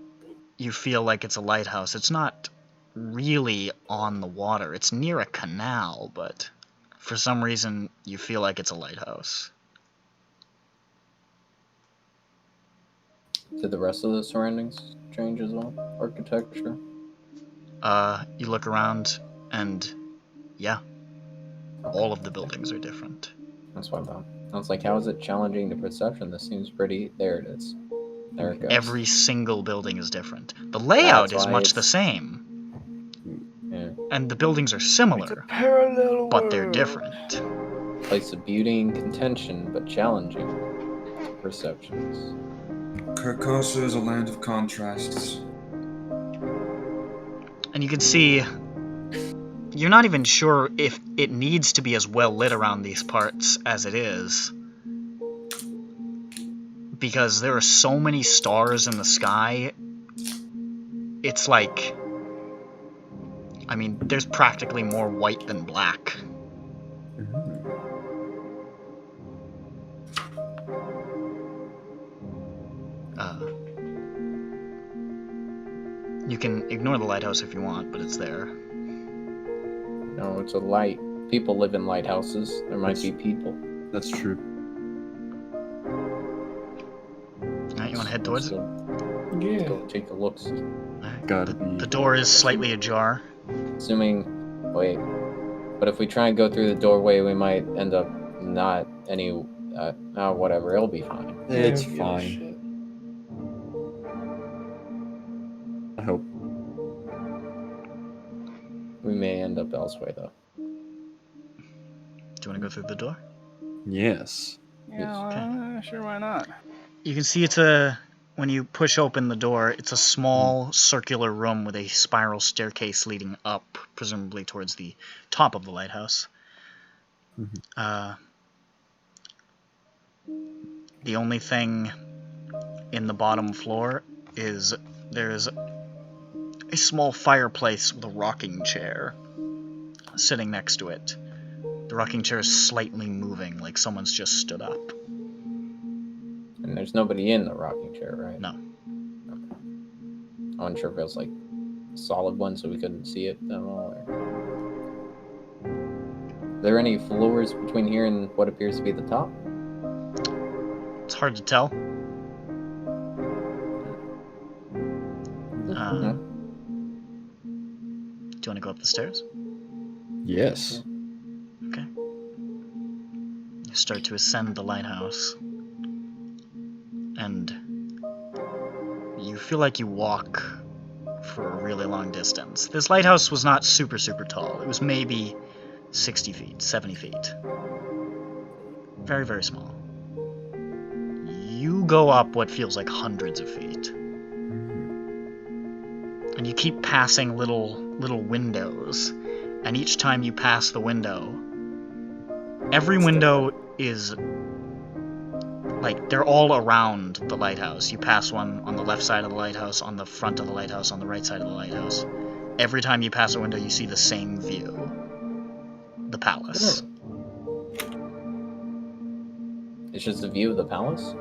you feel like it's a lighthouse. It's not really on the water. It's near a canal, but for some reason you feel like it's a lighthouse. Did the rest of the surroundings change as well? Architecture? You look around, and yeah, all of the buildings are different. That's what I thought. I was like, how is it challenging the perception? This seems pretty... There it is. There it goes. Every single building is different. The layout That's is why much the it's- same, Yeah. and the buildings are similar, Parallel but they're world. different. Place of beauty and contention, but challenging perceptions. Carcosa is a land of contrasts. And you can see, you're not even sure if it needs to be as well lit around these parts as it is, because there are so many stars in the sky. It's like, I mean, there's practically more white than black. You can ignore the lighthouse if you want, but it's there. No, it's a light. People live in lighthouses. There might be people. That's true. Alright, you want to head towards it? Let's Yeah. go take a look. Alright. Gotta be. The door is slightly ajar. Assuming... Wait. But if we try and go through the doorway, we might end up not any... whatever. It'll be fine. It's Yeah, who gives a fine. shit? I hope. We may end up elsewhere, though. Do you want to go through the door? Yes. Yeah, sure, why not? You can see when you push open the door, it's a small circular room with a spiral staircase leading up, presumably towards the top of the lighthouse. The only thing in the bottom floor is there's a small fireplace with a rocking chair sitting next to it. The rocking chair is slightly moving, like someone's just stood up. And there's nobody in the rocking chair, right? No. Okay. I wasn't sure if it was like a solid one so we couldn't see it at all. Or... Are there any floors between here and what appears to be the top? It's hard to tell. Hmm. Do you want to go up the stairs? Yes. Okay. You start to ascend the lighthouse. And you feel like you walk for a really long distance. This lighthouse was not super tall. It was maybe 60 feet, 70 feet. Very, very small. You go up what feels like hundreds of feet. And you keep passing little windows. And each time you pass the window, every window is like, they're all around the lighthouse. You pass one on the left side of the lighthouse, on the front of the lighthouse, on the right side of the lighthouse. Every time you pass a window, you see the same view. The palace. It's just a view of the palace?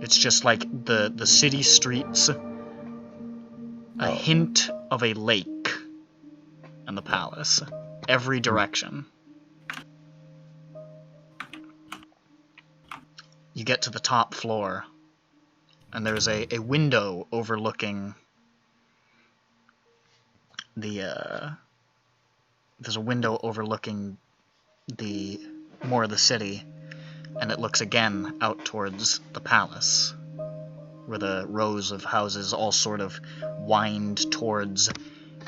It's just like the city streets, a hint of a lake, and the palace. Every direction. You get to the top floor, and there's a window overlooking the, there's a window overlooking more of the city, and it looks again out towards the palace, where the rows of houses all sort of wind towards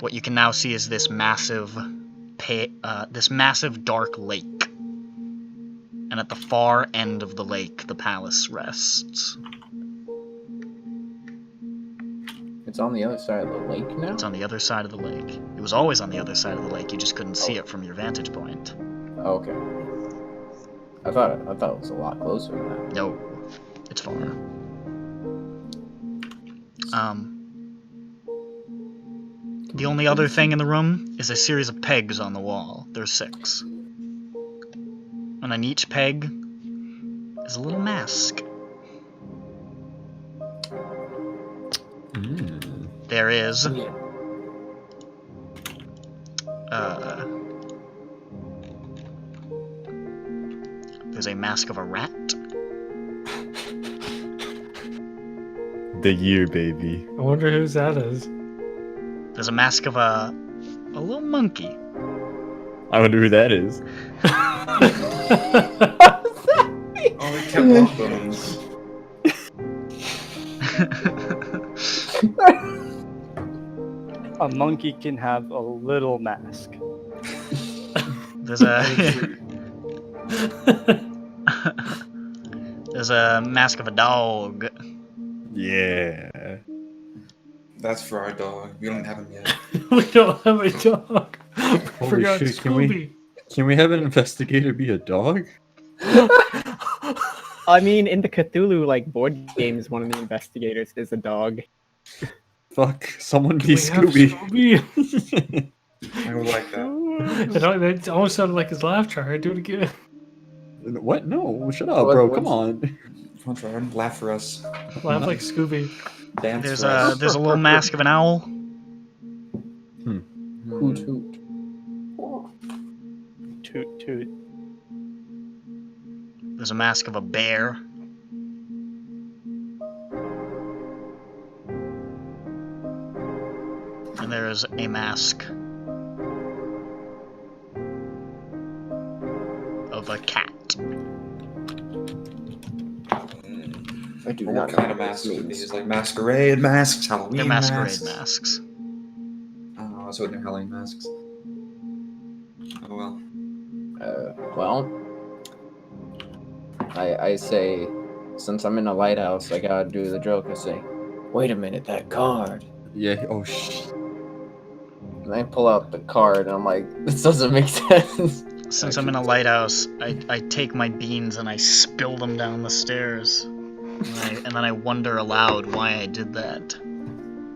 what you can now see is this massive dark lake. And at the far end of the lake, the palace rests. It's on the other side of the lake now? It's on the other side of the lake. It was always on the other side of the lake, you just couldn't see it from your vantage point. Oh, okay. I thought it was a lot closer than that. No, it's far. The only other thing in the room is a series of pegs on the wall. There's 6. And on each peg is a little mask. There is there's a mask of a rat. The year, baby. I wonder whose that is. There's a mask of a little monkey. I wonder who that is. Oh, we kept long bones. A monkey can have a little mask. There's a there's a mask of a dog. Yeah. That's for our dog. We don't have him yet. We don't have a dog. I Holy forgot shit, Scooby. Can we have an investigator be a dog? I mean, in the Cthulhu like board games, one of the investigators is a dog. Fuck, someone be We have Scooby. Scooby. I would like that. It almost sounded like his laugh track. Do it again. What? No, shut up, What- bro. what's- Come on. Come on, Trevor, laugh for us. Laugh like Scooby. Dance There's for us. a little mask of an owl. Hoot hoot. Toot toot. There's a mask of a bear. And there is a mask of a cat. I do What not kind know of what masks this would means. these? Like masquerade masks, Halloween They're masquerade masks? masks. Oh, so they're Halloween masks. Oh well. Well, I say, since I'm in a lighthouse, I gotta do the joke. I say, wait a minute, that card. Yeah. Oh shit. And I pull out the card, and I'm like, this doesn't make sense. Since I'm in a lighthouse, I take my beans and I spill them down the stairs. And then I wonder aloud why I did that.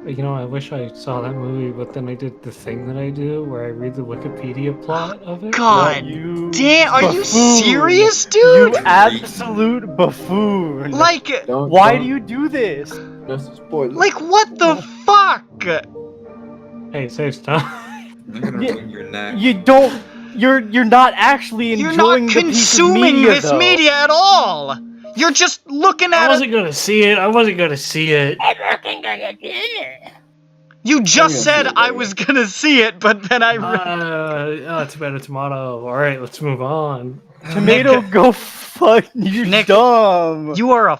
You know, I wish I saw that movie, but then I did the thing that I do where I read the Wikipedia plot of it. God You damn, are you buffoon. serious, You dude? absolute buffoon. Like, Why do you do this? Just spoil it. like what the fuck? Hey, save stuff. I'm gonna Yeah, wring your neck. You don't. You're not actually You're enjoying not the piece of consuming media, this though. media at all. You're just looking I at it. wasn't gonna see it. You just I'm said gonna see it I later. was gonna see it, but then I. Tomato. All right, let's move on. Tomato, go fuck. You're Nick, dumb. You are a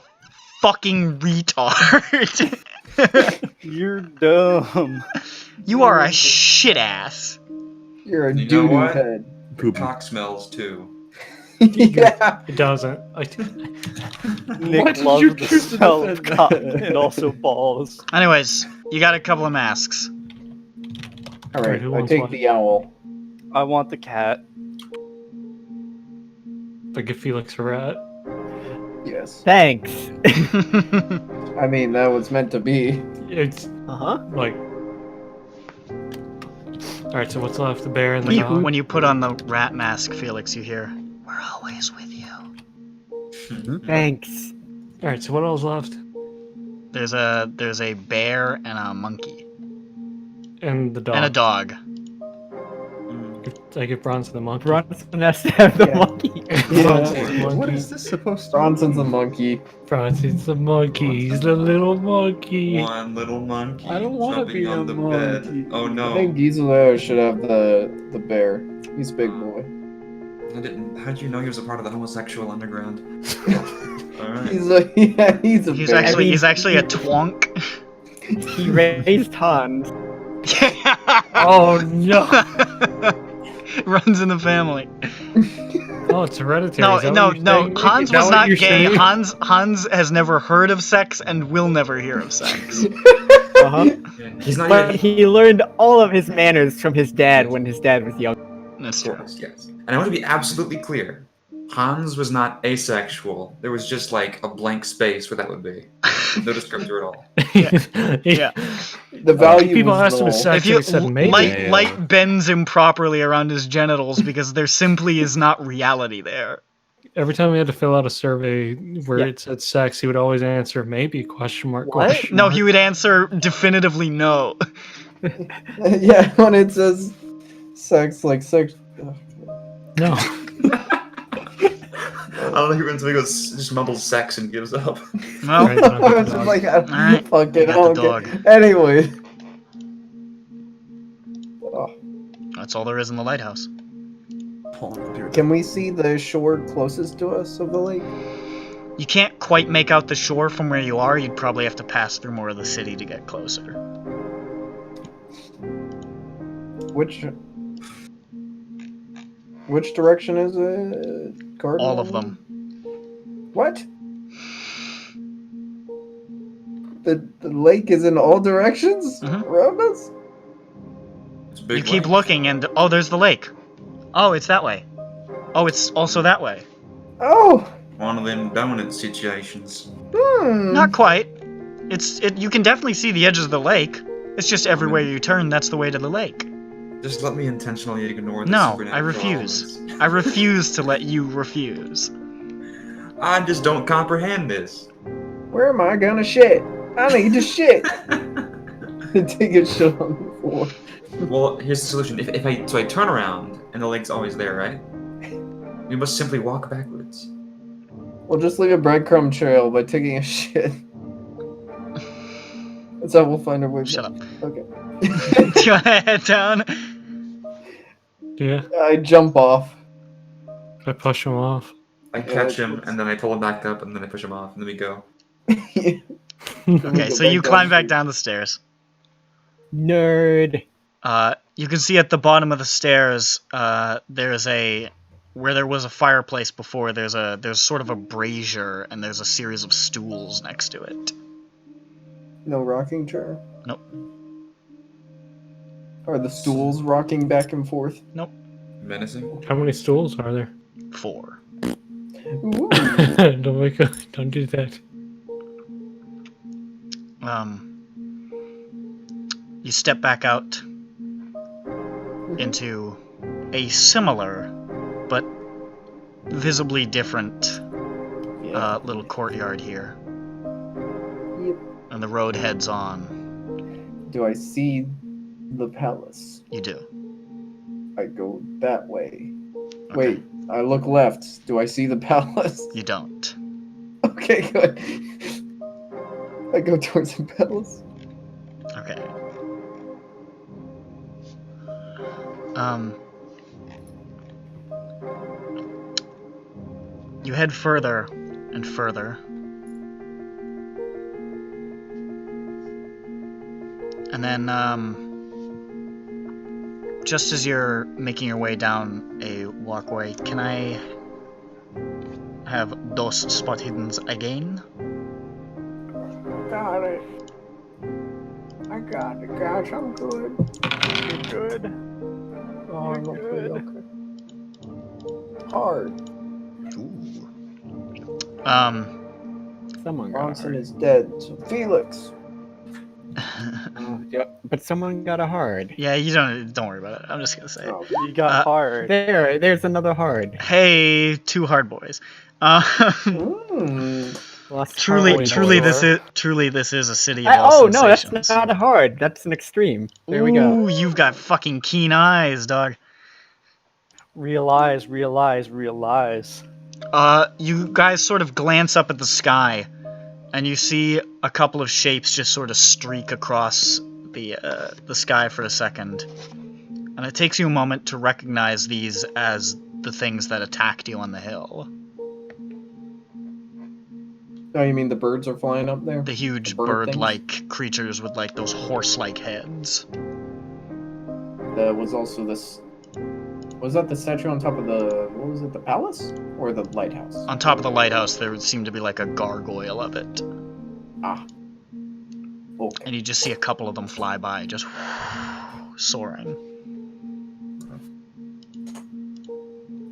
fucking retard. You're dumb. You are a shit ass. You're a You know doo-doo what? head. Poop. Cock smells too. Yeah. It doesn't. Nick Why did loves you the choose to smell of defend cock that? and also balls. Anyways, you got a couple of masks. All Alright, right, who I wants take one? the owl. I want the cat. Like if Felix a rat. Yes. Thanks. I mean, that was meant to be. It's Uh-huh. like. Alright, so what's left? The bear and the When you dog? when you put on the rat mask, Felix, you hear, "We're always with you." Thanks. Alright, so what else left? There's a bear and a monkey And the dog. and a dog. I give Bronson the monkey. Bronson has to have the Yeah. monkey. Bronson's the What monkey. is this supposed to Bronson's a monkey. Bronson's the monkey. He's the little monkey. One little monkey I don't wanna jumping be on a the monkey. bed. Oh I no. think Gisela should have the bear. He's big boy. I didn't. How did you know he was a part of the homosexual underground? Alright. He's a yeah. He's a He's bear. he's actually a twonk. He raised Hans. Oh no! Runs in the family. Oh, it's hereditary. No, Is that no, what you're no. saying? Hans Is that was what not you're gay. saying? Hans has never heard of sex and will never hear of sex. Uh-huh. He's not But even. he learned all of his manners from his dad when his dad was young. That's Of true. course, yes. And I want to be absolutely clear. Hans was not asexual. There was just like a blank space where that would be. No descriptor at all. Yeah. The value People was asked him null. his sex If you and he said maybe. light bends improperly around his genitals because there simply is not reality there. every time we had to fill out a survey where Yeah. it said sex, he would always answer maybe question mark What? question No, mark. he would answer definitively no. Yeah, when it says sex, like sex. No. I don't think when somebody goes just mumbles sex and gives up. No. Right, no, I was dog. just like, Alright, fuck you it. got the Okay. dog. Anyway. Oh. That's all there is in the lighthouse. Can we see the shore closest to us of the lake? You can't quite make out the shore from where you are. You'd probably have to pass through more of the city to get closer. Which direction is it? Garden? All of them. What? The lake is in all directions Mhm. around us? It's a big You keep lake. looking and, oh, there's the lake. Oh, it's that way. Oh, it's also that way. Oh! One of them dominant situations. Not quite. You can definitely see the edges of the lake. It's just everywhere you turn, that's the way to the lake. Just let me intentionally ignore the No, supernatural I refuse. elements. I refuse to let you refuse. I just don't comprehend this. Where am I gonna shit? I need to shit! Take a shit on the floor. Well, here's the solution. If I turn around and the lake's always there, right? We must simply walk backwards. We'll just leave a breadcrumb trail by taking a shit. That's how we'll find our way Shut back. up. Okay. Do you want to head down? Yeah, I jump off. I push him off. I catch him and then I pull him back up and then I push him off and then we go. Okay, so you climb back down the stairs. Nerd. You can see at the bottom of the stairs, there's where there was a fireplace before. There's sort of a brazier, and there's a series of stools next to it. No rocking chair? Nope. Are the stools rocking back and forth? Nope. Menacing? How many stools are there? 4. Ooh. Don't do that. You step back out into a similar but visibly different little courtyard here. Yep. And the road heads on. Do I see the palace? You do. I go that way. Okay. Wait, I look left. Do I see the palace? You don't. Okay, good. I go towards the palace. Okay. You head further and further. And then, just as you're making your way down a walkway, can I have dos spot hiddens again? Got it. I got it, guys. I'm good. You're good. Oh, I'm You're okay, good. okay. Hard. Ooh. Someone got Bronson hard. is dead. So Felix. Oh, yeah, but someone got a hard. Yeah, you don't worry about it. I'm just gonna say it. Oh, You got hard. There's another hard. Hey, 2 hard boys. Lost Truly, hard. this is a city of all Oh no, that's sensations. not a hard. That's an extreme. There we go. Ooh, you've got fucking keen eyes, dog. Realize. You guys sort of glance up at the sky, and you see a couple of shapes just sort of streak across the sky for a second. And it takes you a moment to recognize these as the things that attacked you on the hill. Oh, you mean the birds are flying up there? The huge The bird things? bird-like creatures with like those horse-like heads. That was also this. Was that the statue on top of the? What was it? The palace or the lighthouse? On top of the lighthouse, there would seem to be like a gargoyle of it. Ah. Okay. And you just see a couple of them fly by, just soaring.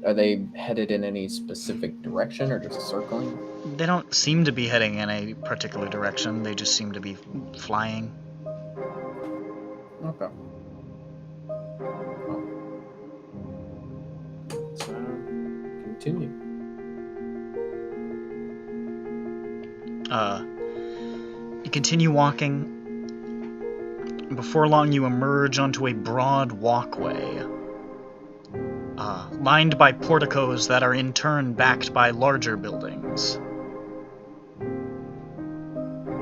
Are they headed in any specific direction or just circling? They don't seem to be heading in a particular direction, they just seem to be flying. Okay. Let's continue. You continue walking. Before long, you emerge onto a broad walkway, lined by porticos that are in turn backed by larger buildings.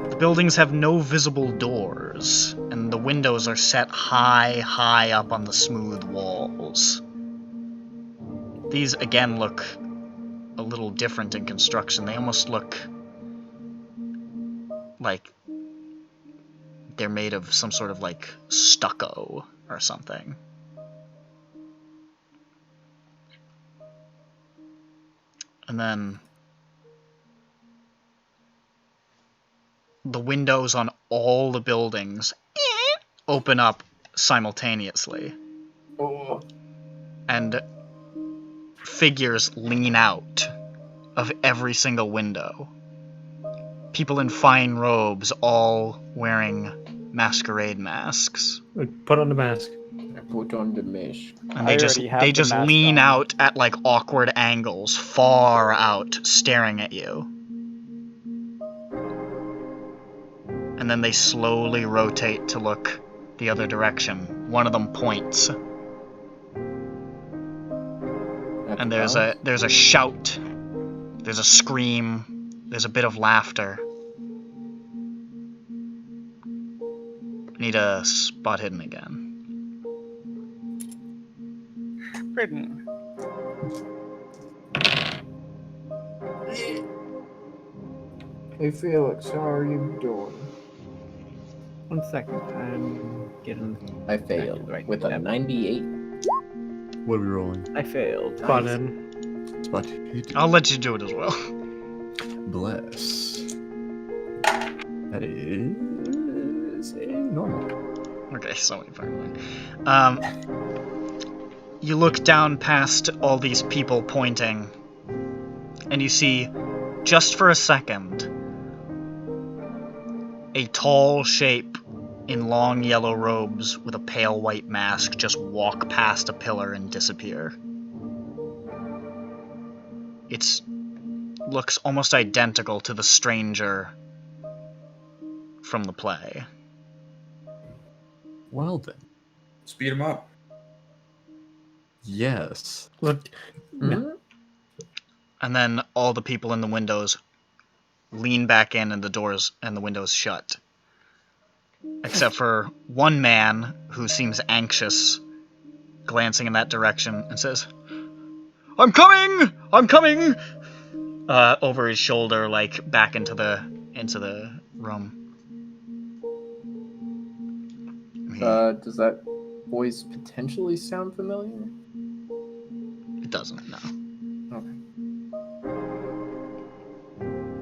The buildings have no visible doors, and the windows are set high up on the smooth walls. These, again, look a little different in construction. They almost look like they're made of some sort of, like, stucco or something. And then the windows on all the buildings open up simultaneously. Oh. And figures lean out of every single window. People in fine robes, all wearing masquerade masks. Put on the mask. I put on the mask. And I they already have they the just mask lean on. out at like awkward angles, far out, staring at you. And then they slowly rotate to look the other direction. One of them points. And there's a shout. There's a scream. There's a bit of laughter. Need a spot hidden again. Britain. Hey Felix, how are you doing? 1 second. I'm getting. I failed Right. with a 98. What are we rolling? I failed. Spot in. Spot hidden. I'll let you do it as well. Bless. That is a normal. Okay, so finally. You look down past all these people pointing, and you see, just for a second, a tall shape in long yellow robes with a pale white mask just walk past a pillar and disappear. It looks almost identical to the stranger from the play. Well then. Speed him up. Yes. Look, And then all the people in the windows lean back in and the doors and the windows shut. Except for one man who seems anxious, glancing in that direction and says, "I'm coming! I'm coming!" Over his shoulder, like back into the room. Does that voice potentially sound familiar? It doesn't, no. Okay.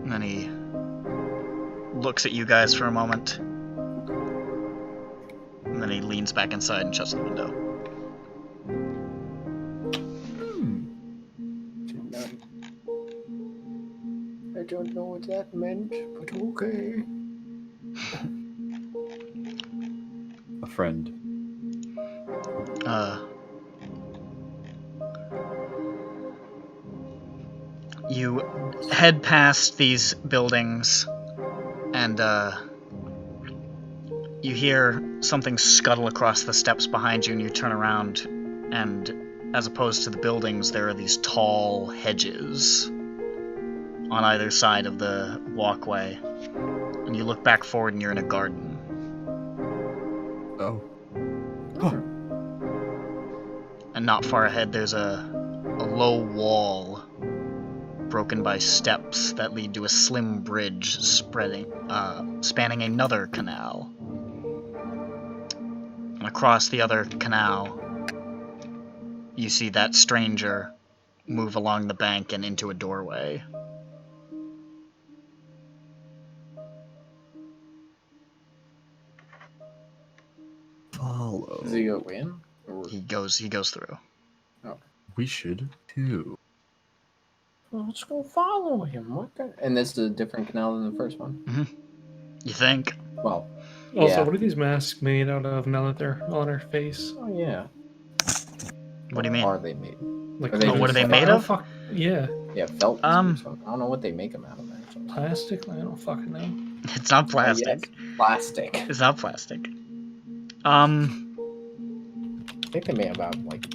And then he looks at you guys for a moment. And then he leans back inside and shuts the window. I don't know what that meant, but okay. A friend. You head past these buildings, and you hear something scuttle across the steps behind you, and you turn around, and as opposed to the buildings, there are these tall hedges on either side of the walkway. And you look back forward, and you're in a garden. Oh. And not far ahead, there's a low wall broken by steps that lead to a slim bridge spanning another canal. And across the other canal, you see that stranger move along the bank and into a doorway. Follow. Does he go in? Or... He goes through. We should too. Well, let's go follow him. What the... And this is a different canal than the first one? You think? Well, also, yeah. what are these masks made out of now that they're on our face? Oh, yeah. What do you mean? Are they made? Like, Are they what are they just made like- of? Fuck, yeah. Yeah, felt. Um, I don't know what they make them out of. Plastic? I don't fucking know. It's not plastic. Yes, plastic. It's not plastic. I think they may have like.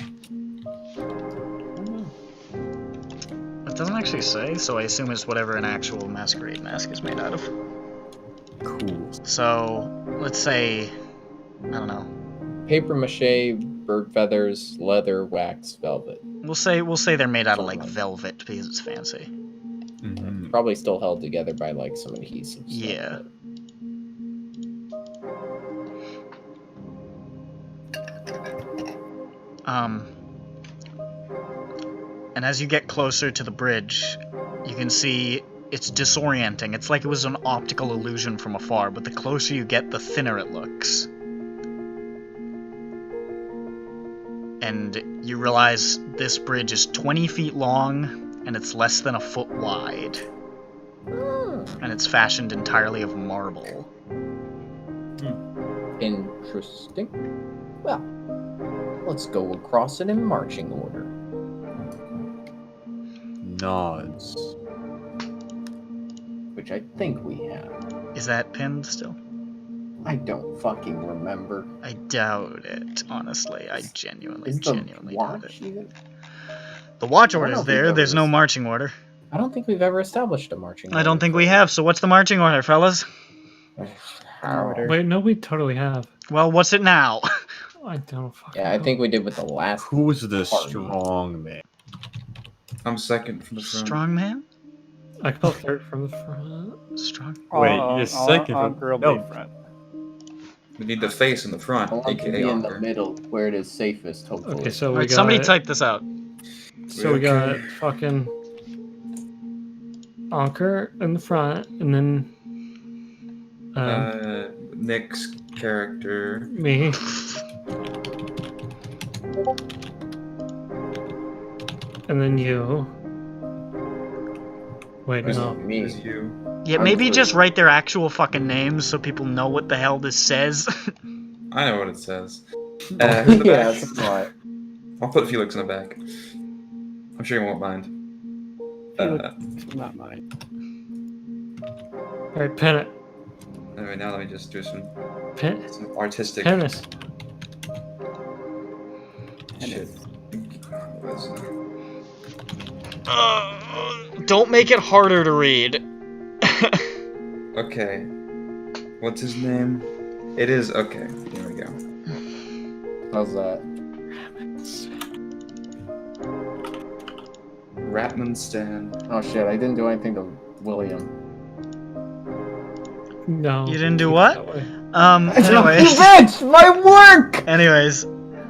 It doesn't actually say, so I assume it's whatever an actual masquerade mask is made out of. Cool. So, let's say, I don't know. Paper mache, bird feathers, leather, wax, velvet. We'll say they're made out of like Something like that. velvet because it's fancy. Mhm. Probably still held together by like some adhesive. Yeah. And as you get closer to the bridge, you can see it's disorienting. It's like it was an optical illusion from afar, but the closer you get, the thinner it looks. And you realize this bridge is 20 feet long, and it's less than a foot wide. And it's fashioned entirely of marble. Interesting. Well, let's go across it in marching order. Nods. Which I think we have. Is that pinned still? I don't fucking remember. I doubt it, honestly. I genuinely Is the doubt watch it. even? The watch I don't know order's if we've there, ever there's no s- marching order. I don't think we've ever established a marching order. I don't think we have, so what's the marching order, fellas? Order. Wait, no, we totally have. Well, what's it now? I don't fucking Yeah, I know. think we did with the last. Who's the Party. strong man? I'm second from the front. Strong man? I call third from the front. Strong. Wait, you're second from- Girl no. front. We need the face in the front, I want to aka be in the Anchor. middle where it is safest, hopefully. Okay, so we Alright, got. somebody type this out. So we got fucking Anchor in the front, and then Nick's character. me. And then you. Wait, Who's no. Me. Who's you? Yeah, I'm maybe free. just write their actual fucking names so people know what the hell this says. I know what it says. Who's in the Yeah, back? that's right. I'll put Felix in the back. I'm sure you won't mind. Not mine. Alright, pin it. Anyway, now let me just do some Pin, artistic Penis. shit. Don't make it harder to read. Okay. What's his name? It is okay. Here we go. How's that? Ratmanstan. Oh shit, I didn't do anything to William. No. You didn't do keep it what? that way. Anyways. Bitch! My work! Anyways,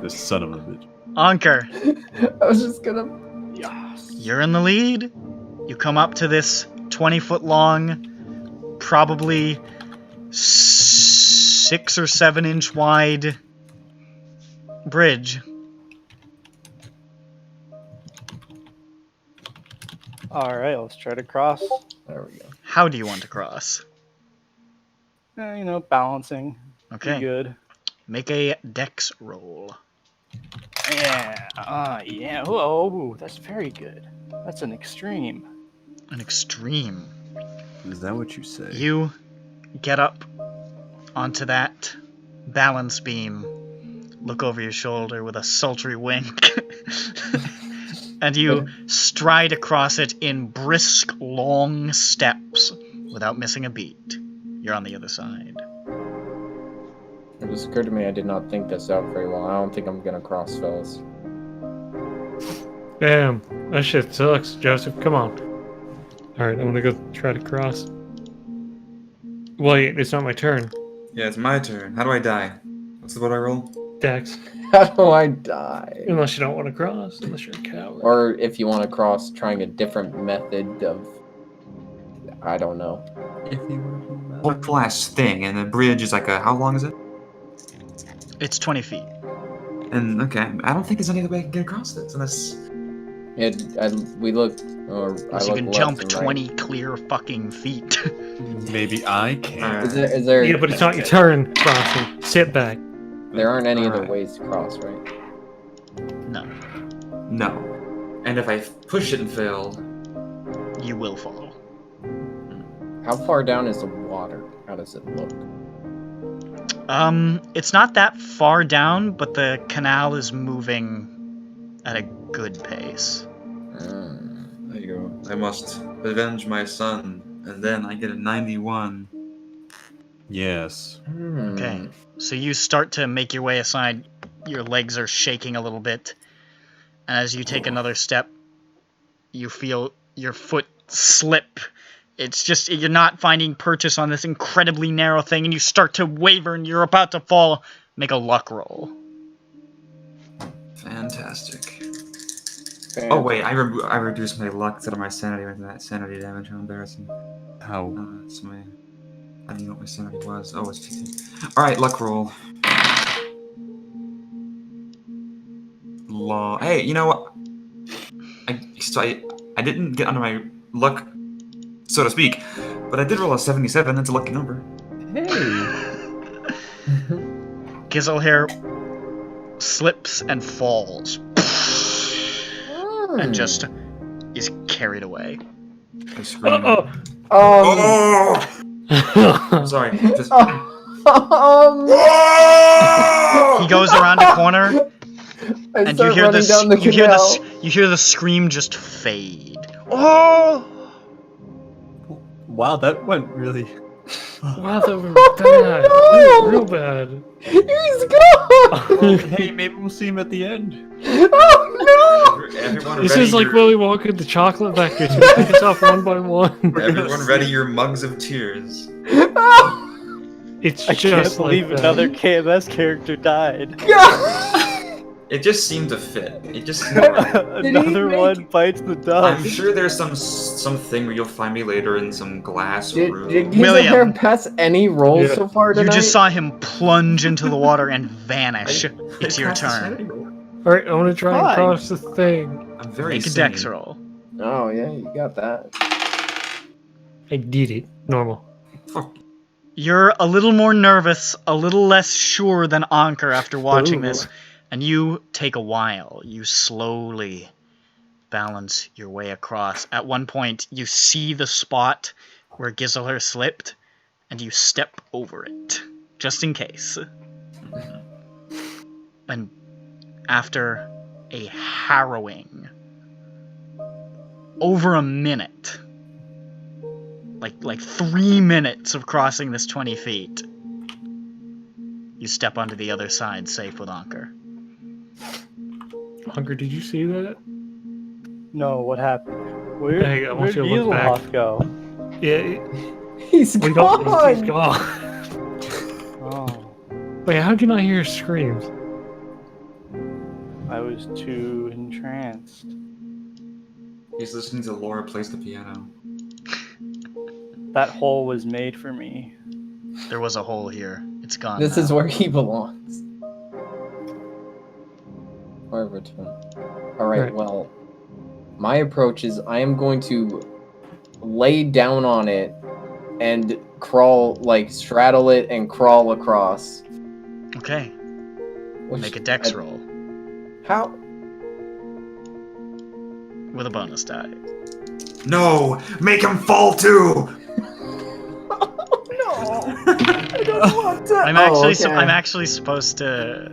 The son of a bitch. Anker, I was just gonna. you're in the lead. You come up to this 20-foot long, probably 6 or 7 inch wide bridge. Alright, let's try to cross. There we go. How do you want to cross? Balancing. Okay, Pretty good. make a dex roll. Yeah. Yeah. Oh, that's very good. That's an extreme. An extreme. Is that what you say? You get up onto that balance beam, look over your shoulder with a sultry wink, and you stride across it in brisk, long steps without missing a beat. You're on the other side. It just occurred to me I did not think this out very well. I don't think I'm gonna cross, fellas. Damn, that shit sucks, Joseph. Come on. Alright, I'm gonna go try to cross. Wait, it's not my turn. Yeah, it's my turn. How do I die? What's the what I roll? Dex. How do I die? Unless you don't want to cross, unless you're a coward. Or if you want to cross, trying a different method of. I don't know. Whole glass thing, and the bridge is like a. How long is it? It's 20 feet. And okay, I don't think there's any other way I can get across this unless. We looked, or I Unless you looked can left jump and right. 20 clear fucking feet. Maybe I can. Is there? Yeah, but it's not your turn, crossing. Sit back. There aren't any other Alright. ways to cross, right? No, No. And if I push it and failed. you will fall. How far down is the water? How does it look? It's not that far down, but the canal is moving at a good pace. There you go. I must avenge my son, and then I get a 91. Yes. Okay, so you start to make your way aside. Your legs are shaking a little bit. And as you take another step, you feel your foot slip. It's just, you're not finding purchase on this incredibly narrow thing, and you start to waver, and you're about to fall. Make a luck roll. Fantastic. Oh wait, I reduced my luck instead of my sanity with that sanity damage. How embarrassing. How? That's my... I don't know what my sanity was. Oh, it's 15. Alright, luck roll. Hey, you know what? I didn't get under my luck, so to speak, but I did roll a 77. That's a lucky number. Hey. Gizzlehair slips and falls. And just is carried away. I scream. Oh! I'm sorry. Just... He goes around a corner, and you hear you hear the scream just fade. Oh! Wow, that went really... Wow, that was bad. That was real bad. He's gone! Well, hey, maybe we'll see him at the end. Oh no! Everyone This ready is like Willy Wonka and the chocolate factory. So pick us off one by one. Everyone ready your mugs of tears. It's I can't just believe like another KMS character died. It just seemed to fit. It just seemed right. Another one bites the dust. I'm sure there's something where you'll find me later in some glass room. Did William. Gizzlehair pass any rolls so far tonight? You just saw him plunge into the water and vanish. It's your turn. Alright, I want to try and Fine. cross the thing. I'm very Make a sane. dex roll. Oh yeah, you got that. I did it. Normal. Fuck. You're a little more nervous, a little less sure than Anker after watching this, and you take a while. You slowly balance your way across. At one point, you see the spot where Gizzlehair slipped, and you step over it, just in case. And after a harrowing, over a minute, like 3 minutes of crossing this 20 feet, you step onto the other side, safe with Anker. Hunker, did you see that? No, what happened? Where Hey, I want where'd you to look back. Gizelhoff go? Yeah, He's we gone. don't. He's gone. Oh, Wait, how'd you not hear his screams? I was too entranced. He's listening to Laura plays the piano. That hole was made for me. There was a hole here. It's gone This now. is where he belongs. Wherever to. Alright, Right. well, my approach is I am going to lay down on it and crawl, like, straddle it and crawl across. Okay, Which, make a dex roll How? with a bonus die. No! Make him fall too! I don't want to. I'm actually supposed to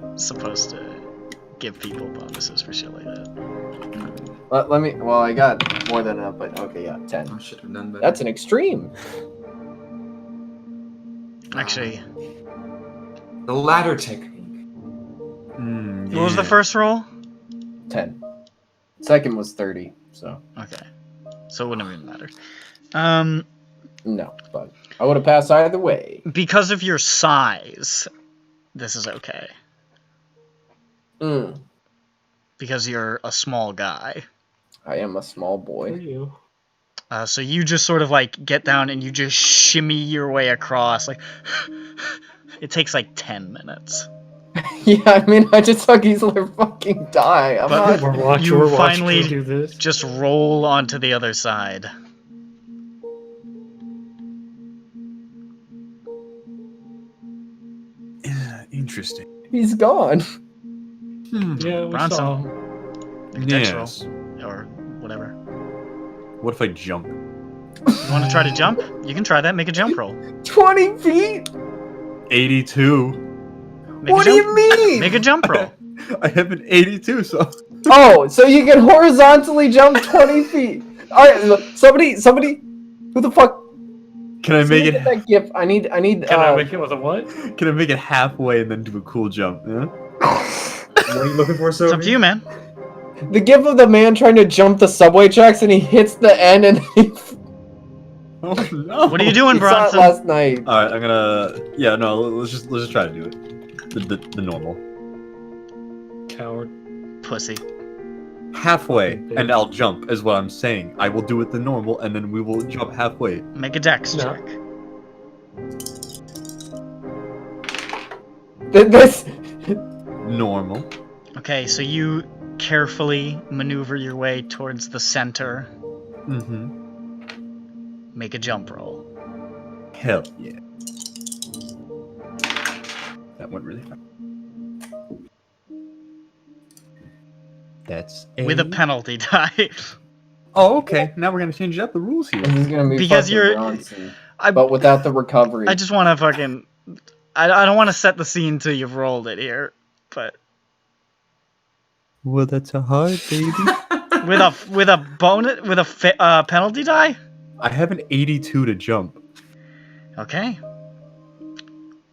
give people bonuses for shit like that. Let me. Well, I got more than enough, but okay, yeah, 10. I should have done better. That's an extreme. Actually, The ladder technique. what was the first roll? 10. Second was 30. So Okay, so it wouldn't have even mattered. no, but I would have passed either way. Because of your size, this is okay. Mm. Because you're a small guy. I am a small For boy. you. So you just sort of like get down and you just shimmy your way across. Like, it takes like 10 minutes. Yeah, I mean, I just saw Gizzlehair fucking die. I'm But- not. We're watching. You We're watching finally you do this. Just roll onto the other side. Yeah, interesting. He's gone. Yeah, we Bronson. saw him. Make a dex roll. Yes. Or whatever. What if I jump? You want to try to jump? You can try that. Make a jump roll. 20 feet? 82. What do you mean? Make a jump roll. I have an 82, so. Oh, so you can horizontally jump 20 feet. Alright, look, somebody, who the fuck? Can I make it? Get that GIF. I need. Can I make it with a what? Can I make it halfway and then do a cool jump? Yeah? What are you looking for, It's up to you, man. the GIF of the man trying to jump the subway tracks and he hits the end and he. Oh no! What are you doing, We saw it Bronson? last night. All right, I'm gonna. Yeah, no. Let's just try to do it. The normal. Coward. Pussy. Halfway, and I'll jump, is what I'm saying. I will do it the normal, and then we will jump halfway. Make a dex No. check. This. Normal. Okay, so you carefully maneuver your way towards the center. Mm-hmm. Make a jump roll. Hell yeah. That went really fast. That's With a penalty die. Oh, okay. Now we're gonna change up the rules here. This is gonna be Because fucking you're- Bronson, I, but without the recovery. I just want to fucking... I don't want to set the scene till you've rolled it here, but... Well, that's a hard, baby. With a bonus... With a penalty die? I have an 82 to jump. Okay.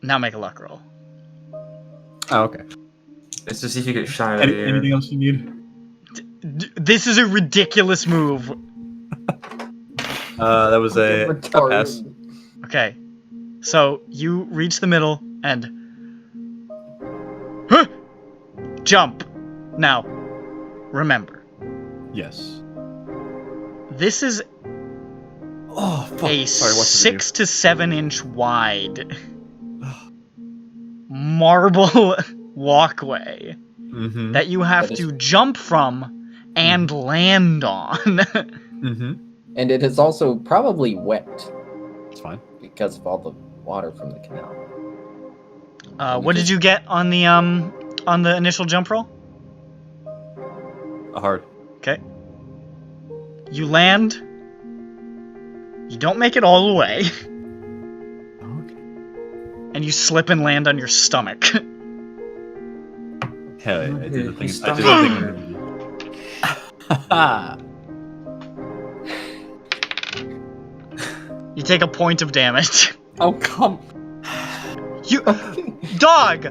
Now make a luck roll. Oh, okay. It's to see if you get shot out of the air. Anything else you need? This is a ridiculous move. That was a Retarded. pass. Okay. So, you reach the middle and... Huh! Jump! Now, remember, Yes. this is Oh, fuck. a Sorry, what's 6 to 7 inch wide marble walkway Mm-hmm. that you have That is- to jump from and land on. Mm-hmm. And it is also probably wet It's fine. because of all the water from the canal. What did you get on the initial jump roll? A hard. Okay. You land. You don't make it all the way. Okay. And you slip and land on your stomach. Hell yeah, I did the thing. He's I did stuck. the thing. Haha. You take a point of damage. Oh come. You... Dog!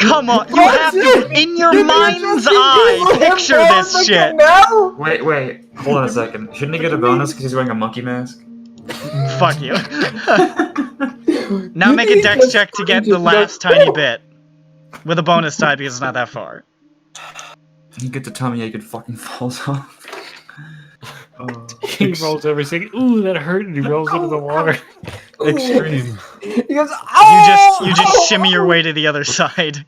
Come on! You have to, in your mind's eye, picture this shit! Wait, hold on a second. Shouldn't he get a bonus because he's wearing a monkey mask? Fuck you. Now make a dex check to get the last tiny bit. With a bonus die because it's not that far. You get to tell me how you could fucking falls off. Oh. He rolls every second. Ooh, that hurt, and he rolls into the water. Extreme. He goes, oh! You just shimmy your way to the other side.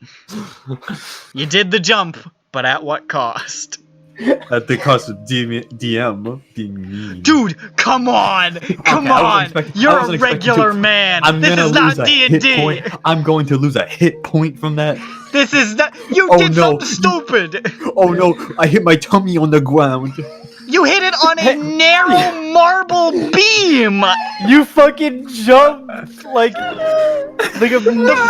You did the jump, but at what cost? At the cost of DM being mean. Dude, come on! Come Okay, I on! wasn't expecting- I You're a wasn't expecting regular to- man! I'm This gonna is lose not a hit D&D! point. I'm going to lose a hit point from that. This is not- You Oh, did no. something stupid! Oh no! I hit my tummy on the ground. You hit it on a narrow marble beam! You fucking jumped like a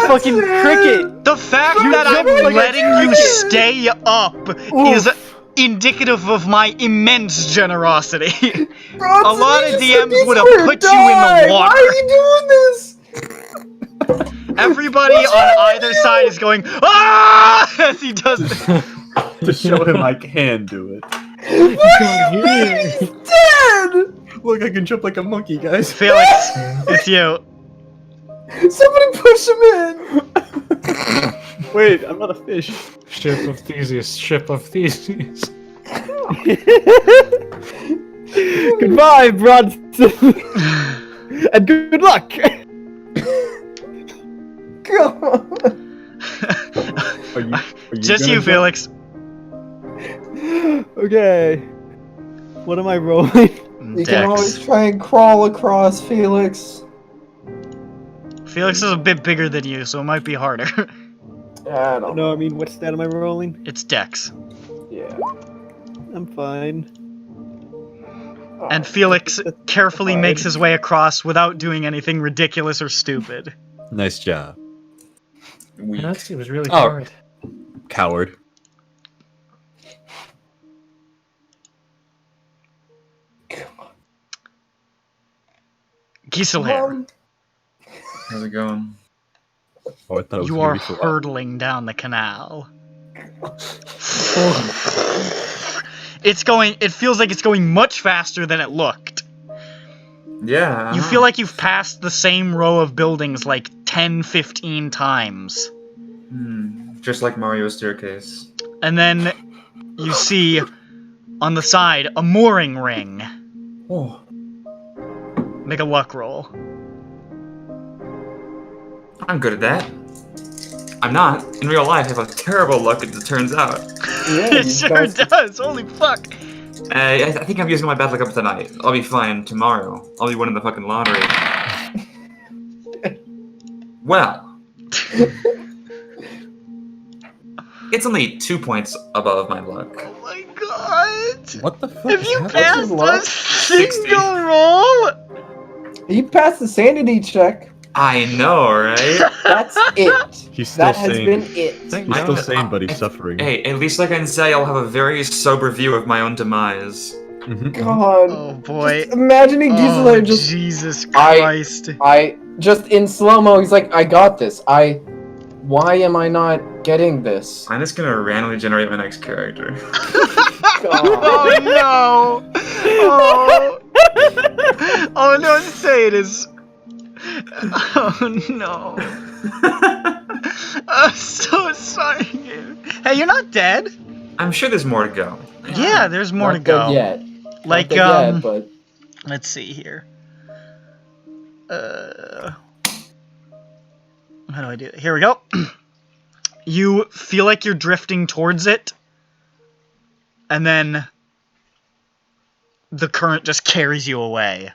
fucking cricket. The fact You that I'm jumped like a letting you cricket. stay up is indicative of my immense generosity. A lot of DMs would have put you in the water. Why are you doing this? Everybody on either side is going, ah! As he does this. To show him I can do it. He's dead! Look, I can jump like a monkey, guys. Felix, it's you. Somebody push him in! Wait, I'm not a fish. Ship of Theseus, ship of Theseus. Goodbye, Bronson. And good luck. God. Are you Just gonna you, jump? Felix. Okay. What am I rolling? You can always try and crawl across, Felix. Felix is a bit bigger than you, so it might be harder. I don't know. No, I mean, what stat am I rolling? It's Dex. Yeah. I'm fine. And Felix carefully fine. makes his way across without doing anything ridiculous or stupid. Nice job, Weak. That was really Oh. hard. coward. Giselher, How's it going? Oh, I thought it was you gonna are be so loud. hurtling down the canal. It feels like it's going much faster than it looked. Yeah. You feel like you've passed the same row of buildings like 10, 15 times. Just like Mario's staircase. And then you see on the side a mooring ring. Oh. Make a luck roll. I'm good at that. I'm not. In real life, I have a terrible luck, as it turns out. Yeah, It sure does. Holy fuck. I think I'm using my bad luck up tonight. I'll be fine tomorrow. I'll be winning the fucking lottery. Well. It's only 2 points above my luck. Oh my god. What the fuck? If is you happening? passed luck? a single roll, He passed the sanity check. I know, right? That's it. He's still That has sane. been it. He's still sane, but he's suffering. Hey, at least I can say I'll have a very sober view of my own demise. Mhm. God. oh boy. Just imagining Oh, Gisela just Jesus Christ. I just in slow-mo, he's like, I got this. Why am I not getting this? I'm just gonna randomly generate my next character. God. Oh no! Oh, oh no! Say it is. Oh no! I'm so sorry. Hey, you're not dead. I'm sure there's more to go. Yeah, there's more to Not go. dead yet. Like Not dead yet, but let's see here. How do I do it? Here we go. You feel like you're drifting towards it, and then the current just carries you away.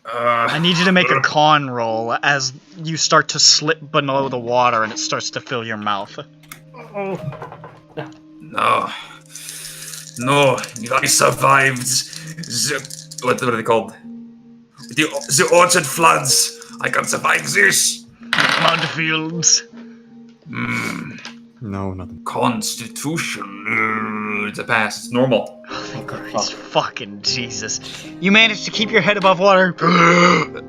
I need you to make a con roll as you start to slip below the water and it starts to fill your mouth. No. No, I survived What are they called? the orchard floods. I can survive this. Mud fields. No, nothing. Constitution. It's a pass. It's normal. Christ fucking Jesus. You managed to keep your head above water,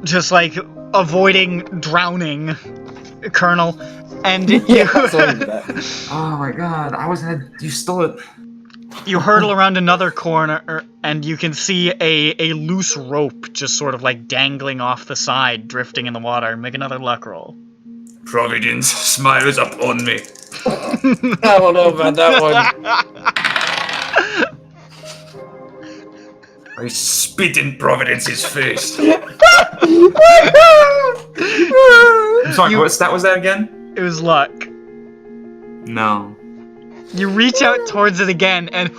just like avoiding drowning, Colonel. And yeah, sorry for that. Oh my god, you stole it. you hurtle around another corner and you can see a loose rope just sort of like dangling off the side, drifting in the water. Make another luck roll. Providence smiles upon me. I don't know about that one. I spit in Providence's face. I'm sorry, what stat was that again? It was luck. No. You reach out towards it again, and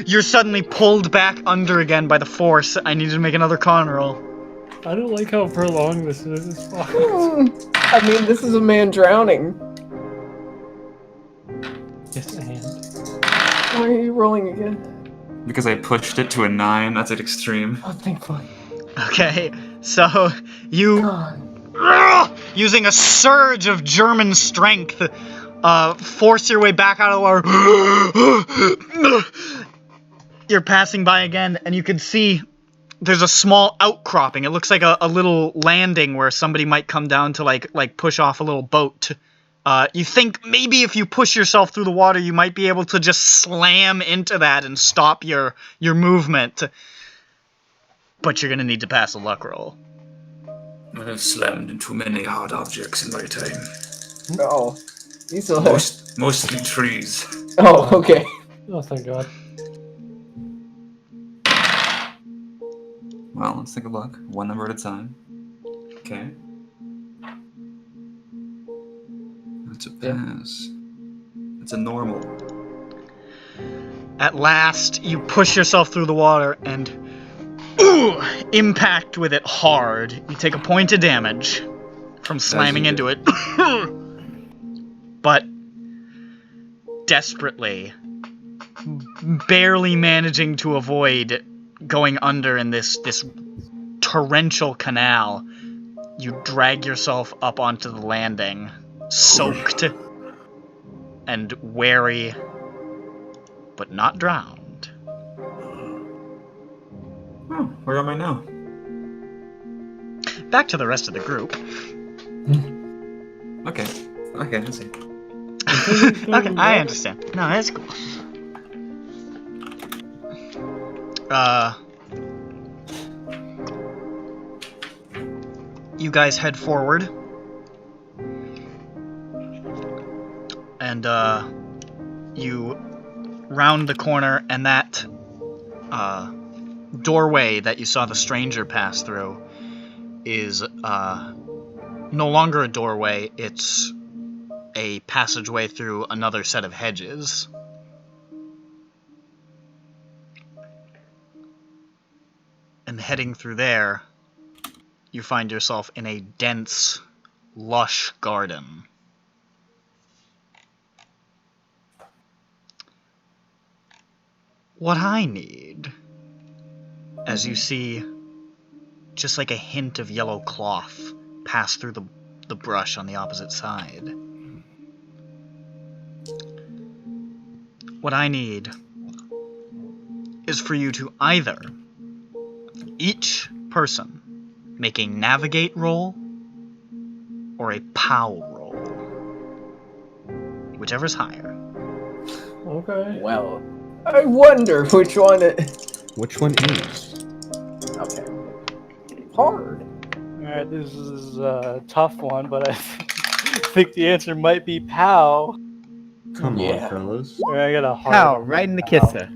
you're suddenly pulled back under again by the force. I need you to make another con roll. I don't like how prolonged this is. It's fine. I mean, this is a man drowning. Yes, and. Why are you rolling again? Because I pushed it to a 9, that's at extreme. Oh, thankfully. Okay, so you, God. using a surge of German strength, force your way back out of the water. You're passing by again, and you can see there's a small outcropping. It looks like a little landing where somebody might come down to like push off a little boat. You think maybe if you push yourself through the water, you might be able to just slam into that and stop your movement. But you're gonna need to pass a luck roll. I have slammed into many hard objects in my time. No. He's still Mostly trees. Oh, okay. Oh, thank God. Well, let's take a look. One number at a time. Okay. That's a pass. It's a normal. At last, you push yourself through the water and impact with it hard. You take a point of damage from slamming into it. But desperately, barely managing to avoid going under in this torrential canal, you drag yourself up onto the landing, soaked and wary, but not drowned. Oh, where am I now? Back to the rest of the group. Okay, I see. Okay, I understand. No, that's cool. You guys head forward, and you round the corner, and that doorway that you saw the stranger pass through is no longer a doorway. It's a passageway through another set of hedges. And heading through there, you find yourself in a dense, lush garden. What I need, as you see just like a hint of yellow cloth pass through the brush on the opposite side. What I need is for you to either, each person, make a navigate roll or a POW roll. Whichever's higher. Okay. Well, I wonder which one Which one is? Okay. Hard. Alright, this is a tough one, but I think the answer might be POW. Come Yeah. on, fellas. Alright, I got a hard. Pow, on right in the POW. kisser.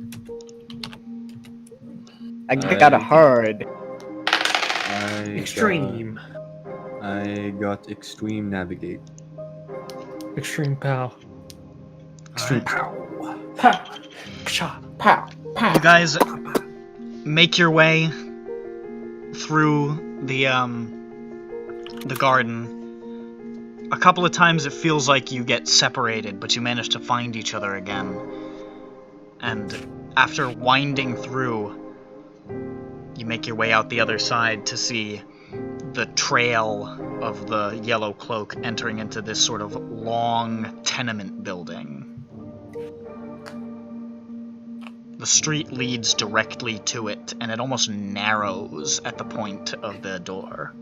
I got a hard. Extreme. I got extreme navigate. Extreme pow. Extreme Alright. pow. Pow. Pshaw. Pow. Pow. You guys make your way through the garden. A couple of times it feels like you get separated, but you manage to find each other again. And after winding through, you make your way out the other side to see the trail of the yellow cloak entering into this sort of long tenement building. The street leads directly to it, and it almost narrows at the point of the door.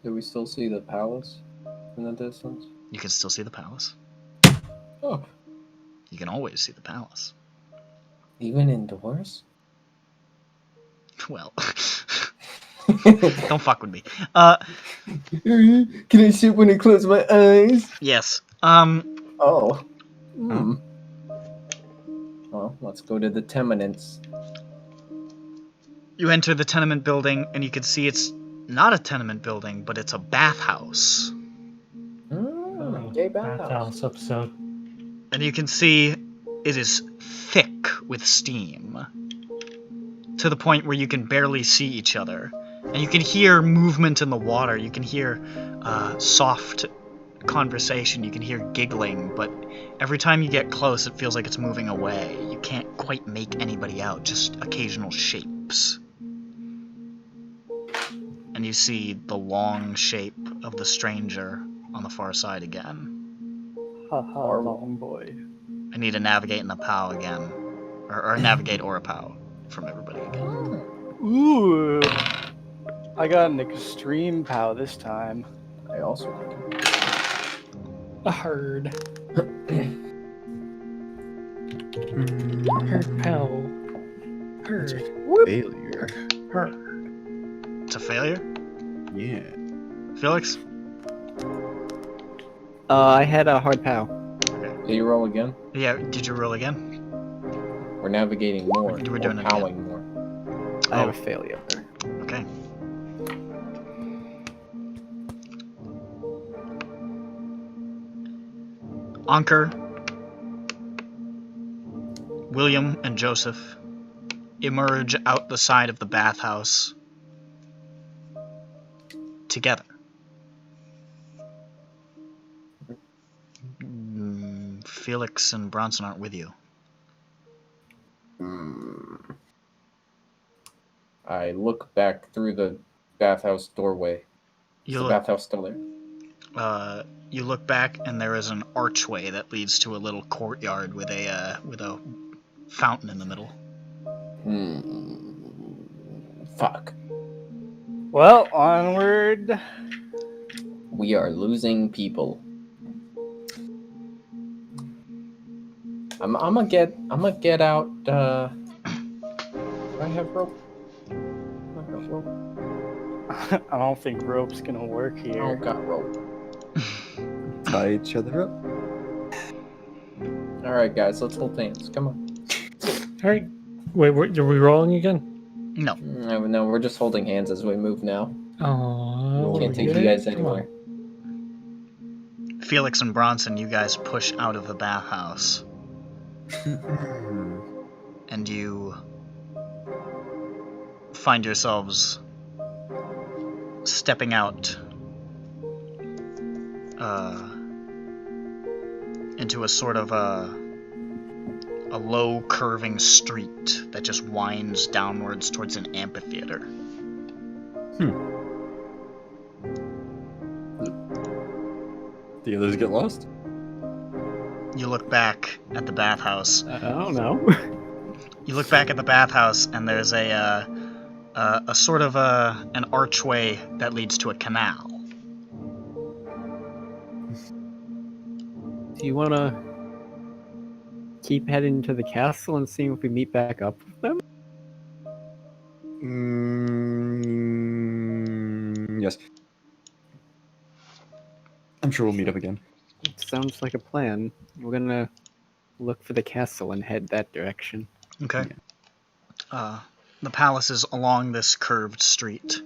Do we still see the palace in the distance? You can still see the palace. Oh. You can always see the palace. Even indoors? Well, don't fuck with me. Can I see it when I close my eyes? Yes. Oh. Hmm. Well, let's go to the tenements. You enter the tenement building, and you can see it's not a tenement building, but it's a bathhouse. Gay bathhouse. Bathhouse episode. And you can see it is thick with steam, to the point where you can barely see each other. And you can hear movement in the water, you can hear soft conversation, you can hear giggling, but every time you get close it feels like it's moving away. You can't quite make anybody out, just occasional shapes. And you see the long shape of the stranger on the far side again. Haha, long boy. I need a navigate and a POW again. Or a navigate or a POW from everybody again. Ooh. I got an extreme POW this time. I also like A herd. Herd pow. Herd. Failure. Herd. It's a failure? Yeah. Felix? I had a hard pow. Did you roll again? Yeah, did you roll again? We're navigating more. We're doing it powing more. I have a failure. Okay. Anker, William, and Joseph emerge out the side of the bathhouse together. Felix and Bronson aren't with you. I look back through the bathhouse doorway. Is the bathhouse still there? You look back, and there is an archway that leads to a little courtyard with a fountain in the middle. Fuck. Well, onward. We are losing people. I'm gonna get out. Do I have rope? I don't think rope's gonna work I here. don't got rope. Tie each other up. All right, guys, let's hold hands. Come on. All right. Wait, are we rolling again? No. No, we're just holding hands as we move now. Oh, Can't take you guys anywhere. Felix and Bronson, you guys push out of the bathhouse. And you find yourselves stepping out into a sort of a low curving street that just winds downwards towards an amphitheater. The others get lost? You look back at the bathhouse. I don't know. You look back at the bathhouse, and there's a sort of an archway that leads to a canal. Do you want to keep heading to the castle and see if we meet back up with them? Yes. I'm sure we'll meet up again. Sounds like a plan. We're gonna look for the castle and head that direction. Okay. The palace is along this curved street.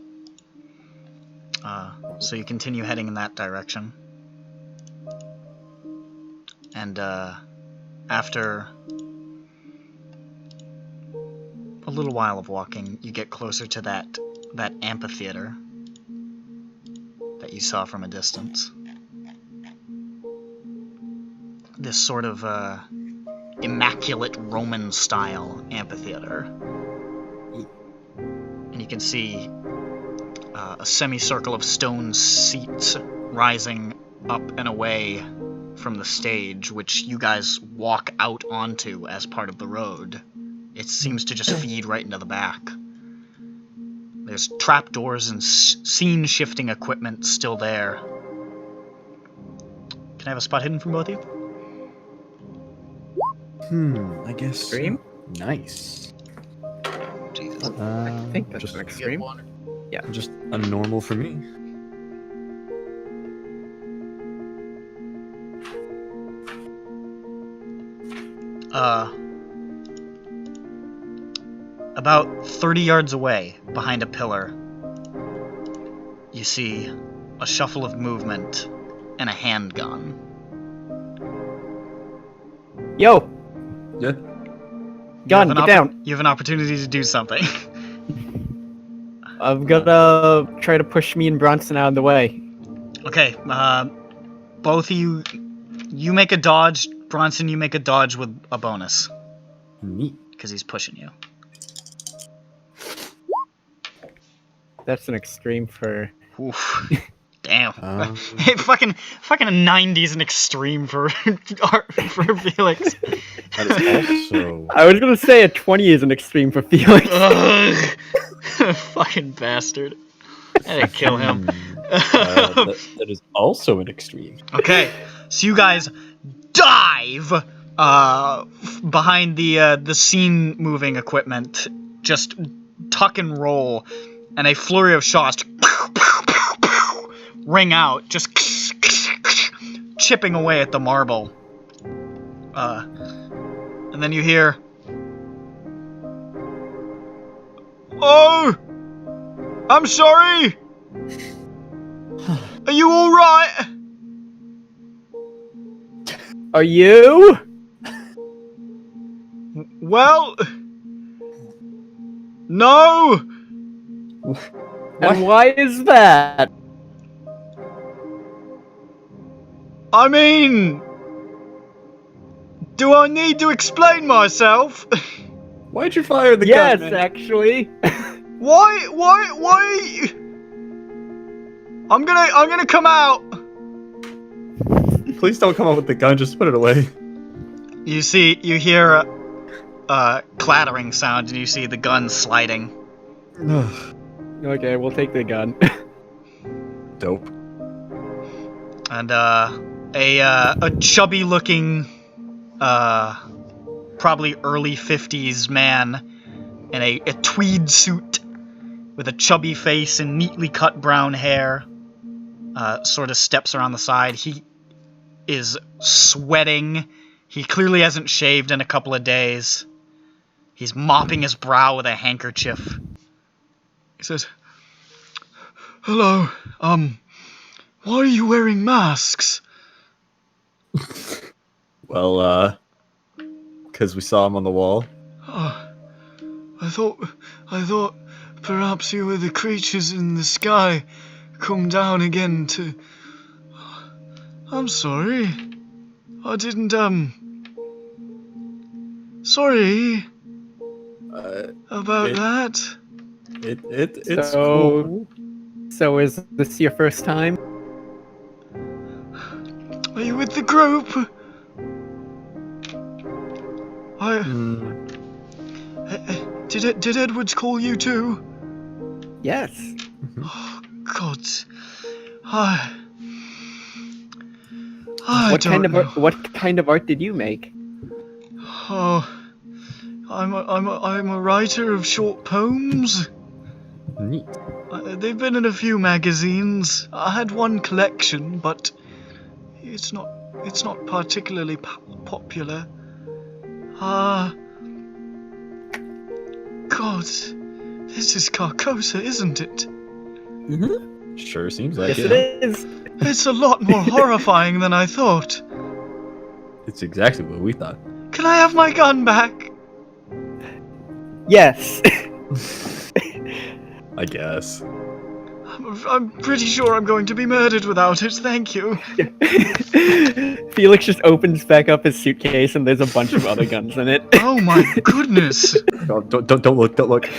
So you continue heading in that direction. And after a little while of walking, you get closer to that amphitheater that you saw from a distance. This sort of immaculate Roman-style amphitheater. And you can see a semicircle of stone seats rising up and away from the stage, which you guys walk out onto as part of the road. It seems to just feed right into the back. There's trapdoors and scene-shifting equipment still there. Can I have a spot hidden from both of you? I guess. Extreme? Nice. Jesus. I think that's just an extreme. Yeah. Just a normal for me. About 30 yards away, behind a pillar, you see a shuffle of movement and a handgun. Yo! Yeah. Gun, get down! You have an opportunity to do something. I'm gonna try to push me and Bronson out of the way. Okay, both of you make a dodge. Bronson, you make a dodge with a bonus. Neat. Because he's pushing you. That's an extreme for... Oof. Damn. Hey, fucking a 90's an extreme for Felix. That is also... I was gonna say a 20 is an extreme for Felix. Fucking bastard. I had to kill him. that is also an extreme. Okay, so you guys dive behind the scene moving equipment, just tuck and roll, and a flurry of shots ring out, just chipping away at the marble. And then you hear, "Oh, I'm sorry. Are you all right?" Are you? Well, no. And why is that? I mean, do I need to explain myself? Why'd you fire the Yes, gun? actually. Why? I'm gonna come out. Please don't come up with the gun. Just put it away. You hear a clattering sound, and you see the gun sliding. Okay, we'll take the gun. Dope. And a chubby-looking, probably early 50s man in a tweed suit with a chubby face and neatly cut brown hair sort of steps around the side. He is sweating. He clearly hasn't shaved in a couple of days. He's mopping his brow with a handkerchief. He says, "Hello, why are you wearing masks?" Well, because we saw him on the wall. Oh, I thought perhaps you were the creatures in the sky come down again to... I'm sorry. I didn't, sorry about that. It's So- cool. So is this your first time? Are you with the group? Did Edwards call you too? Yes. Oh, God. I What don't kind of know. what kind of art did you make? Oh, I'm a writer of short poems. Neat. They've been in a few magazines. I had one collection, but it's not particularly popular. God, this is Carcosa, isn't it? Sure seems like Yes, it. it is. It's a lot more horrifying than I thought. It's exactly what we thought. Can I have my gun back? Yes. I guess. I'm pretty sure I'm going to be murdered without it. Thank you. Felix just opens back up his suitcase and there's a bunch of other guns in it. Oh my goodness. Don't look. Don't look.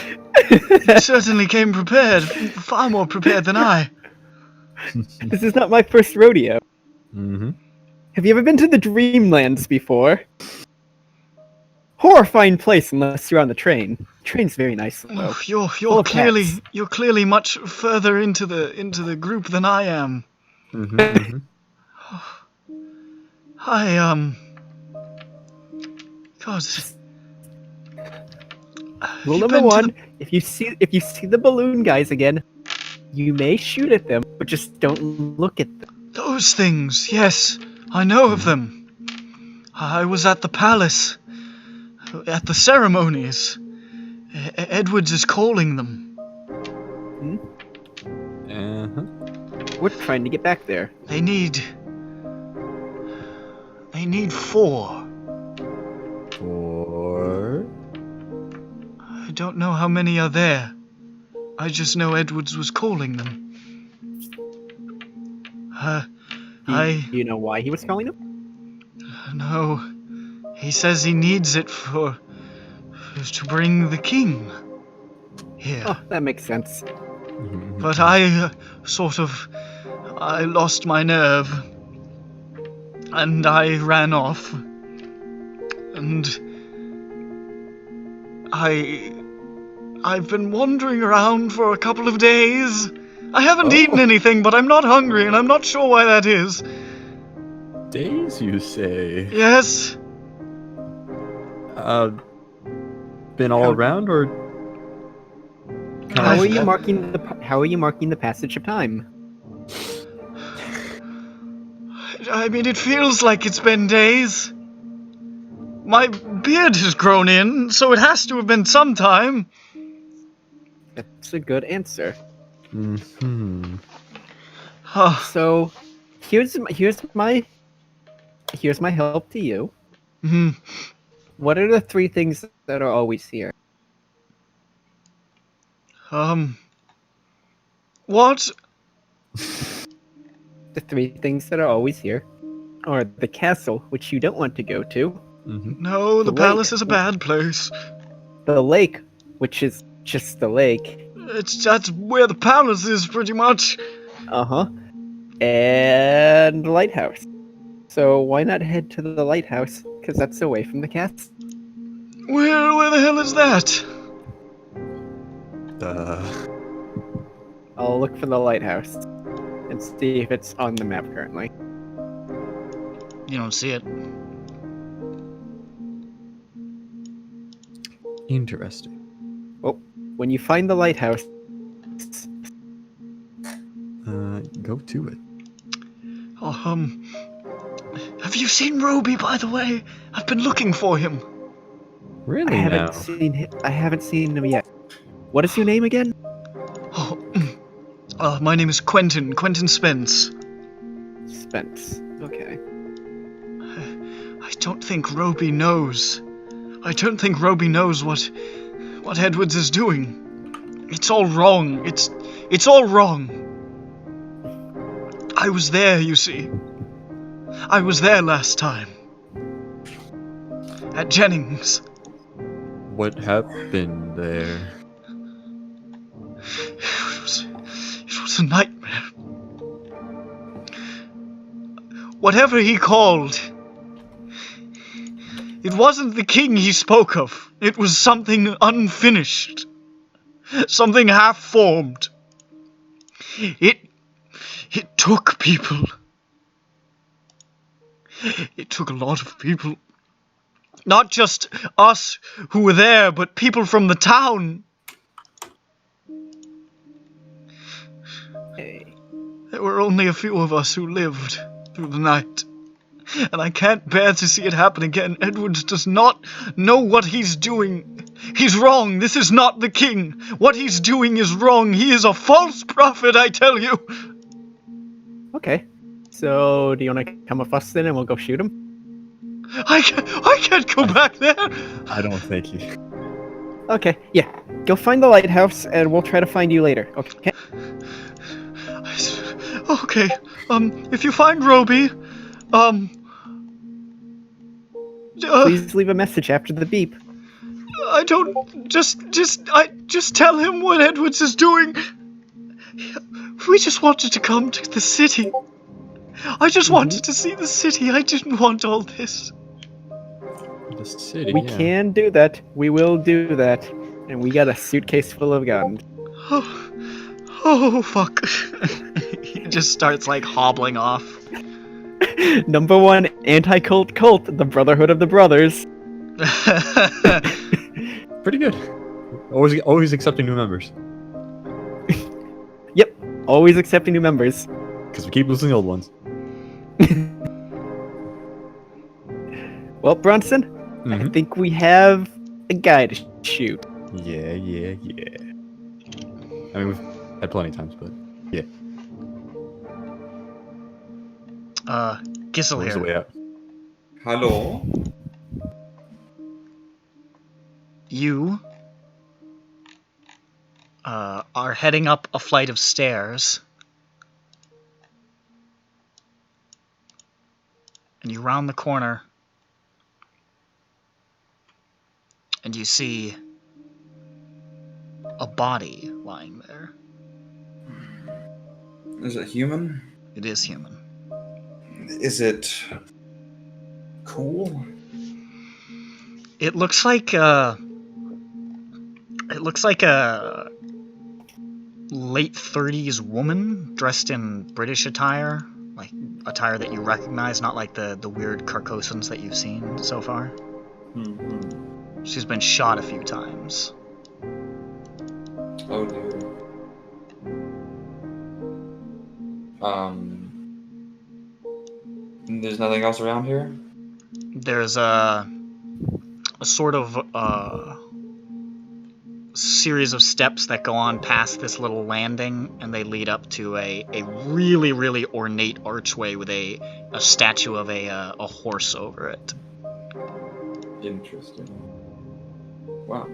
You certainly came prepared. Far more prepared than I. This is not my first rodeo. Mm-hmm. Have you ever been to the Dreamlands before? Horrifying place unless you're on the train. Train's very nice though. Oh, you're Full of pets. clearly much further into the group than I am. Mm-hmm. God. Rule You've number been to one: if you see the balloon guys again, you may shoot at them, but just don't look at them. Those things, yes, I know of them. I was at the palace, at the ceremonies. Edwards is calling them. Uh-huh. We're trying to get back there. They need 4. Or I don't know how many are there. I just know Edwards was calling them. Do you know why he was calling them? No. He says he needs it to bring the king here. Oh, that makes sense. But I I lost my nerve. And I ran off. And I've been wandering around for a couple of days. I haven't eaten anything, but I'm not hungry, and I'm not sure why that is. days, you say? Yes? Been all around, or How are I've- you marking the passage of time? I mean, it feels like it's been days. My beard has grown in, so it has to have been some time. That's a good answer. Mm-hmm. Oh, So, here's my help to you. mhm. What are the 3 things that are always here? What? The 3 things that are always here are the castle, which you don't want to go to. Mm-hmm. No, the Wait. palace is a bad place. the lake, which is just the lake. That's where the palace is, pretty much. Uh-huh. And the lighthouse. So why not head to the lighthouse? Because that's away from the castle. Where the hell is that? I'll look for the lighthouse and see if it's on the map currently. You don't see it. Interesting. When you find the lighthouse, Go to it. Oh, have you seen Roby, by the way? I've been looking for him. Really? I now? haven't seen him yet. What is your name again? Oh, my name is Quentin Spence. Spence. Okay. I don't think Roby knows. I don't think Roby knows what Edwards is doing. It's all wrong. It's all wrong. I was there, you see. I was there last time. At Jennings. What happened there? It was a nightmare. Whatever he called, it wasn't the king he spoke of. It was something unfinished. Something half-formed. It took people. It took a lot of people. Not just us who were there, but people from the town. There were only a few of us who lived through the night. And I can't bear to see it happen again. Edwards does not know what he's doing. He's wrong. This is not the king. What he's doing is wrong. He is a false prophet, I tell you. Okay. So, do you want to come with us then and we'll go shoot him? I can't go back there. I don't think you. Okay, yeah. Go find the lighthouse and we'll try to find you later, okay? Okay. If you find Roby, please leave a message after the beep. I don't just tell him what Edwards is doing. We just wanted to come to the city. I just wanted to see the city. I didn't want all this. The city. We can do that. We will do that. And we got a suitcase full of guns. Oh fuck. He just starts like hobbling off. Number 1 anti-cult cult, the Brotherhood of the Brothers. Pretty good. Always accepting new members. Yep, always accepting new members. Because we keep losing old ones. Well, Bronson, I think we have a guy to shoot. Yeah. I mean, we've had plenty of times, but yeah. Gissel Where's the way here. out? Hello? You are heading up a flight of stairs. And you round the corner. And you see a body lying there. Is it human? It is human. Is it cool? It looks like a late 30s woman dressed in British attire, like attire that you recognize, not like the weird Carcossans that you've seen so far. She's been shot a few times. Oh dear. There's nothing else around here? There's a sort of series of steps that go on past this little landing, and they lead up to a really, really ornate archway with a statue of a horse over it. Interesting. Wow.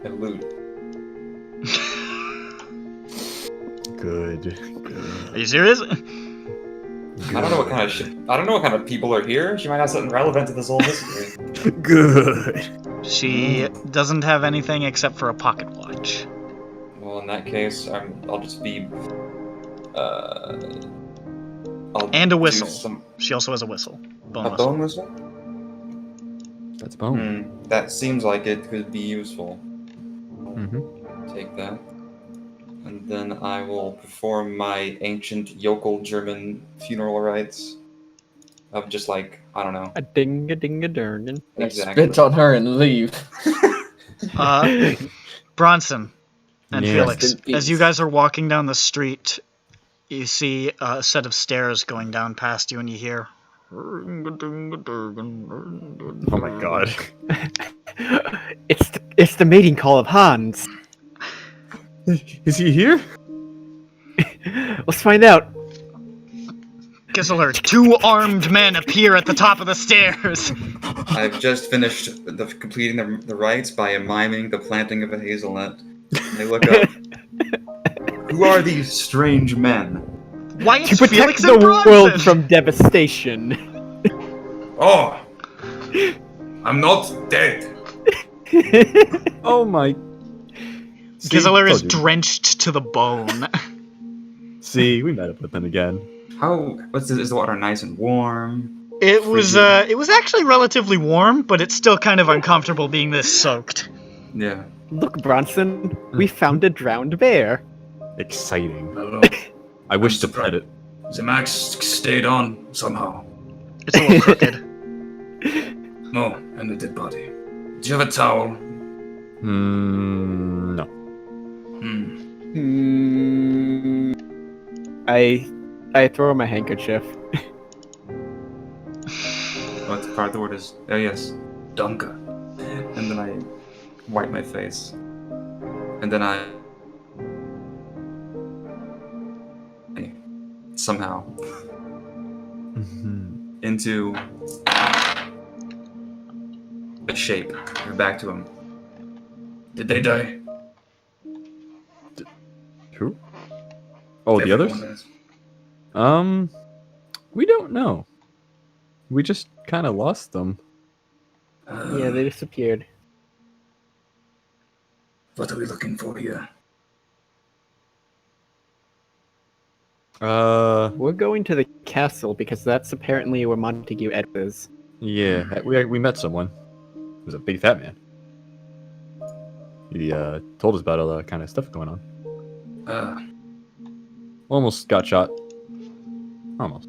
And loot. Good. Are you serious? I don't know what kind of shit. I don't know what kind of people are here. She might have something relevant to this whole history. Good. She doesn't have anything except for a pocket watch. Well, in that case, I'll just be. And a do whistle. She also has a whistle. Bone A whistle. bone whistle? That's bone. That seems like it could be useful. Mm-hmm. Take that. And then I will perform my ancient yokel German funeral rites. Of just like, I don't know. A ding-a-ding-a-durnin. Exactly. Spit on her and leave. Bronson and Yes. Felix, Rest in peace. as you guys are walking down the street, you see a set of stairs going down past you, and you hear. Oh my god. It's the mating call of Hans. Is he here? Let's find out. Kissler, 2 armed men appear at the top of the stairs. I've just finished completing the rites by miming the planting of a hazelnut. They look up. Who are these strange men? Why To is protect Felix the and Bronson? world from devastation. Oh! I'm not dead. Oh my. See, Kissler is told you. drenched to the bone. See, we met up with him again. Is the water nice and warm? It was actually relatively warm, but it's still kind of uncomfortable being this soaked. Yeah. Look, Bronson, we found a drowned bear. Exciting. Hello. I wish to pet it. The max stayed on somehow. It's a little crooked. No, and a dead body. Do you have a towel? No. I throw my handkerchief. What part of the word is? Oh yes, Danke. and then I wipe my face, and then I somehow into a shape. We're back to him. Did they die? Who? Oh, the others? Everyone has. We don't know. We just kind of lost them. Yeah, they disappeared. What are we looking for here? We're going to the castle because that's apparently where Montague Ed is. Yeah, we met someone. It was a big fat man. He told us about all that kind of stuff going on. Almost got shot. Almost.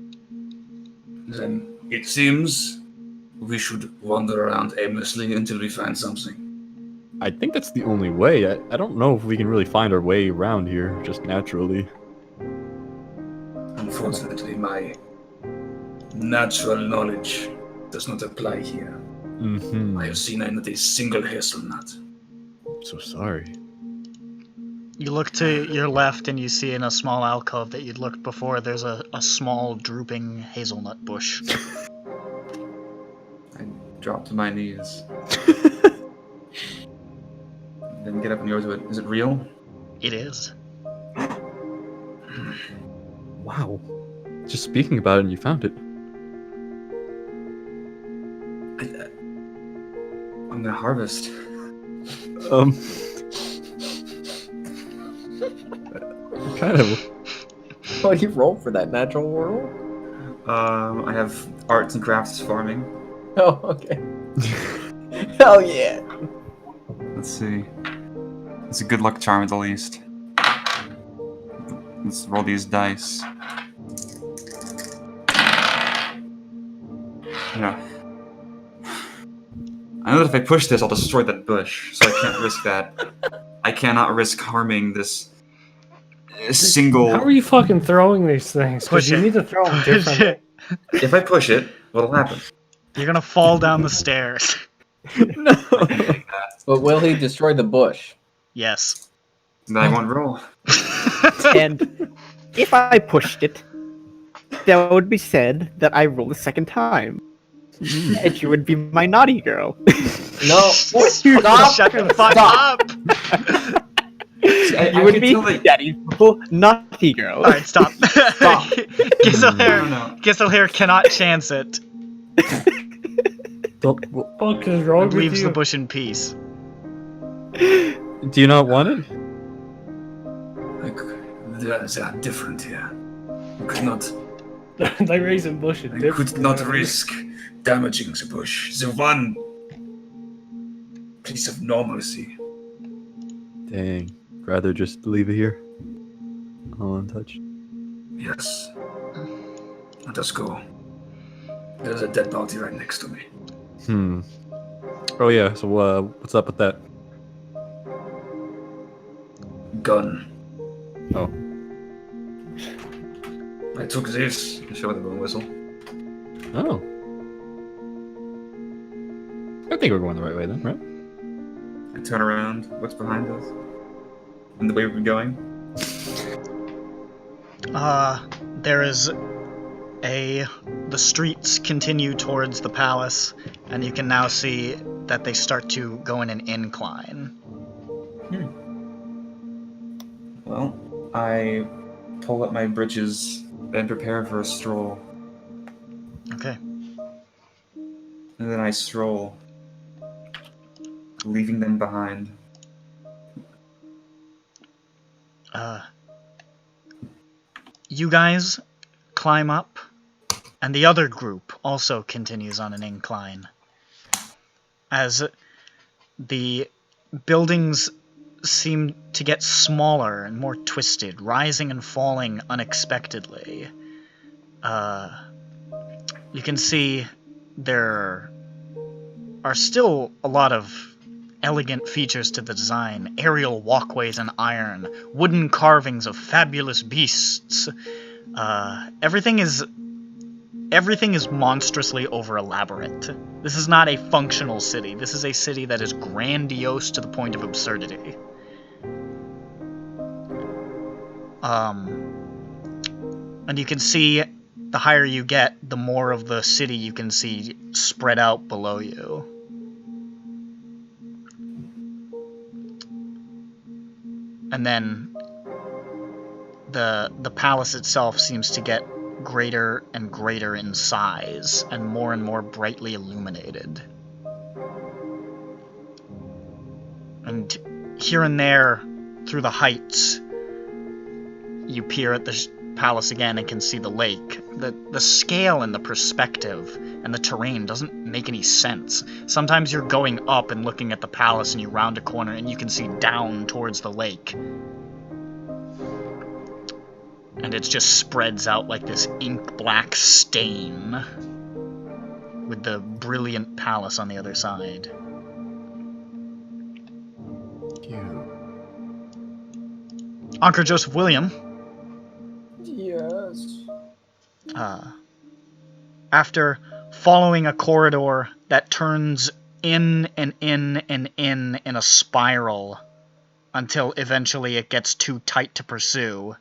Then it seems we should wander around aimlessly until we find something. I think that's the only way. I don't know if we can really find our way around here just naturally. Unfortunately, my natural knowledge does not apply here. I have seen not a single hazelnut. I'm so sorry. You look to your left and you see in a small alcove that you'd looked before, there's a small drooping hazelnut bush. I drop to my knees. Then get up and go to it. Is it real? It is. Wow. Just speaking about it and you found it. I'm gonna harvest. Kind of. What do you roll for that natural world? I have arts and crafts farming. Oh, okay. Hell yeah. Let's see. It's a good luck charm at the least. Let's roll these dice. Yeah. I know that if I push this, I'll destroy that bush, so I can't risk that. I cannot risk harming this single. How are you fucking throwing these things? Push Because you it. need to throw them differently. If I push it, what'll happen? You're gonna fall down the stairs. No. But will he destroy the bush? Yes. Then I won't roll. And if I pushed it, that would be said that I rolled a second time. And you would be my naughty girl. No. Stop. Shut the fuck Stop. up! You would be Daddy's little naughty girl. Alright, stop. No. Giselhair cannot chance it. fuck is wrong And with leaves the you? bush in peace. Do you not want it? They are different here. I could not. They raising bushes. I could not risk damaging the bush. The one piece of normalcy. Dang. Rather just leave it here. All untouched. Yes. Let us go. There's a dead body right next to me. Oh yeah, so what's up with that? Gun. Oh. I took this. Show the bone whistle. Oh. I think we're going the right way then, right? I turn around. What's behind us? And the way we're going? There is the streets continue towards the palace, and you can now see that they start to go in an incline. Well, I pull up my breeches and prepare for a stroll. Okay. And then I stroll, leaving them behind. You guys climb up, and the other group also continues on an incline. As the buildings seem to get smaller and more twisted, rising and falling unexpectedly. You can see there are still a lot of elegant features to the design. Aerial walkways in iron, wooden carvings of fabulous beasts. Everything is monstrously over-elaborate. This is not a functional city. This is a city that is grandiose to the point of absurdity. And you can see, the higher you get, the more of the city you can see spread out below you. And then the palace itself seems to get greater and greater in size and more brightly illuminated. And here and there, through the heights, you peer at the palace again and can see the lake. The scale and the perspective and the terrain doesn't make any sense. Sometimes you're going up and looking at the palace and you round a corner and you can see down towards the lake. And it just spreads out like this ink-black stain with the brilliant palace on the other side. Anchor Joseph William. Yes. After following a corridor that turns in and in and in a spiral until eventually it gets too tight to pursue,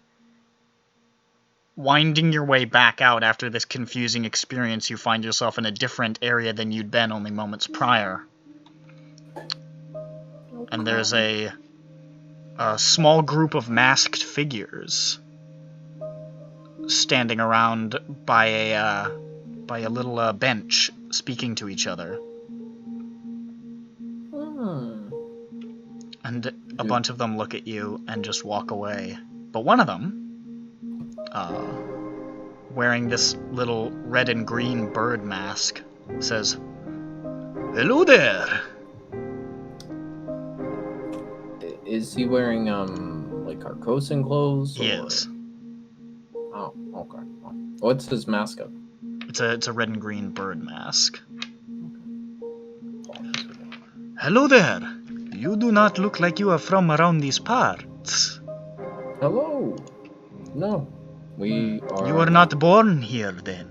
winding your way back out after this confusing experience, you find yourself in a different area than you'd been only moments prior. And there's a small group of masked figures standing around by a little bench, speaking to each other. And a bunch of them look at you and just walk away. But one of them, wearing this little red and green bird mask, says, "Hello there." Is he wearing like Carcosan clothes? Yes. Oh, okay. What's his mask of? It's a red and green bird mask. "Hello there. You do not look like you are from around these parts. Hello. No, we are. You were not born here, then.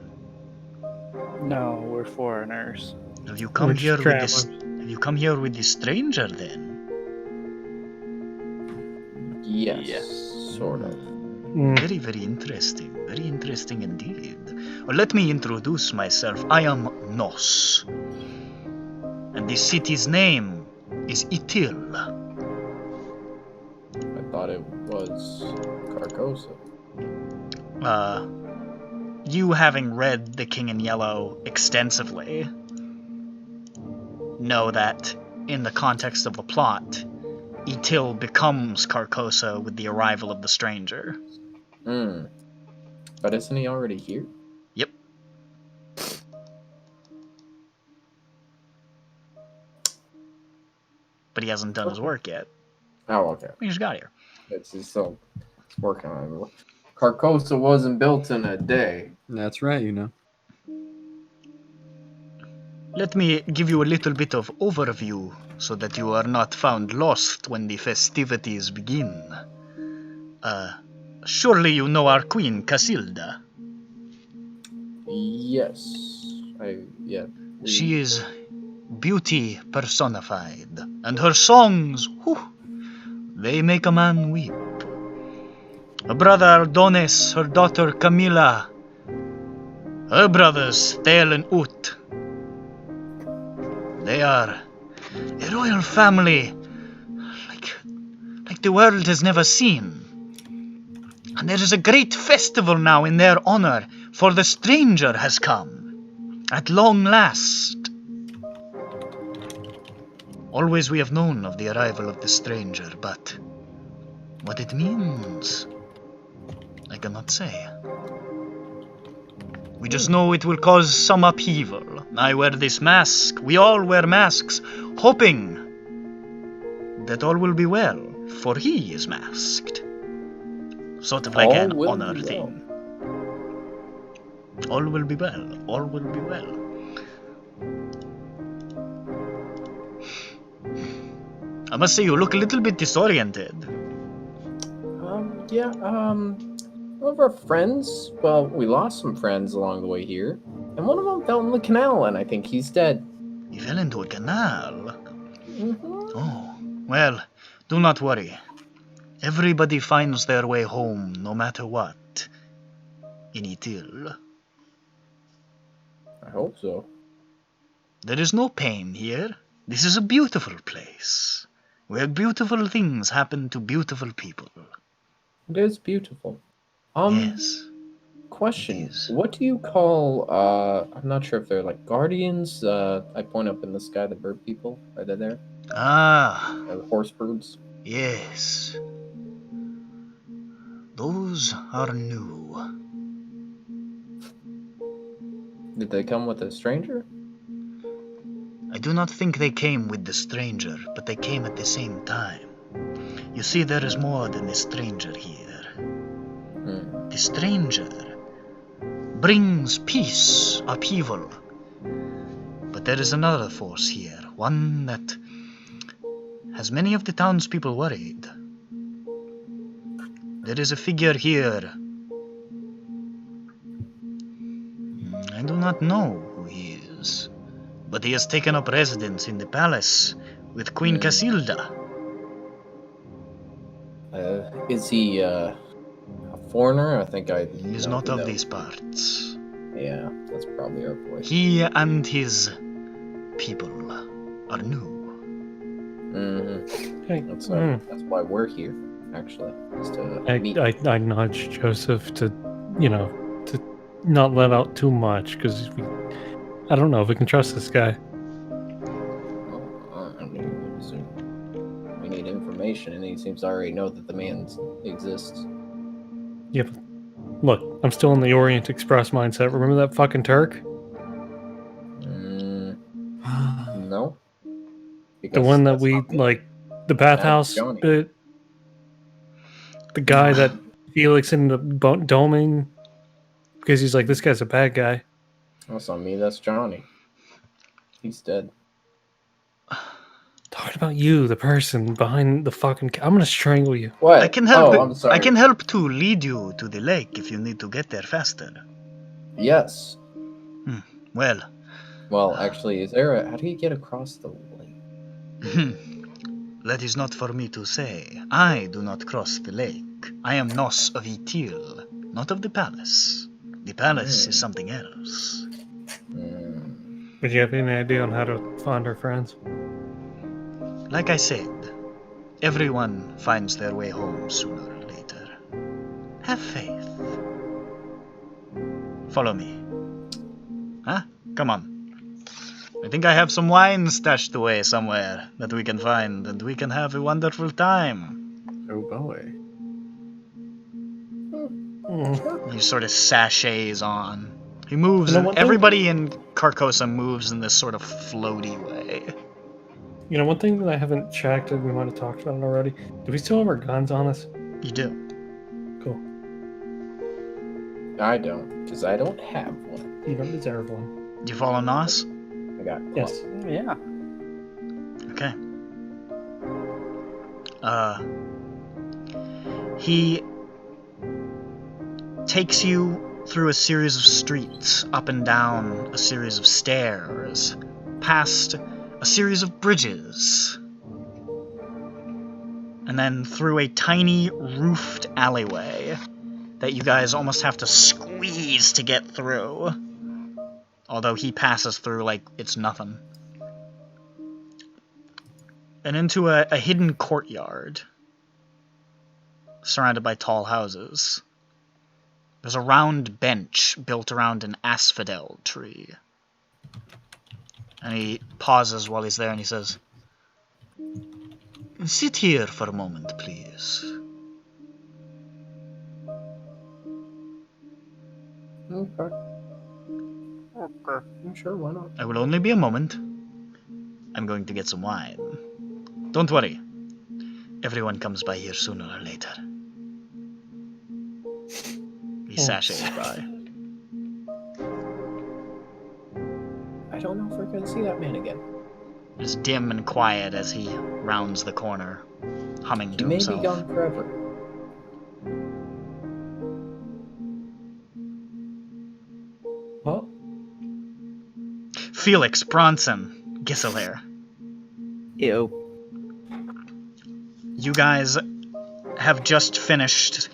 No, we're foreigners. Have you come here with this? Have you come here with this stranger, then?" Yes, sort of. Very, very interesting. Very interesting indeed. Well, let me introduce myself. I am Nos. And this city's name is Itil. I thought it was Carcosa. You having read The King in Yellow extensively, know that in the context of the plot, Itil becomes Carcosa with the arrival of the stranger. But isn't he already here? Yep. But he hasn't done his work yet. Oh, okay. He just got here. It's working on it. Carcosa wasn't built in a day. That's right, you know. Let me give you a little bit of overview so that you are not found lost when the festivities begin. Surely you know our queen, Casilda. Yes. She is beauty personified, and her songs, they make a man weep. Her brother Ardones, her daughter Camilla, her brothers Thel and Ut. They are a royal family like the world has never seen. And there is a great festival now in their honor, for the stranger has come, at long last. Always we have known of the arrival of the stranger, but what it means, I cannot say. We just know it will cause some upheaval. I wear this mask, we all wear masks, hoping that all will be well, for he is masked. Sort of like an honor thing. All will be well, all will be well. I must say you look a little bit disoriented. One of our friends, well, we lost some friends along the way here, and one of them fell in the canal, and I think he's dead. He fell into a canal? Mm-hmm. Oh, well, do not worry. Everybody finds their way home, no matter what, in Itil. I hope so. There is no pain here. This is a beautiful place, where beautiful things happen to beautiful people. It is beautiful. Yes. Question. What do you call, I'm not sure if they're like guardians. I point up in the sky, the bird people. Are they there? The horse birds? Yes. Those are new. Did they come with a stranger? I do not think they came with the stranger, but they came at the same time. You see, there is more than the stranger here. The stranger brings peace, upheaval. But there is another force here, one that has many of the townspeople worried. There is a figure here. I do not know who he is, but he has taken up residence in the palace with Queen Casilda. Is he a foreigner? I think He is not of these parts. Yeah, that's probably our boy. He and his people are new. That's why we're here, actually. Is to meet. I nudged Joseph to not let out too much, because I don't know if we can trust this guy. We need information, and he seems to already know that the man exists. Yeah, but look, I'm still in the Orient Express mindset. Remember that fucking Turk? No. The one that we, like, the bathhouse bit? The guy that Felix ended up doming because he's like, this guy's a bad guy. That's not me, that's Johnny. He's dead. Talking about you, the person behind the fucking... I'm gonna strangle you. What? I can help. I'm sorry. I can help to lead you to the lake if you need to get there faster. Yes. Well, actually, is there a... How do you get across the lake? That is not for me to say. I do not cross the lake. I am Nos of Itil, not of the palace. The palace is something else. Would you have any idea on how to find our friends? Like I said, everyone finds their way home sooner or later. Have faith. Follow me. Huh? Come on. I think I have some wine stashed away somewhere that we can find, and we can have a wonderful time. Oh boy. He sort of sachets on. He moves, You know, and one thing- everybody in Carcosa moves in this sort of floaty way. You know, one thing that I haven't checked, and we might have talked about it already. Do we still have our guns on us? You do. Cool. I don't, because I don't have one. You don't deserve one. Do you follow Nos? I got Yes. Yeah. Okay. He takes you through a series of streets, up and down a series of stairs, past a series of bridges, and then through a tiny roofed alleyway that you guys almost have to squeeze to get through. Although he passes through like it's nothing. And into a hidden courtyard, surrounded by tall houses. There's a round bench built around an asphodel tree. And he pauses while he's there and he says, "Sit here for a moment, please." Okay. I'm sure, why not? I will only be a moment. I'm going to get some wine. Don't worry. Everyone comes by here sooner or later. He sachets by. I don't know if we're gonna see that man again. It's dim and quiet as he rounds the corner, humming He to may himself. be gone forever. Well, Felix, Bronson, Giselair. Ew. You guys have just finished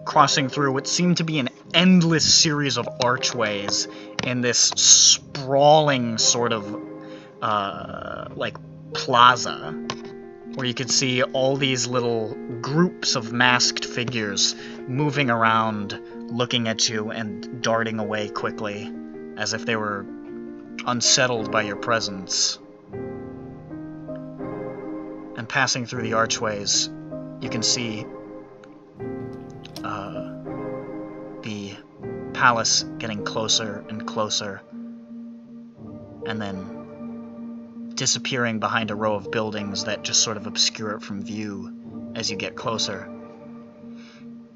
crossing through what seemed to be an endless series of archways in this sprawling sort of like plaza where you could see all these little groups of masked figures moving around, looking at you and darting away quickly as if they were unsettled by your presence. And passing through the archways, you can see the palace getting closer and closer, and then disappearing behind a row of buildings that just sort of obscure it from view as you get closer.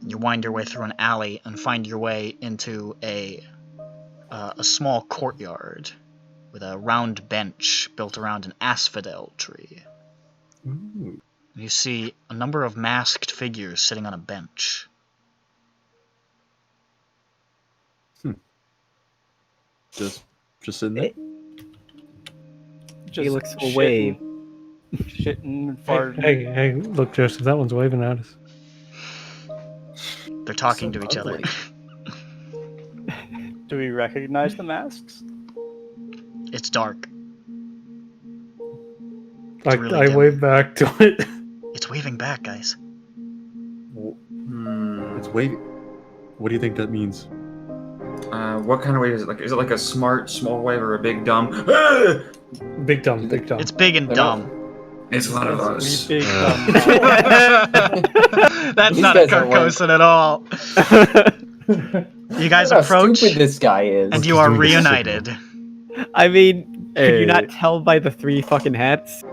You wind your way through an alley and find your way into a small courtyard with a round bench built around an asphodel tree. Ooh. You see a number of masked figures sitting on a bench. Just sitting there. He looks will shitting- wave. Shitting and hey, farting. hey, look, Joseph, that one's waving at us. They're talking So to each other. ugly. Do we recognize the masks? It's dark. Like, really I dim. wave back to it. It's waving back, guys. It's waving. What do you think that means? What kind of wave is it? Like, is it like a smart small wave or a big dumb? Big dumb, big dumb. It's big and They're dumb. It's one of us. We big That's These not a guys are Carcosan at all. You guys Look how approach, stupid this guy is. and you are reunited. I mean, could Hey. you not tell by the 3 fucking hats?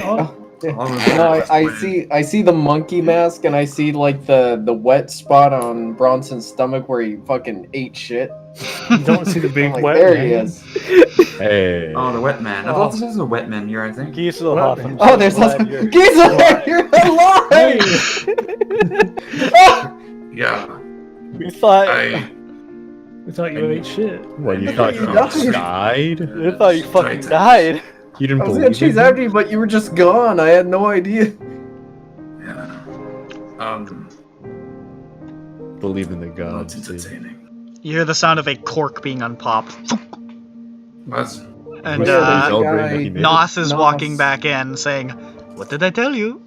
Oh, No, I see the monkey mask, and I see like the wet spot on Bronson's stomach where he fucking ate shit. you don't see the big I'm like, wet there man. he is. Hey. Oh, the wet man. I thought this was a wet man here, I think. Giselhoff, I'm Oh, so there's glad lots. you're- Gisela, you're alive! Oh! Yeah, We thought We thought you ate shit. What, you thought you died? we thought you fucking died. You didn't I was believe gonna chase in after you, but you were just gone. I had no idea. yeah. Believe in the Not gods. entertaining. You hear the sound of a cork being unpopped. What? And Yeah, Celebrating that he made it. Nos is Nos. walking back in saying, "What did I tell you?"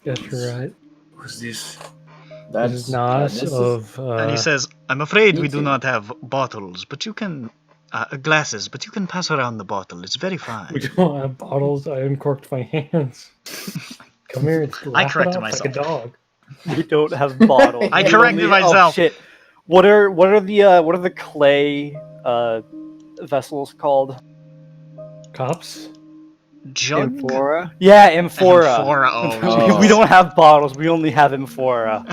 Yes, you're right. Who's this? This is Nas this is- of... And he says, "I'm afraid we do Me too. not have bottles, but you can Glasses, but you can pass around the bottle. It's very We fine. don't have bottles. I uncorked my hands. Come here and I lap it corrected off myself. like a dog. We don't have bottles. I We corrected Oh myself. shit! What are the clay vessels called? Cops? Jug? Amphora? Yeah, amphora. Amphora, oh, Oh. We don't have bottles. We only have amphora.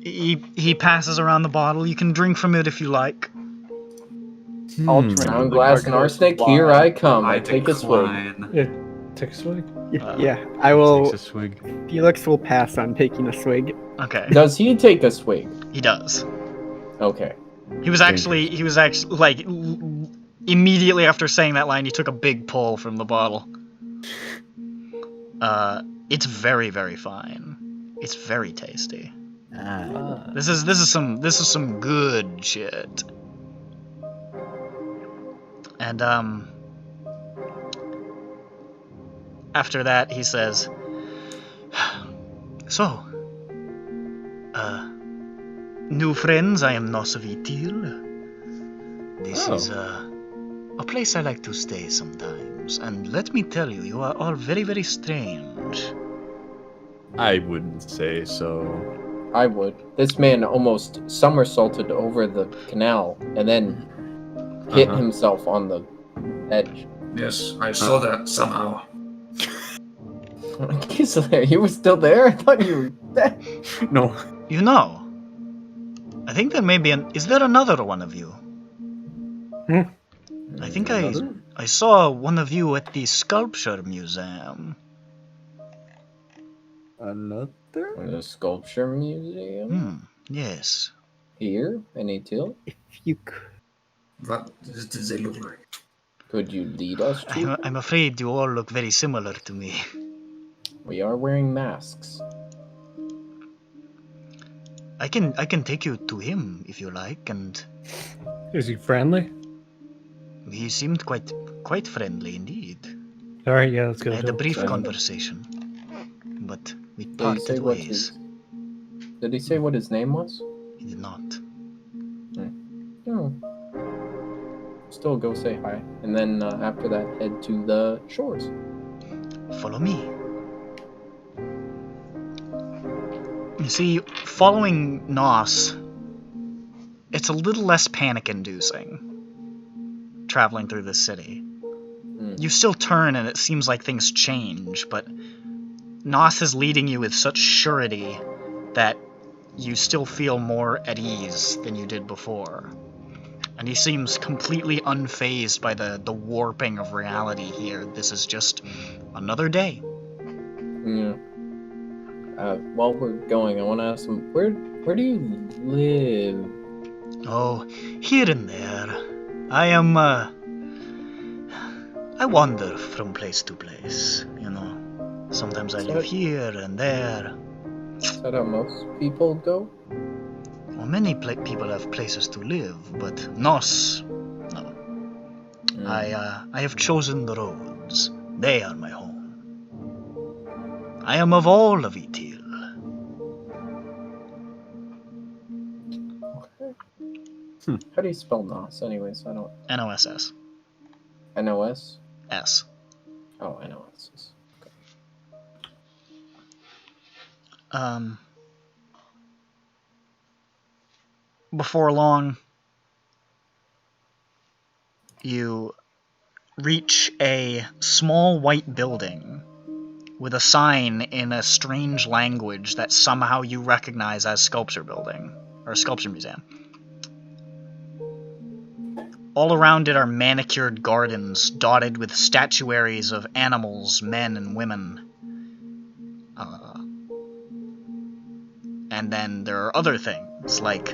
He passes around the bottle. You can drink from it if you like. I'll drink Round the glass and carcass arsenic, wine. here I come. I take a swig. decline. Yeah, take a swig. Yeah, I will. Takes a swig. Felix will pass on taking a swig. Okay, Does he take a swig? he does. Okay. He was actually like immediately after saying that line, he took a big pull from the bottle. It's very, very fine. It's very tasty. This is some good shit. And after that he says, "So, new friends, I am Nossavitil. This is a place I like to stay sometimes, and let me tell you, you are all very, very strange." I wouldn't say so. I would. This man almost somersaulted over the canal and then hit himself on the edge. Yes, I saw that somehow. Gisela, you were still there? I thought you were dead. No. You know, I think there may be is there another one of you? I think I saw one of you at the sculpture museum. Another? The sculpture museum? Yes. Here? Any till? If you could. What does they look like? Could you lead us to? I'm afraid you all look very similar to me. We are wearing masks. I can take you to him if you like, and Is he friendly? he seemed quite friendly indeed. All right, yeah, let's go. I had a to him. brief conversation, but we Did he parted say what ways. Did he say what his name was? He did not. No. Still go say hi. And then after that, head to the shores. Follow me. You see, following Nos, it's a little less panic-inducing, traveling through the city. You still turn and it seems like things change, but Nos is leading you with such surety that you still feel more at ease than you did before. And he seems completely unfazed by the warping of reality here. This is just another day. Yeah. While we're going, I want to ask him, where do you live? Oh, here and there. I wander from place to place, you know. Sometimes I live here and there. Is that how most people go? Well, many people have places to live, but Nos, no. I have chosen the roads. They are my home. I am of all of Itil. How do you spell Nos, anyways? I don't... N-O-S-S. N-O-S? S. Oh, N-O-S. Before long, you reach a small white building with a sign in a strange language that somehow you recognize as Sculpture Building, or Sculpture Museum. All around it are manicured gardens dotted with statuaries of animals, men, and women. And then there are other things, like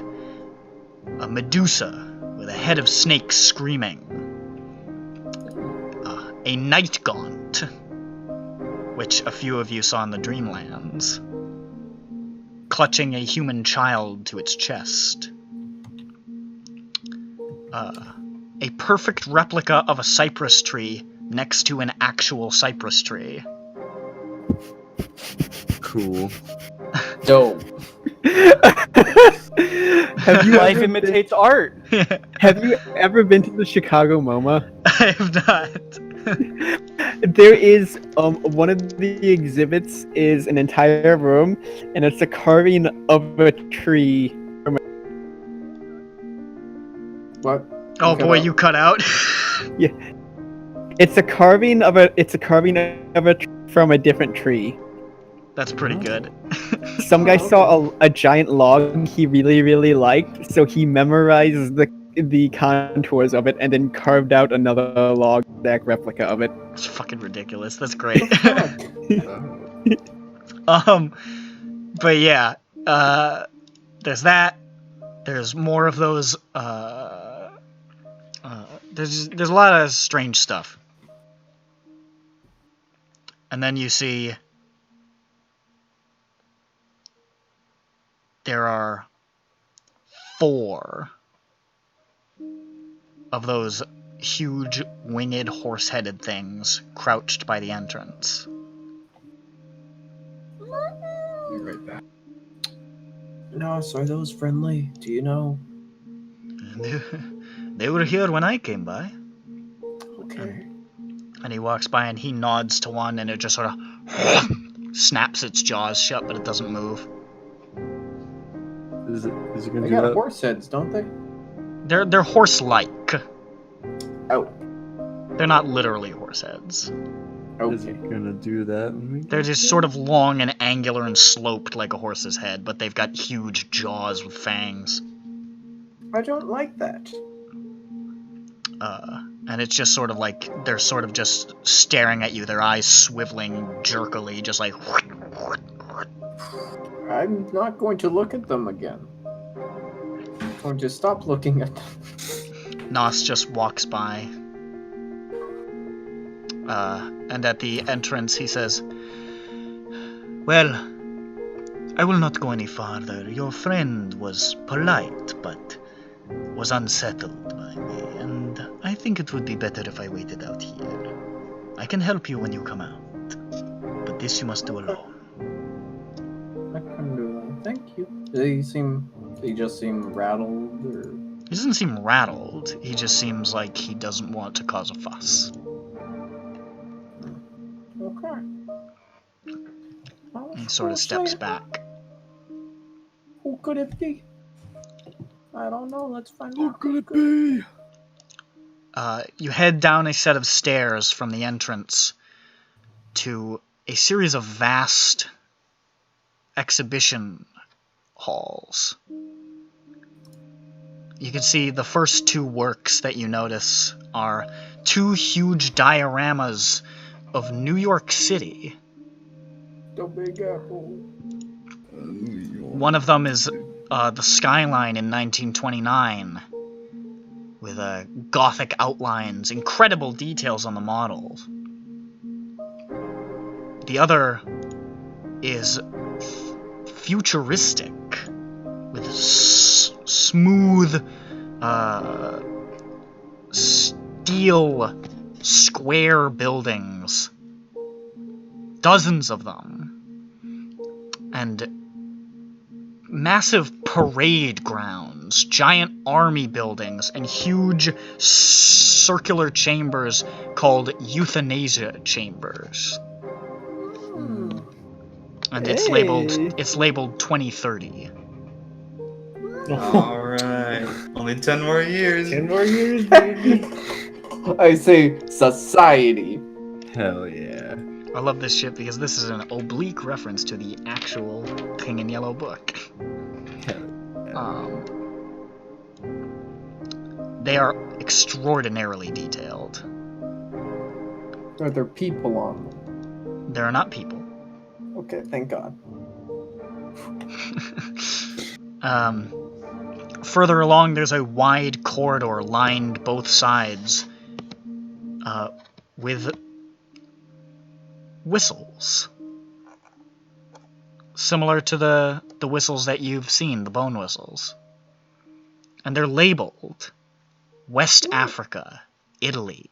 a Medusa with a head of snakes screaming, a night gaunt, which a few of you saw in the Dreamlands, clutching a human child to its chest, a perfect replica of a cypress tree next to an actual cypress tree. Cool. Dope. Have you Life ever imitates art. Have you ever been to the Chicago MoMA? I have not. There is one of the exhibits is an entire room, and it's a carving of a tree. What? Oh Cut boy, out. you cut out. It's a carving of a from a different tree. That's pretty good. Some guy saw a giant log he really liked, so he memorized the contours of it and then carved out another log exact replica of it. It's fucking ridiculous. That's great. Oh. But yeah, there's that. There's more of those. There's a lot of strange stuff, and then you see there are 4 of those huge winged horse-headed things crouched by the entrance. Be right back. No, are those friendly? Do you know? They were here when I came by. Okay. And he walks by and he nods to one, and it just sort of snaps its jaws shut, but it doesn't move. Is it gonna They do got that? horse heads, don't they? They're horse-like. Oh. They're not literally horse heads. Is it gonna do that? They're just sort of long and angular and sloped like a horse's head, but they've got huge jaws with fangs. I don't like that. And it's just sort of like they're sort of just staring at you, their eyes swiveling jerkily, just like. I'm not going to look at them again. I'm going to stop looking at them. Nos just walks by. And at the entrance he says, "Well, I will not go any farther. Your friend was polite, but was unsettled by me, and I think it would be better if I waited out here. I can help you when you come out, but this you must do alone." I can do that. Thank you. They just seem rattled, or... He doesn't seem rattled. He just seems like he doesn't want to cause a fuss. Okay. He sort of steps back. Who could it be? I don't know. Let's find out. Who could it be? You head down a set of stairs from the entrance to a series of vast exhibition halls. You can see the first 2 works that you notice are 2 huge dioramas of New York City. The Big Apple. One of them is the skyline in 1929 with Gothic outlines, incredible details on the models. The other is futuristic with smooth steel square buildings, dozens of them, and massive parade grounds, giant army buildings, and huge circular chambers called euthanasia chambers. And it's labeled 2030. Alright. Only 10 more years. 10 more years, baby. I say society. Hell yeah. I love this shit because this is an oblique reference to the actual King in Yellow book. They are extraordinarily detailed. Are there people on them? There are not people. Okay, thank God. Further along, there's a wide corridor lined both sides with whistles. Similar to the whistles that you've seen, the bone whistles. And they're labeled West Africa, Italy,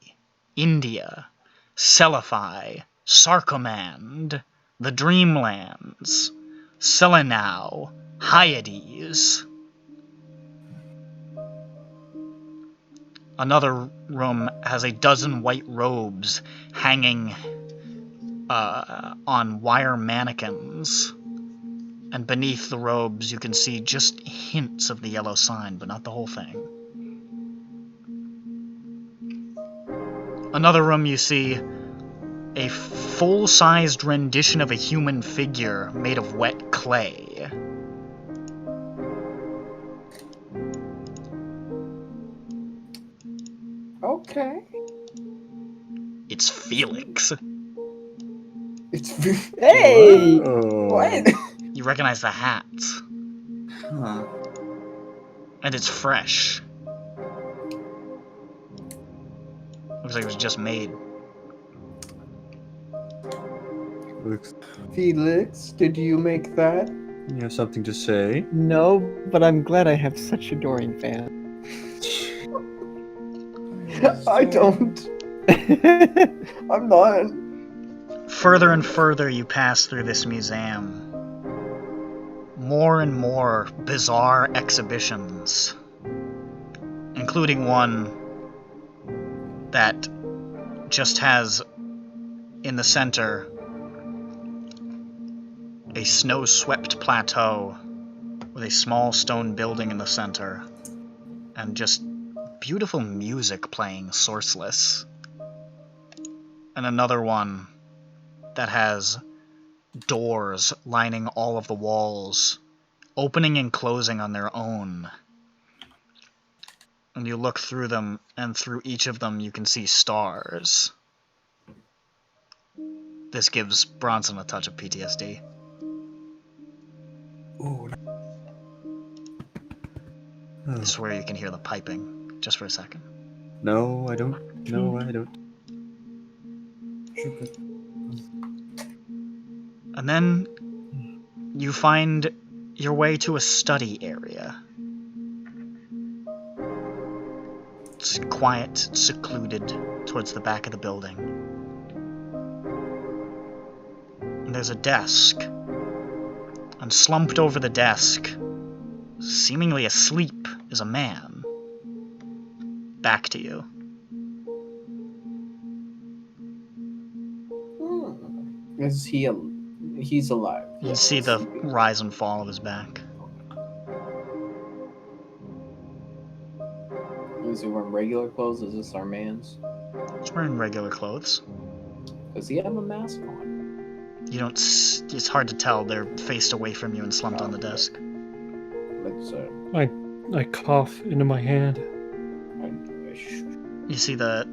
India, Seliphi, Sarkomand, the Dreamlands, Selenau, Hyades. Another room has a dozen white robes hanging on wire mannequins. And beneath the robes, you can see just hints of the yellow sign, but not the whole thing. Another room, you see a full-sized rendition of a human figure made of wet clay. Okay. It's Felix. It's hey. Oh. What? You recognize the hat. Huh. And it's fresh. Looks like it was just made. Felix, did you make that? You have something to say? No, but I'm glad I have such adoring fans. I don't. I'm not. Further and further you pass through this museum. More and more bizarre exhibitions, including one that just has in the center a snow-swept plateau with a small stone building in the center and just beautiful music playing sourceless. And another one that has doors lining all of the walls, opening and closing on their own. And you look through them, and through each of them you can see stars. This gives Bronson a touch of PTSD. Ooh. I swear you can hear the piping, just for a second. No, I don't. No, I don't. And then you find your way to a study area. It's quiet, secluded towards the back of the building. And there's a desk. And slumped over the desk, seemingly asleep, is a man. Back to you. Is he? He's alive. You see the rise and fall of his back. Is he wearing regular clothes? Is this our man's? He's wearing regular clothes. Does he have a mask on? You don't. It's hard to tell. They're faced away from you and slumped on the desk. Let's I cough into my hand. You see the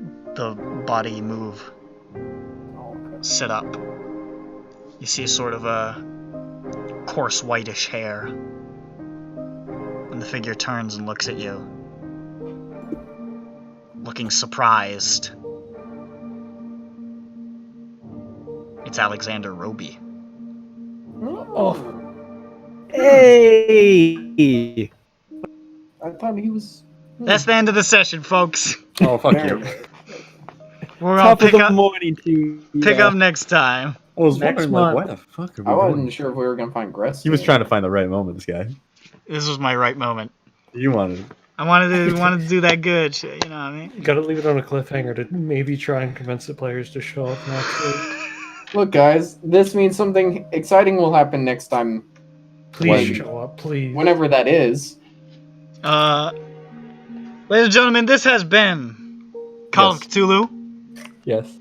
body move, sit up. You see sort of a coarse whitish hair. And the figure turns and looks at you, looking surprised. It's Alexander Roby. Oh, Hey! I thought he was. That's the end of the session, folks. Oh, fuck you. We're gonna Top of pick the up morning to you. up next time. I was Next wondering, like, month. why the fuck are we I going? wasn't sure if we were gonna find Gress. He was trying to find the right moment, this guy. This was my right moment. You wanted it. I wanted to do that good shit, you know what I mean? you gotta leave it on a cliffhanger to maybe try and convince the players to show up next week. Look, guys, this means something exciting will happen next time, Please show up, please. whenever that is. Ladies and gentlemen, this has been Call of Cthulhu. Yes.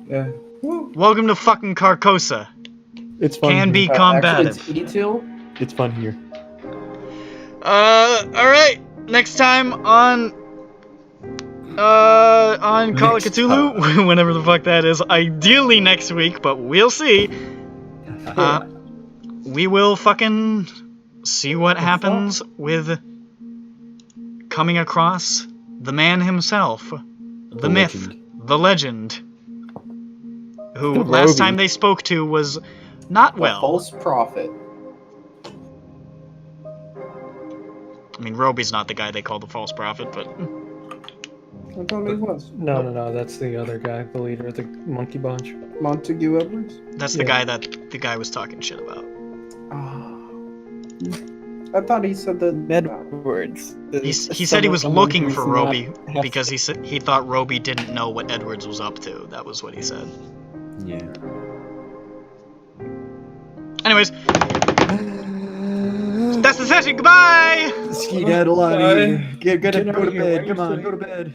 Yeah. Welcome to fucking Carcosa. It's fun. Can be here. combative. Actually, it's Etil. It's fun here. Alright. Next time on Call of Cthulhu, whenever the fuck that is. Ideally next week, but we'll see. We will fucking see what happens with coming across the man himself, the myth, legend. the legend, who The last Roby. time they spoke to was not The well. false prophet. I mean, Roby's not the guy they call the false prophet, but I thought he was. No, that's the other guy, the leader of the monkey bunch. Montague Edwards. that's the guy that the guy was talking shit about. Ah. I thought he said that. Edwards. He said he was Someone looking who's for not Roby Hester. because he thought Roby didn't know what Edwards was up to. That was what he said. Yeah. Anyways, that's the session. Goodbye. Skedaddle out of here. Go Get to out of here. bed. Why Come are you on, go to bed.